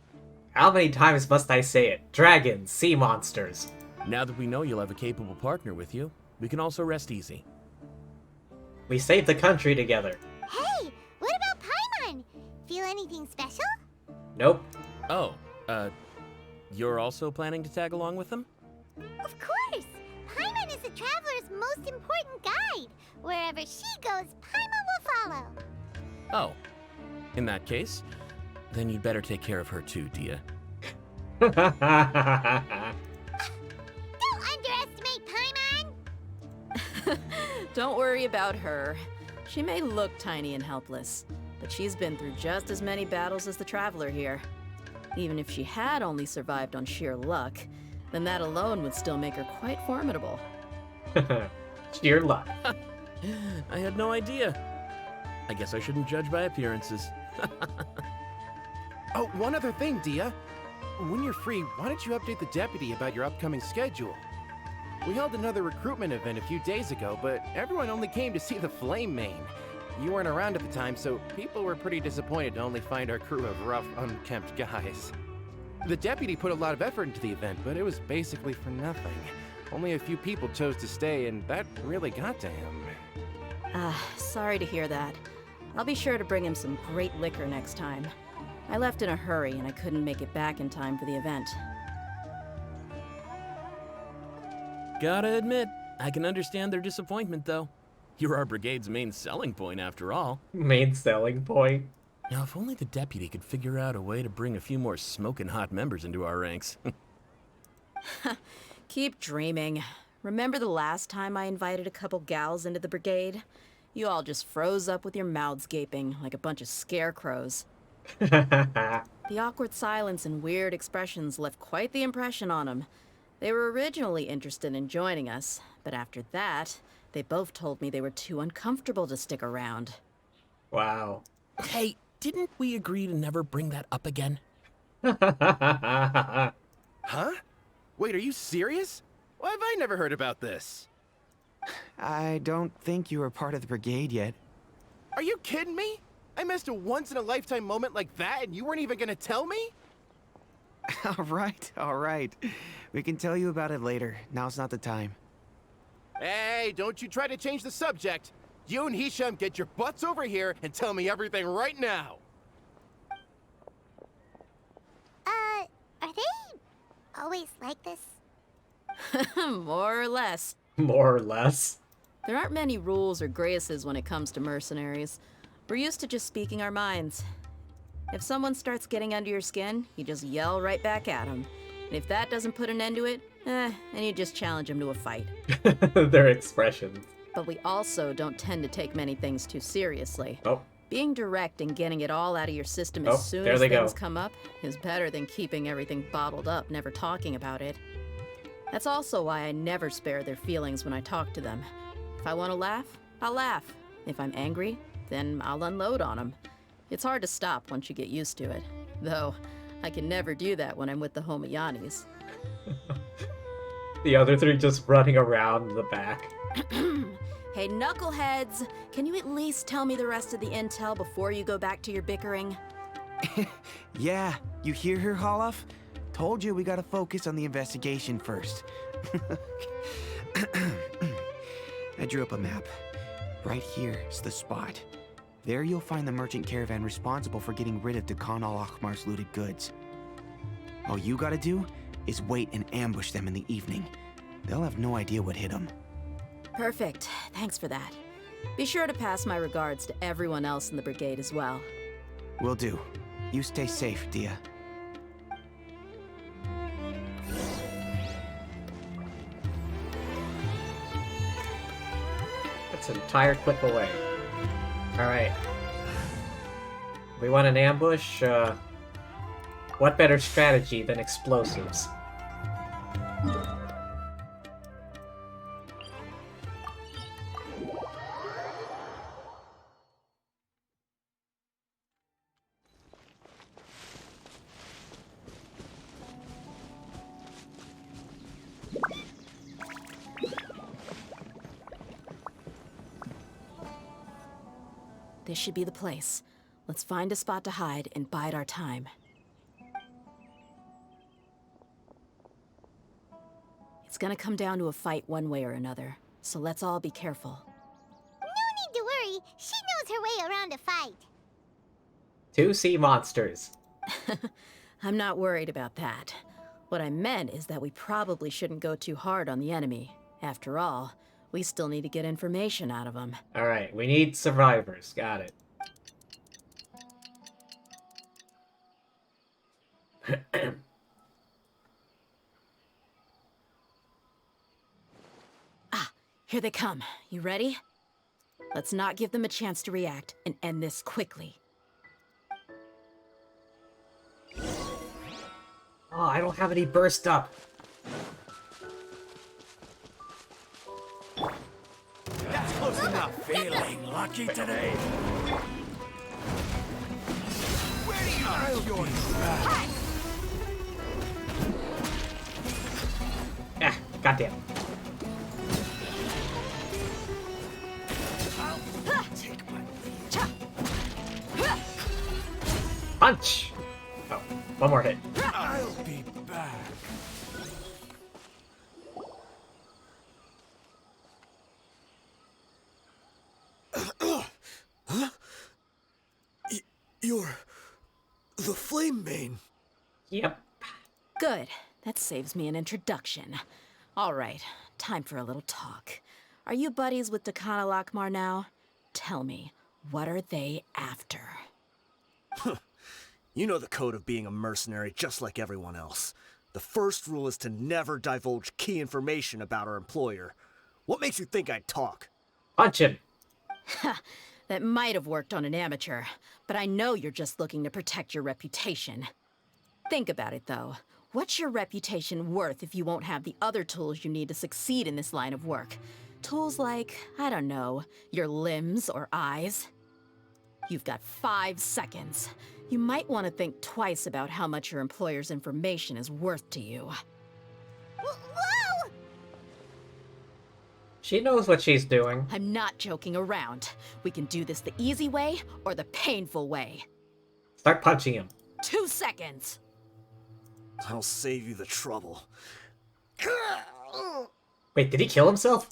How many times must I say it? Dragons, sea monsters. Now that we know you'll have a capable partner with you, we can also rest easy. We saved the country together. Hey, what about Paimon? Feel anything special? Nope. Oh, you're also planning to tag along with them? Of course! Paimon is the traveler's most important guide. Wherever she goes, Paimon will follow. Oh. In that case, then you'd better take care of her too, Dia. Don't underestimate Paimon! Don't worry about her. She may look tiny and helpless, but she's been through just as many battles as the traveler here. Even if she had only survived on sheer luck, then that alone would still make her quite formidable. Sheer luck. I had no idea. I guess I shouldn't judge by appearances. Oh, one other thing, Dia. When you're free, why don't you update the deputy about your upcoming schedule? We held another recruitment event a few days ago, but everyone only came to see the Flame Mane. You weren't around at the time, so people were pretty disappointed to only find our crew of rough, unkempt guys. The deputy put a lot of effort into the event, but it was basically for nothing. Only a few people chose to stay, and that really got to him. Sorry to hear that. I'll be sure to bring him some great liquor next time. I left in a hurry, and I couldn't make it back in time for the event. Gotta admit, I can understand their disappointment, though. You're our brigade's main selling point, after all. Main selling point? Now, if only the deputy could figure out a way to bring a few more smoking hot members into our ranks. Keep dreaming. Remember the last time I invited a couple gals into the brigade? You all just froze up with your mouths gaping like a bunch of scarecrows. The awkward silence and weird expressions left quite the impression on them. They were originally interested in joining us, but after that, they both told me they were too uncomfortable to stick around. Wow. Hey, didn't we agree to never bring that up again? Huh? Wait, are you serious? Why have I never heard about this? I don't think you were part of the brigade yet. Are you kidding me? I missed a once-in-a-lifetime moment like that and you weren't even gonna tell me? All right. We can tell you about it later. Now's not the time. Hey, don't you try to change the subject. You and Hisham get your butts over here and tell me everything right now. Are they always like this? More or less. More or less. There aren't many rules or graces when it comes to mercenaries. We're used to just speaking our minds. If someone starts getting under your skin, you just yell right back at them. And if that doesn't put an end to it, then you just challenge them to a fight. Their expressions. But we also don't tend to take many things too seriously. Oh. Being direct and getting it all out of your system Oh, as soon there as they things go. come up is better than keeping everything bottled up, never talking about it. That's also why I never spare their feelings when I talk to them. If I want to laugh, I'll laugh. If I'm angry, then I'll unload on them. It's hard to stop once you get used to it. Though, I can never do that when I'm with the Homayanis. The other three just running around in the back. Hey, knuckleheads! Can you at least tell me the rest of the intel before you go back to your bickering? Yeah, you hear her, Holloff? Told you we gotta focus on the investigation first. I drew up a map. Right here is the spot. There you'll find the merchant caravan responsible for getting rid of Dakan al-Ahmar's looted goods. All you gotta do is wait and ambush them in the evening. They'll have no idea what hit them. Perfect. Thanks for that. Be sure to pass my regards to everyone else in the brigade as well. Will do. You stay safe, Dia. That's an entire click away. Alright. We want an ambush? What better strategy than explosives? This should be the place. Let's find a spot to hide and bide our time. It's gonna come down to a fight one way or another, so let's all be careful. No need to worry. She knows her way around a fight. 2 sea monsters. I'm not worried about that. What I meant is that we probably shouldn't go too hard on the enemy. After all, we still need to get information out of them. Alright, we need survivors. Got it. Here they come. You ready? Let's not give them a chance to react and end this quickly. Oh, I don't have any burst up. That's close enough. Feeling lucky today. Where do you your Ah, goddamn. Punch! Oh, one more hit. I'll be back. Huh? You're the Flame Mane. Yep. Good. That saves me an introduction. All right, time for a little talk. Are you buddies with Dakan al-Ahmar now? Tell me, what are they after? You know the code of being a mercenary just like everyone else. The first rule is to never divulge key information about our employer. What makes you think I'd talk? Punch him. That might have worked on an amateur, but I know you're just looking to protect your reputation. Think about it, though. What's your reputation worth if you won't have the other tools you need to succeed in this line of work? Tools like, I don't know, your limbs or eyes? You've got 5 seconds. You might want to think twice about how much your employer's information is worth to you. Whoa! She knows what she's doing. I'm not joking around. We can do this the easy way or the painful way. Start punching him. 2 seconds. I'll save you the trouble. Wait, did he kill himself?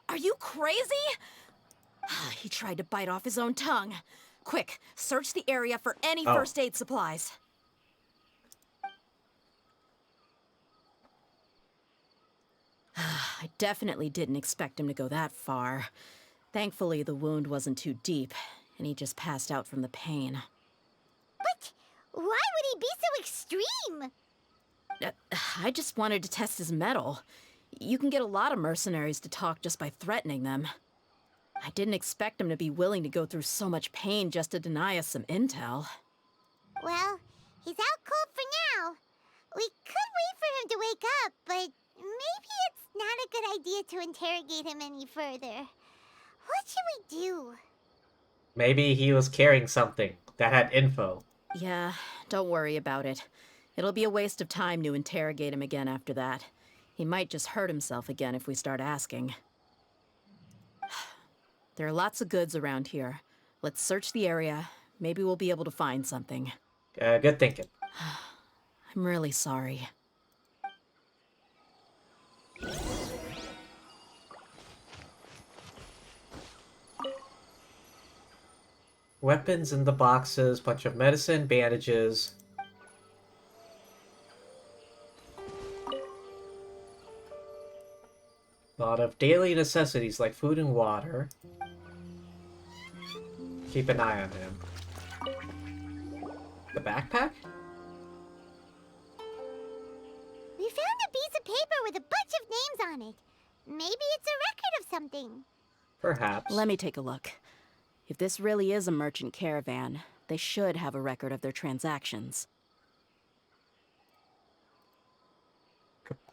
Are you crazy? He tried to bite off his own tongue. Quick, search the area for any first aid supplies. I definitely didn't expect him to go that far. Thankfully, the wound wasn't too deep, and he just passed out from the pain. But why would he be so extreme? I just wanted to test his mettle. You can get a lot of mercenaries to talk just by threatening them. I didn't expect him to be willing to go through so much pain just to deny us some intel. Well, he's out cold for now. We could wait for him to wake up, but maybe it's not a good idea to interrogate him any further. What should we do? Maybe he was carrying something that had info. Yeah, don't worry about it. It'll be a waste of time to interrogate him again after that. He might just hurt himself again if we start asking. There are lots of goods around here. Let's search the area. Maybe we'll be able to find something. Good thinking. I'm really sorry. Weapons in the boxes, bunch of medicine, bandages. A lot of daily necessities like food and water. Keep an eye on him. The backpack? We found a piece of paper with a bunch of names on it. Maybe it's a record of something. Perhaps. Let me take a look. If this really is a merchant caravan, they should have a record of their transactions.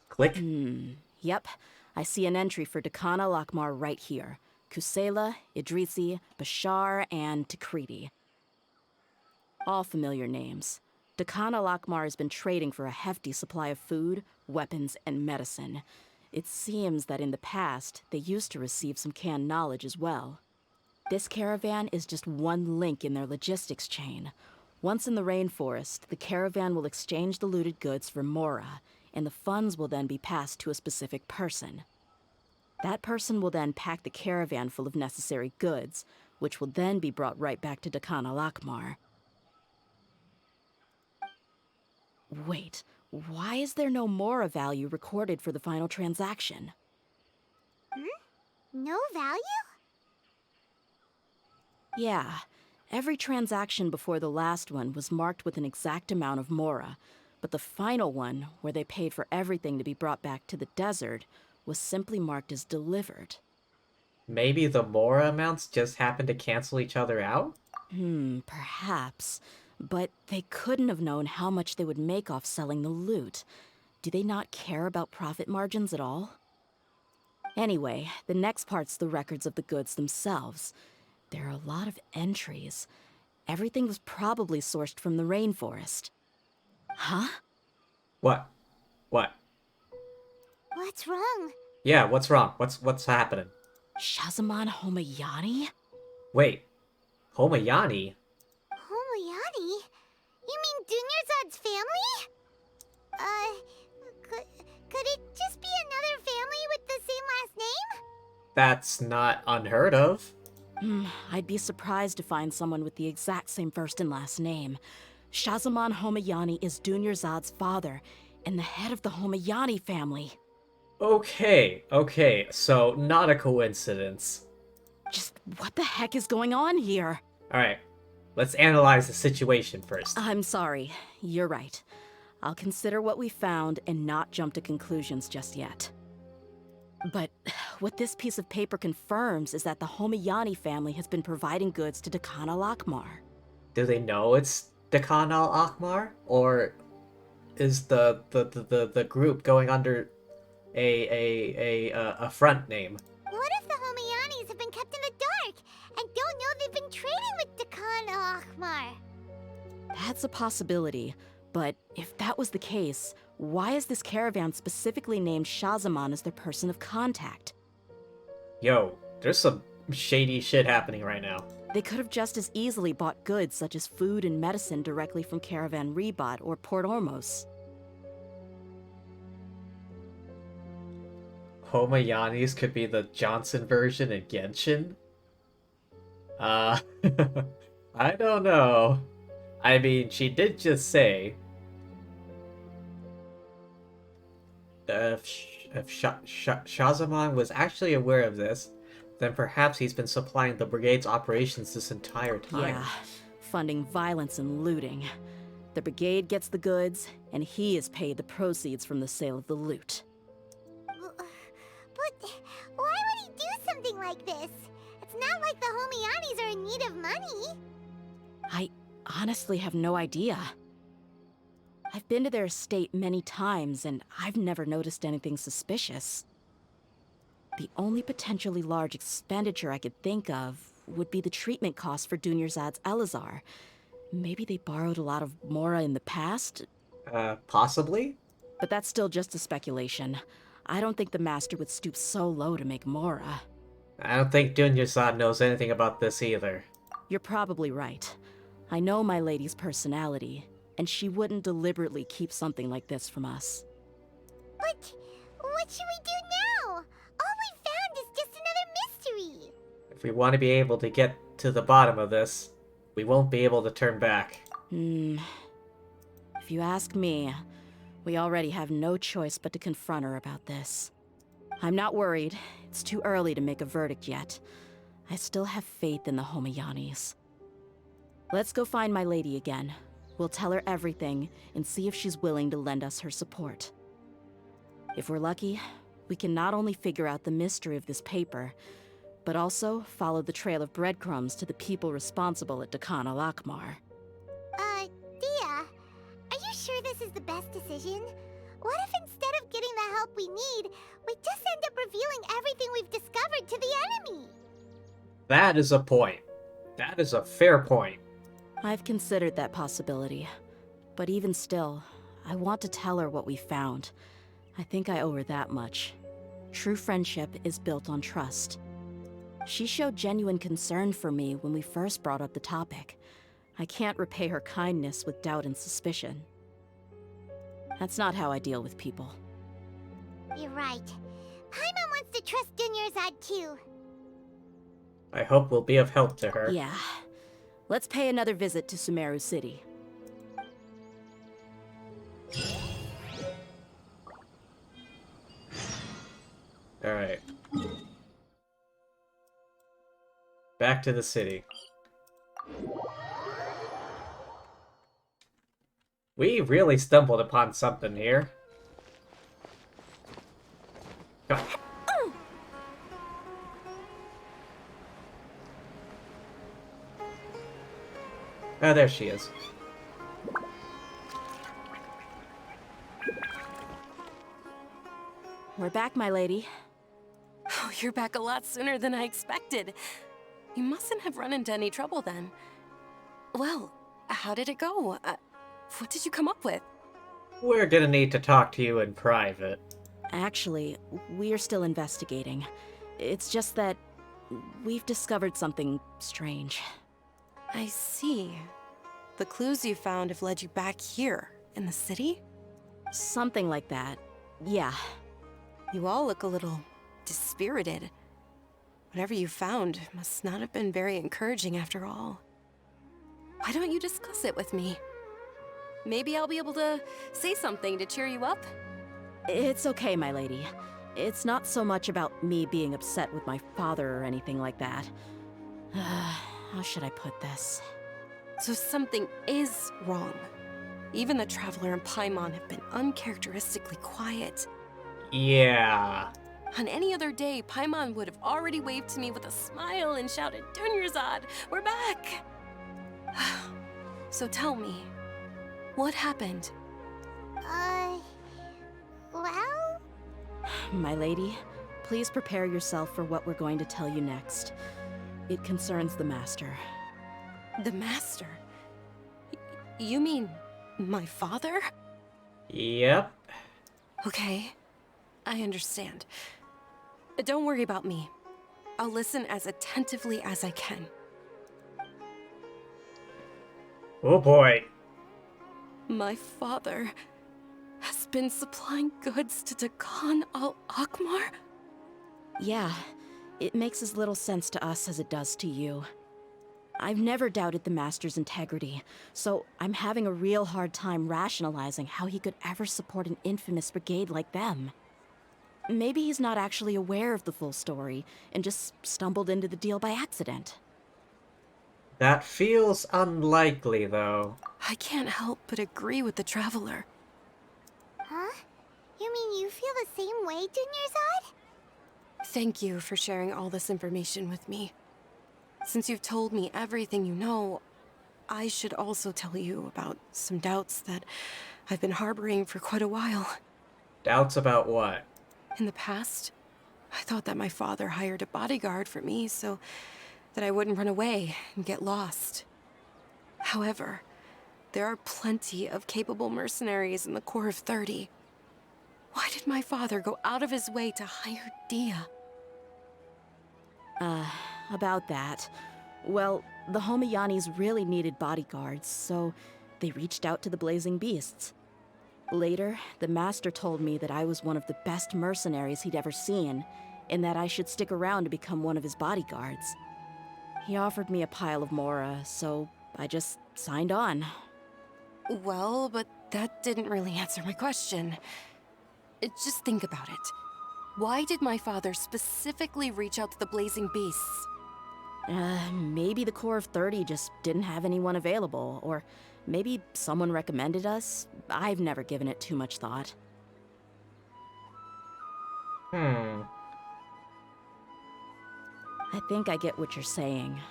Click. Yep. I see an entry for Dakana Lakmar right here. Kusela, Idrisi, Bashar, and Takriti. All familiar names. Dakana Lakmar has been trading for a hefty supply of food, weapons, and medicine. It seems that in the past, they used to receive some canned knowledge as well. This caravan is just one link in their logistics chain. Once in the rainforest, the caravan will exchange the looted goods for Mora, and the funds will then be passed to a specific person. That person will then pack the caravan full of necessary goods, which will then be brought right back to Dakana Lakmar. Wait, why is there no Mora value recorded for the final transaction? No value? Yeah, every transaction before the last one was marked with an exact amount of Mora, but the final one, where they paid for everything to be brought back to the desert, was simply marked as delivered. Maybe the Mora amounts just happened to cancel each other out? Perhaps. But they couldn't have known how much they would make off selling the loot. Do they not care about profit margins at all? Anyway, the next part's the records of the goods themselves. There are a lot of entries. Everything was probably sourced from the rainforest. Huh? What? What's wrong? Yeah, what's wrong? What's happening? Shazaman Homayani? Wait, Homayani? Homayani? You mean Dunyarzad's family? Could it just be another family with the same last name? That's not unheard of. I'd be surprised to find someone with the exact same first and last name. Shazaman Homayani is Dunyarzad's father, and the head of the Homayani family. Okay, so not a coincidence. Just what the heck is going on here? Alright, let's analyze the situation first. I'm sorry, you're right. I'll consider what we found and not jump to conclusions just yet. But what this piece of paper confirms is that the Homayani family has been providing goods to Dakana Lakmar. Do they know it's Dakana Lakmar? Or is the group going under a front name? What if the Homayanis have been kept in the dark and don't know they've been trading with Dakana Lakmar? That's a possibility, but if that was the case, why is this caravan specifically named Shazaman as their person of contact? Yo, there's some shady shit happening right now. They could have just as easily bought goods such as food and medicine directly from Caravan Rebat or Port Ormos. Homayanis could be the Johnson version in Genshin? Uh, I don't know. I mean, she did just say if Shazamon was actually aware of this, then perhaps he's been supplying the brigade's operations this entire time. Yeah, funding violence and looting. The brigade gets the goods, and he is paid the proceeds from the sale of the loot. But why would he do something like this? It's not like the Homianis are in need of money. I honestly have no idea. I've been to their estate many times, and I've never noticed anything suspicious. The only potentially large expenditure I could think of would be the treatment costs for Dunyarzad's Elazar. Maybe they borrowed a lot of Mora in the past? Possibly? But that's still just a speculation. I don't think the Master would stoop so low to make Mora. I don't think Dunyarzad knows anything about this either. You're probably right. I know my lady's personality, and she wouldn't deliberately keep something like this from us. But what should we do now? All we found is just another mystery. If we want to be able to get to the bottom of this, we won't be able to turn back. If you ask me, we already have no choice but to confront her about this. I'm not worried. It's too early to make a verdict yet. I still have faith in the Homayanis. Let's go find my lady again. We'll tell her everything and see if she's willing to lend us her support. If we're lucky, we can not only figure out the mystery of this paper, but also follow the trail of breadcrumbs to the people responsible at Dakan al-Akmar. Dia, are you sure this is the best decision? What if instead of getting the help we need, we just end up revealing everything we've discovered to the enemy? That is a point. That is a fair point. I've considered that possibility. But even still, I want to tell her what we found. I think I owe her that much. True friendship is built on trust. She showed genuine concern for me when we first brought up the topic. I can't repay her kindness with doubt and suspicion. That's not how I deal with people. You're right. Paimon wants to trust Dunyarzad too. I hope we'll be of help to her. Yeah. Let's pay another visit to Sumeru City. Alright. Back to the city. We really stumbled upon something here. Come on. Oh, there she is. We're back, my lady. Oh, you're back a lot sooner than I expected. You mustn't have run into any trouble then. Well, how did it go? What did you come up with? We're gonna need to talk to you in private. Actually, we are still investigating. It's just that we've discovered something strange. I see. The clues you found have led you back here, in the city? Something like that, yeah. You all look a little dispirited. Whatever you found must not have been very encouraging after all. Why don't you discuss it with me? Maybe I'll be able to say something to cheer you up? It's okay, my lady. It's not so much about me being upset with my father or anything like that. How should I put this? So something is wrong. Even the Traveler and Paimon have been uncharacteristically quiet. Yeah. On any other day, Paimon would have already waved to me with a smile and shouted, Dunyarzad, we're back! So tell me, what happened? Well? My lady, please prepare yourself for what we're going to tell you next. It concerns the Master. The Master? You mean my father? Yep. Okay, I understand. Don't worry about me. I'll listen as attentively as I can. Oh boy. My father has been supplying goods to Dakan al-Akmar? Yeah, it makes as little sense to us as it does to you. I've never doubted the Master's integrity, so I'm having a real hard time rationalizing how he could ever support an infamous brigade like them. Maybe he's not actually aware of the full story and just stumbled into the deal by accident. That feels unlikely, though. I can't help but agree with the Traveler. Huh? You mean you feel the same way, Dunyarzad? Thank you for sharing all this information with me. Since you've told me everything you know, I should also tell you about some doubts that I've been harboring for quite a while. Doubts about what? In the past, I thought that my father hired a bodyguard for me so that I wouldn't run away and get lost. However, there are plenty of capable mercenaries in the Corps of 30. Why did my father go out of his way to hire Dia? About that. Well, the Homiyanis really needed bodyguards, so they reached out to the Blazing Beasts. Later, the Master told me that I was one of the best mercenaries he'd ever seen, and that I should stick around to become one of his bodyguards. He offered me a pile of Mora, so I just signed on. Well, but that didn't really answer my question. Just think about it. Why did my father specifically reach out to the Blazing Beasts? Maybe the Corps of 30 just didn't have anyone available, or maybe someone recommended us. I've never given it too much thought. I think I get what you're saying.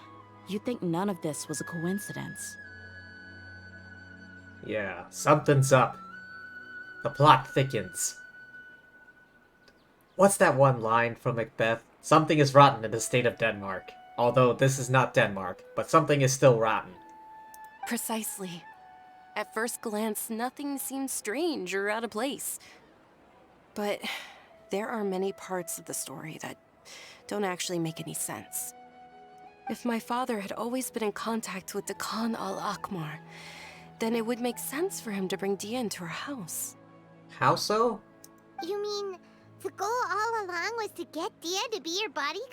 You think none of this was a coincidence. Yeah, something's up. The plot thickens. What's that one line from Macbeth? Something is rotten in the state of Denmark. Although this is not Denmark, but something is still rotten. Precisely. At first glance, nothing seems strange or out of place. But there are many parts of the story that don't actually make any sense. If my father had always been in contact with the Khan al-Akmar, then it would make sense for him to bring Dia into our house. How so? You mean the goal all along was to get Dia to be your bodyguard?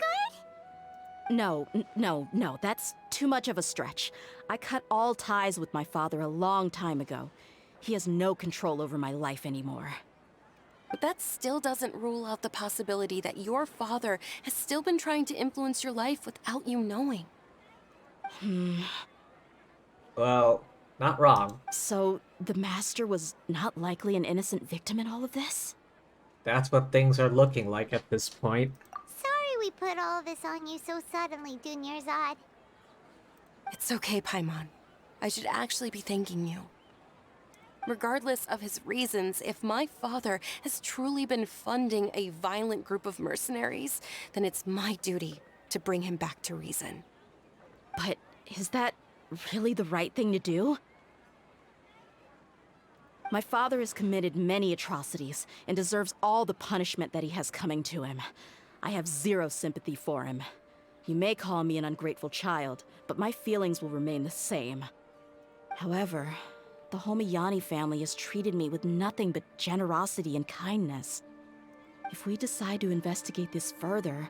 No, that's too much of a stretch. I cut all ties with my father a long time ago. He has no control over my life anymore. But that still doesn't rule out the possibility that your father has still been trying to influence your life without you knowing. Well, not wrong. So, the Master was not likely an innocent victim in all of this? That's what things are looking like at this point. Sorry we put all of this on you so suddenly, Dunyarzad. It's okay, Paimon. I should actually be thanking you. Regardless of his reasons, if my father has truly been funding a violent group of mercenaries, then it's my duty to bring him back to reason. But is that really the right thing to do? My father has committed many atrocities and deserves all the punishment that he has coming to him. I have zero sympathy for him. You may call me an ungrateful child, but my feelings will remain the same. However, the Homiyani family has treated me with nothing but generosity and kindness. If we decide to investigate this further,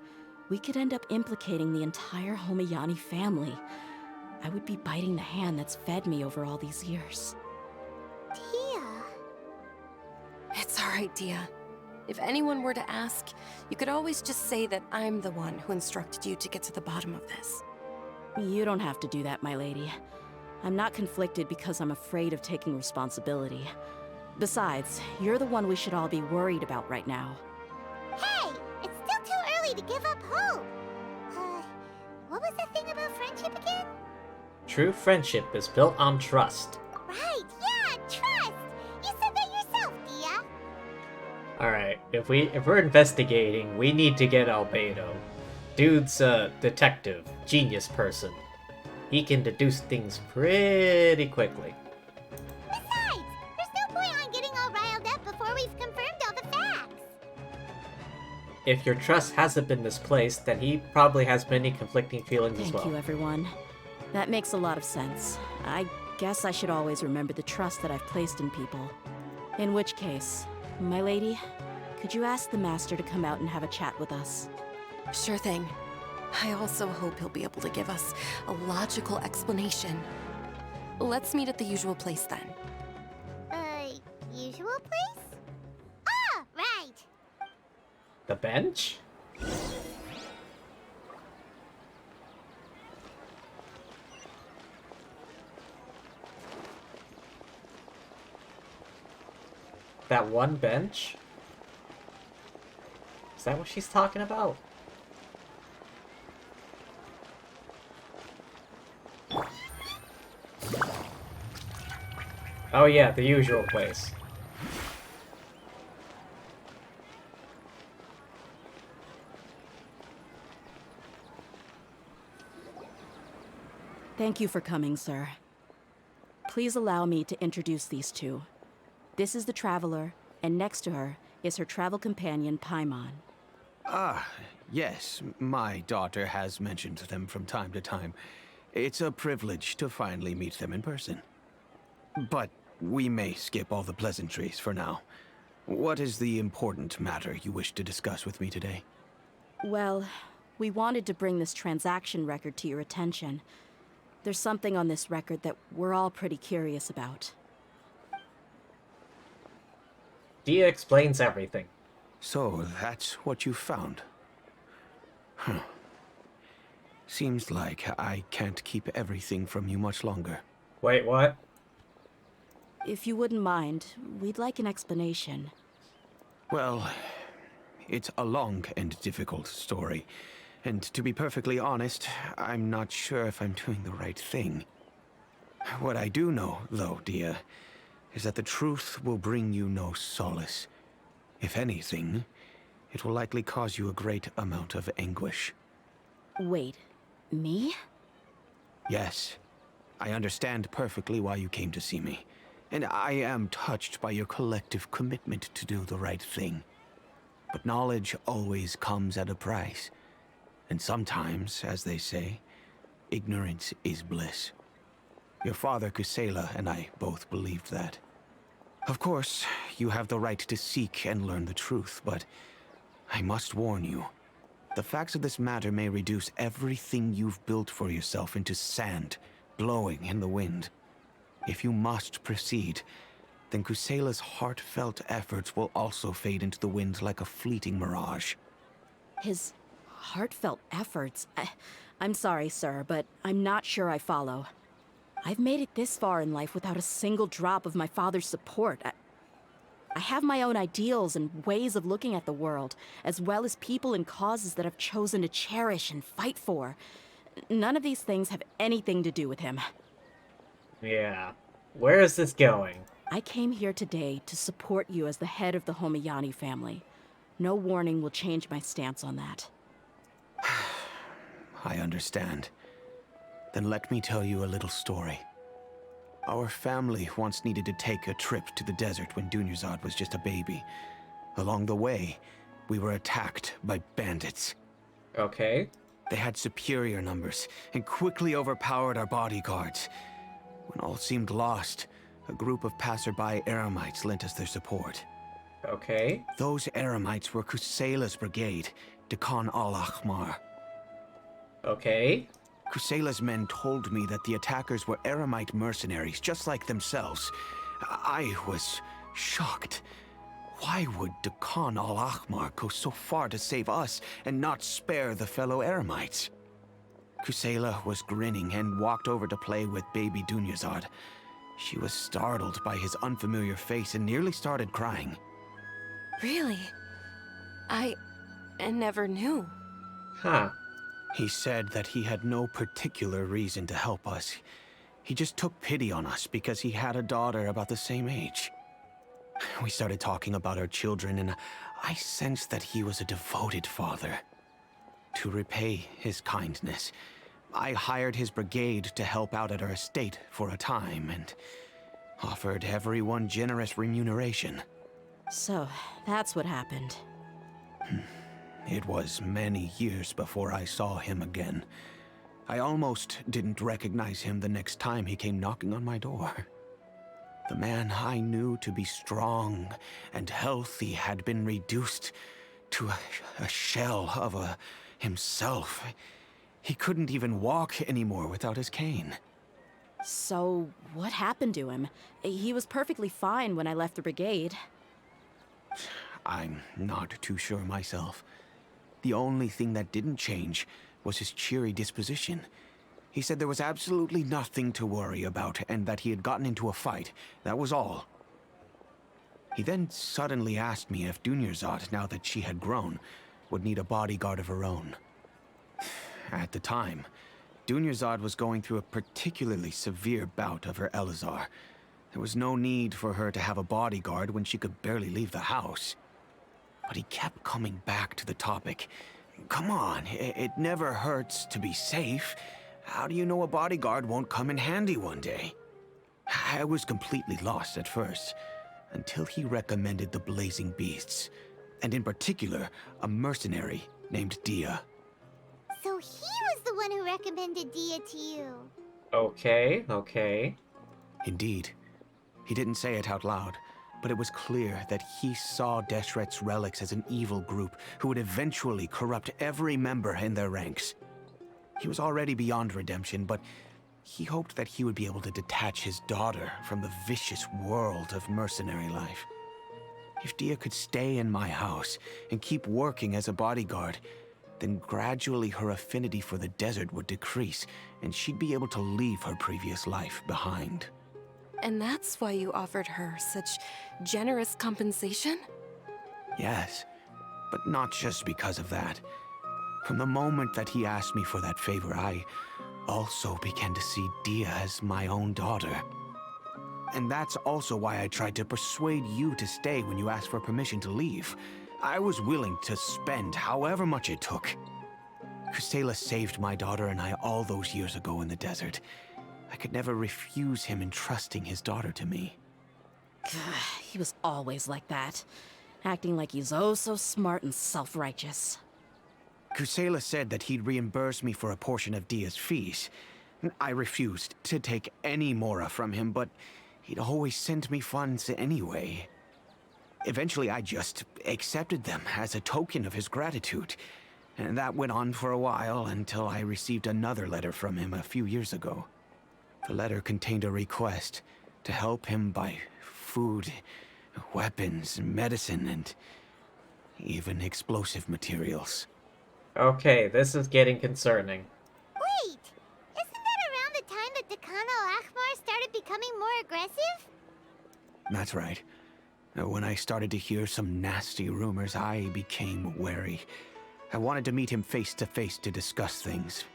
we could end up implicating the entire Homiyani family. I would be biting the hand that's fed me over all these years. Dia. It's alright, Dia. If anyone were to ask, you could always just say that I'm the one who instructed you to get to the bottom of this. You don't have to do that, my lady. I'm not conflicted because I'm afraid of taking responsibility. Besides, you're the one we should all be worried about right now. Hey! It's still too early to give up hope! What was that thing about friendship again? True friendship is built on trust. Right, yeah, trust! You said that yourself, Dia! Alright, if we're investigating, we need to get Albedo. Dude's a detective, genius person. He can deduce things pretty quickly. Besides, there's no point on getting all riled up before we've confirmed all the facts. If your trust hasn't been misplaced, then he probably has many conflicting feelings as well. Thank you, everyone. That makes a lot of sense. I guess I should always remember the trust that I've placed in people. In which case, my lady, could you ask the Master to come out and have a chat with us? Sure thing. I also hope he'll be able to give us a logical explanation. Let's meet at the usual place then. Usual place? Ah, right! The bench? That one bench? Is that what she's talking about? Oh yeah, the usual place. Thank you for coming, sir. Please allow me to introduce these two. This is the Traveler, and next to her is her travel companion, Paimon. Ah, yes. My daughter has mentioned them from time to time. It's a privilege to finally meet them in person. But we may skip all the pleasantries for now. What is the important matter you wish to discuss with me today? Well, we wanted to bring this transaction record to your attention. There's something on this record that we're all pretty curious about. Dia explains everything. So, that's what you found? Huh. Seems like I can't keep everything from you much longer. Wait, what? If you wouldn't mind, we'd like an explanation. Well, it's a long and difficult story. And to be perfectly honest, I'm not sure if I'm doing the right thing. What I do know, though, Dia, is that the truth will bring you no solace. If anything, it will likely cause you a great amount of anguish. Wait, me? Yes. I understand perfectly why you came to see me. And I am touched by your collective commitment to do the right thing. But knowledge always comes at a price. And sometimes, as they say, ignorance is bliss. Your father, Kusela, and I both believed that. Of course, you have the right to seek and learn the truth, but I must warn you. The facts of this matter may reduce everything you've built for yourself into sand, blowing in the wind. If you must proceed, then Kusela's heartfelt efforts will also fade into the wind like a fleeting mirage. His heartfelt efforts? I'm sorry, sir, but I'm not sure I follow. I've made it this far in life without a single drop of my father's support. I have my own ideals and ways of looking at the world, as well as people and causes that I've chosen to cherish and fight for. None of these things have anything to do with him. Yeah. Where is this going? I came here today to support you as the head of the Homiyani family. No warning will change my stance on that. I understand. Then let me tell you a little story. Our family once needed to take a trip to the desert when Dunyarzad was just a baby. Along the way, we were attacked by bandits. Okay. They had superior numbers and quickly overpowered our bodyguards. When all seemed lost, a group of passerby Eremites lent us their support. Okay. Those Eremites were Kusela's brigade, Dekan al-Ahmar. Okay. Kusela's men told me that the attackers were Eremite mercenaries, just like themselves. I was shocked. Why would Dekan al-Ahmar go so far to save us and not spare the fellow Eremites? Kusela was grinning and walked over to play with baby Dunyarzad. She was startled by his unfamiliar face and nearly started crying. Really? I never knew. Huh. He said that he had no particular reason to help us. He just took pity on us because he had a daughter about the same age. We started talking about our children, and I sensed that he was a devoted father. To repay his kindness, I hired his brigade to help out at our estate for a time and offered everyone generous remuneration. So, that's what happened. It was many years before I saw him again. I almost didn't recognize him the next time he came knocking on my door. The man I knew to be strong and healthy had been reduced to a shell of a himself. He couldn't even walk anymore without his cane. So, what happened to him? He was perfectly fine when I left the brigade. I'm not too sure myself. The only thing that didn't change was his cheery disposition. He said there was absolutely nothing to worry about and that he had gotten into a fight. That was all. He then suddenly asked me if Dunyarzad, now that she had grown, would need a bodyguard of her own. At the time, Dunyarzad was going through a particularly severe bout of her Elazar. There was no need for her to have a bodyguard when she could barely leave the house. But he kept coming back to the topic. Come on, it never hurts to be safe. How do you know a bodyguard won't come in handy one day? I was completely lost at first, until he recommended the Blazing Beasts, and in particular, a mercenary named Dia. So he was the one who recommended Dia to you. Okay, okay. Indeed. He didn't say it out loud, but it was clear that he saw Deshret's relics as an evil group who would eventually corrupt every member in their ranks. He was already beyond redemption, but he hoped that he would be able to detach his daughter from the vicious world of mercenary life. If Dia could stay in my house and keep working as a bodyguard, then gradually her affinity for the desert would decrease, and she'd be able to leave her previous life behind. And that's why you offered her such generous compensation? Yes, but not just because of that. From the moment that he asked me for that favor, I also began to see Dia as my own daughter. And that's also why I tried to persuade you to stay when you asked for permission to leave. I was willing to spend however much it took. Kusela saved my daughter and I all those years ago in the desert. I could never refuse him entrusting his daughter to me. He was always like that, acting like he's oh so smart and self-righteous. Kusela said that he'd reimburse me for a portion of Dia's fees. I refused to take any mora from him, but he'd always sent me funds anyway. Eventually, I just accepted them as a token of his gratitude. And that went on for a while until I received another letter from him a few years ago. The letter contained a request to help him buy food, weapons, medicine, and even explosive materials. Okay, this is getting concerning. Wait! Isn't that around the time that the Khan al-Ahmar started becoming more aggressive? That's right. When I started to hear some nasty rumors, I became wary. I wanted to meet him face to face to discuss things.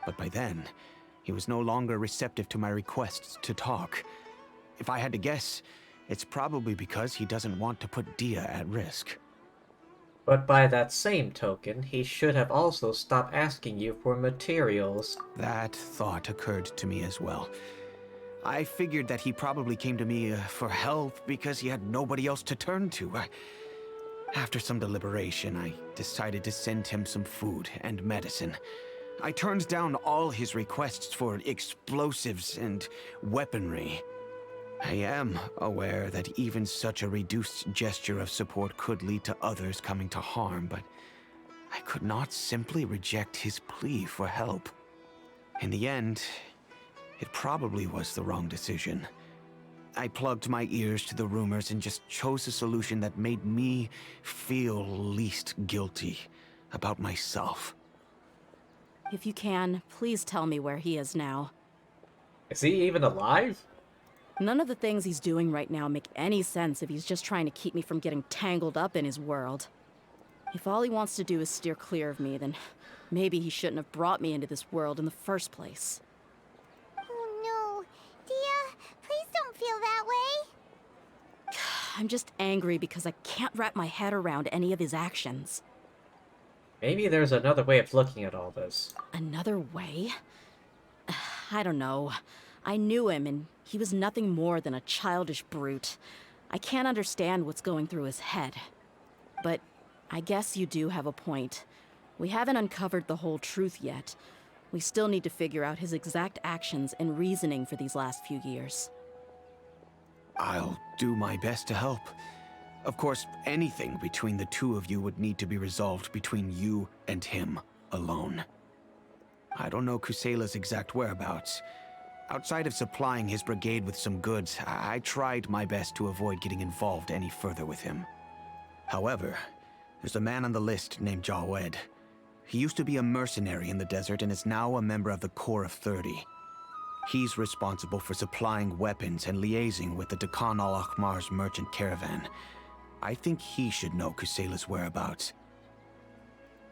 But by then, he was no longer receptive to my requests to talk. If I had to guess, it's probably because he doesn't want to put Dia at risk. But by that same token, he should have also stopped asking you for materials. That thought occurred to me as well. I figured that he probably came to me for help because he had nobody else to turn to. After some deliberation, I decided to send him some food and medicine. I turned down all his requests for explosives and weaponry. I am aware that even such a reduced gesture of support could lead to others coming to harm, but I could not simply reject his plea for help. In the end, it probably was the wrong decision. I plugged my ears to the rumors and just chose a solution that made me feel least guilty about myself. If you can, please tell me where he is now. Is he even alive? None of the things he's doing right now make any sense if he's just trying to keep me from getting tangled up in his world. If all he wants to do is steer clear of me, then maybe he shouldn't have brought me into this world in the first place. Oh no. Dia, please don't feel that way. I'm just angry because I can't wrap my head around any of his actions. Maybe there's another way of looking at all this. Another way? I don't know. I knew him, and he was nothing more than a childish brute. I can't understand what's going through his head. But I guess you do have a point. We haven't uncovered the whole truth yet. We still need to figure out his exact actions and reasoning for these last few years. I'll do my best to help. Of course, anything between the two of you would need to be resolved between you and him alone. I don't know Kusela's exact whereabouts. Outside of supplying his brigade with some goods, I tried my best to avoid getting involved any further with him. However, there's a man on the list named Jawed. He used to be a mercenary in the desert and is now a member of the Corps of 30. He's responsible for supplying weapons and liaising with the Dakan al-Akhmar's merchant caravan. I think he should know Kusela's whereabouts.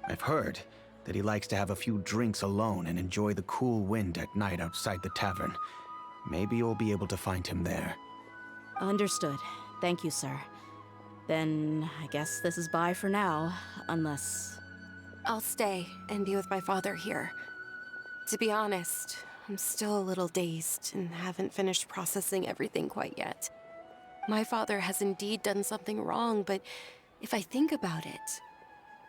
I've heard that he likes to have a few drinks alone and enjoy the cool wind at night outside the tavern. Maybe you'll be able to find him there. Understood. Thank you, sir. Then I guess this is bye for now, unless... I'll stay and be with my father here. To be honest, I'm still a little dazed and haven't finished processing everything quite yet. My father has indeed done something wrong, but if I think about it,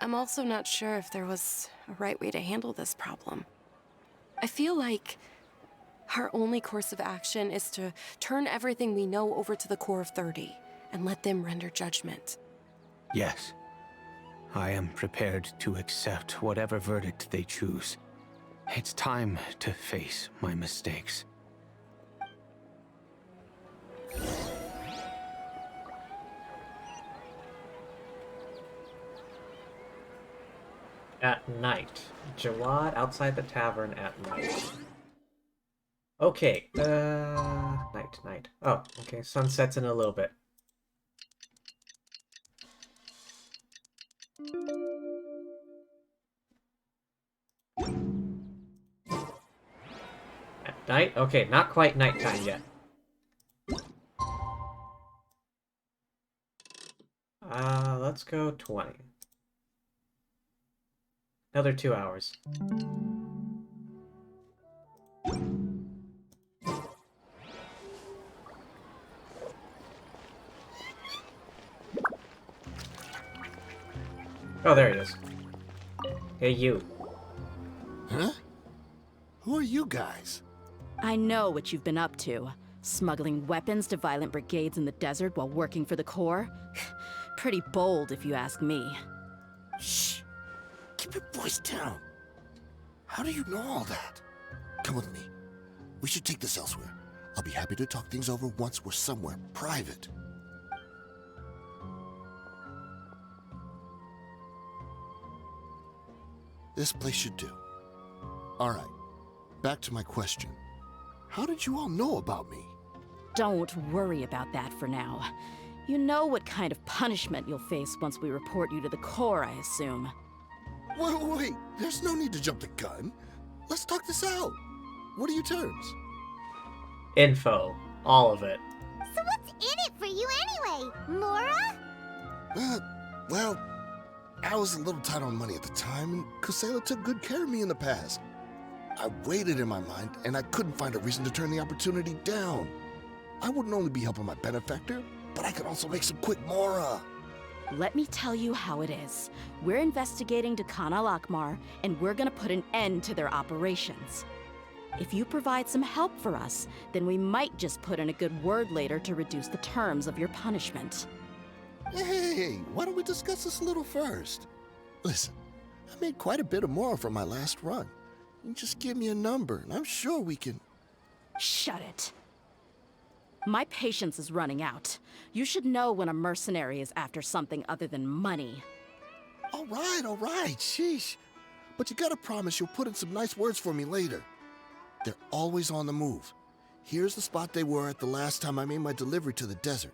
I'm also not sure if there was a right way to handle this problem. I feel like our only course of action is to turn everything we know over to the Corps of 30 and let them render judgment. Yes. I am prepared to accept whatever verdict they choose. It's time to face my mistakes. At night. Jawad outside the tavern at night. Okay, night. Oh, okay, sun sets in a little bit. At night? Okay, not quite nighttime yet. Let's go 20. Another 2 hours. Oh, there he is. Hey, you. Huh? Who are you guys? I know what you've been up to. Smuggling weapons to violent brigades in the desert while working for the Corps? Pretty bold, if you ask me. Shh. Keep your voice down. How do you know all that? Come with me. We should take this elsewhere. I'll be happy to talk things over once we're somewhere private. This place should do. All right. Back to my question. How did you all know about me? Don't worry about that for now. You know what kind of punishment you'll face once we report you to the Corps, I assume. Wait. There's no need to jump the gun. Let's talk this out. What are your terms? Info. All of it. So what's in it for you anyway, Mora? Well, I was a little tight on money at the time, and Kusela took good care of me in the past. I weighed it in my mind, and I couldn't find a reason to turn the opportunity down. I wouldn't only be helping my benefactor, but I could also make some quick Mora. Let me tell you how it is. We're investigating Dakan al-Akhmar, and we're gonna put an end to their operations. If you provide some help for us, then we might just put in a good word later to reduce the terms of your punishment. Hey, why don't we discuss this a little first? Listen, I made quite a bit of Mora from my last run. You just give me a number, and I'm sure we can... Shut it. My patience is running out. You should know when a mercenary is after something other than money. All right, sheesh. But you gotta promise you'll put in some nice words for me later. They're always on the move. Here's the spot they were at the last time I made my delivery to the desert.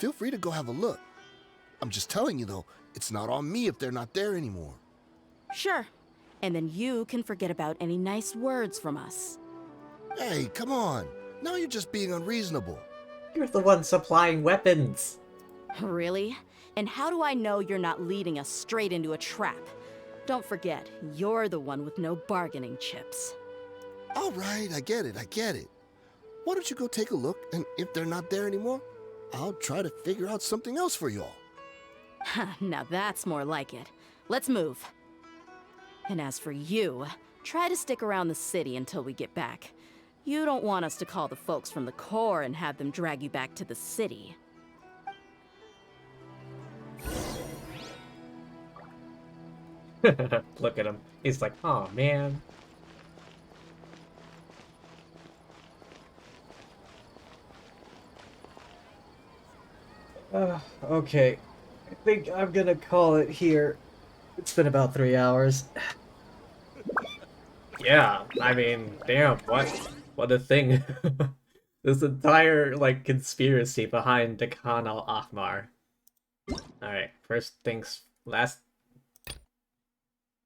Feel free to go have a look. I'm just telling you though, it's not on me if they're not there anymore. Sure. And then you can forget about any nice words from us. Hey, come on. Now you're just being unreasonable. You're the one supplying weapons. Really? And how do I know you're not leading us straight into a trap? Don't forget, you're the one with no bargaining chips. All right, I get it. Why don't you go take a look, and if they're not there anymore, I'll try to figure out something else for y'all. Now that's more like it. Let's move. And as for you, try to stick around the city until we get back. You don't want us to call the folks from the Corps and have them drag you back to the city. Look at him. He's like, oh man. Okay. I think I'm gonna call it here. It's been about 3 hours. Yeah, I mean, damn, what a thing. This entire, like, conspiracy behind the Khan al-Ahmar. Alright, first things last.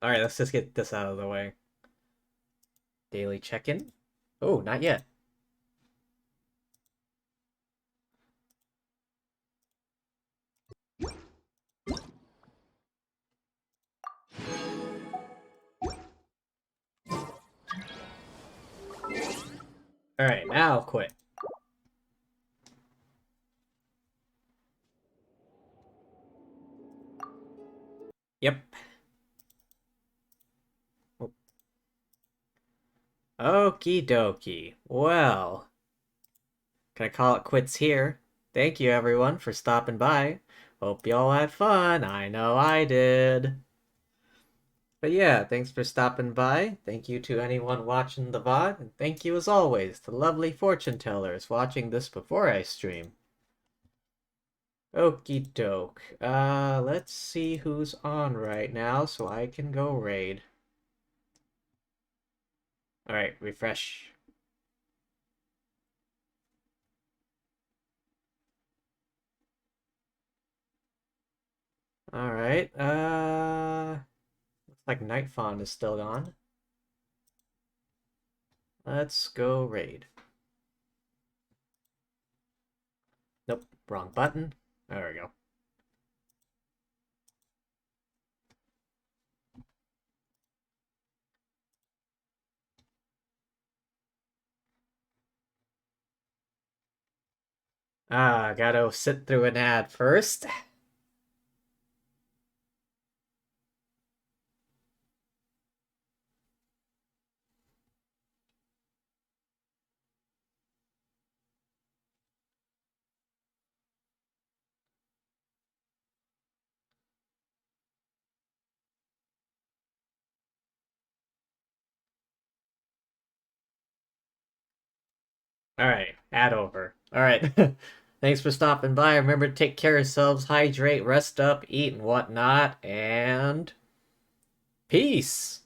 Alright, let's just get this out of the way. Daily check-in? Oh, not yet. Alright, now I'll quit. Yep. Oh. Okie dokie. Well, can I call it quits here? Thank you everyone for stopping by. Hope y'all had fun. I know I did. But yeah, thanks for stopping by. Thank you to anyone watching the VOD. And thank you as always to lovely fortune tellers watching this before I stream. Okie doke. Let's see who's on right now so I can go raid. Alright, refresh. Alright, looks like Nightfawn is still gone. Let's go raid. Nope, wrong button. There we go. Gotta sit through an ad first. Alright, ad over. Alright. Thanks for stopping by. Remember to take care of yourselves, hydrate, rest up, eat, and whatnot, and peace!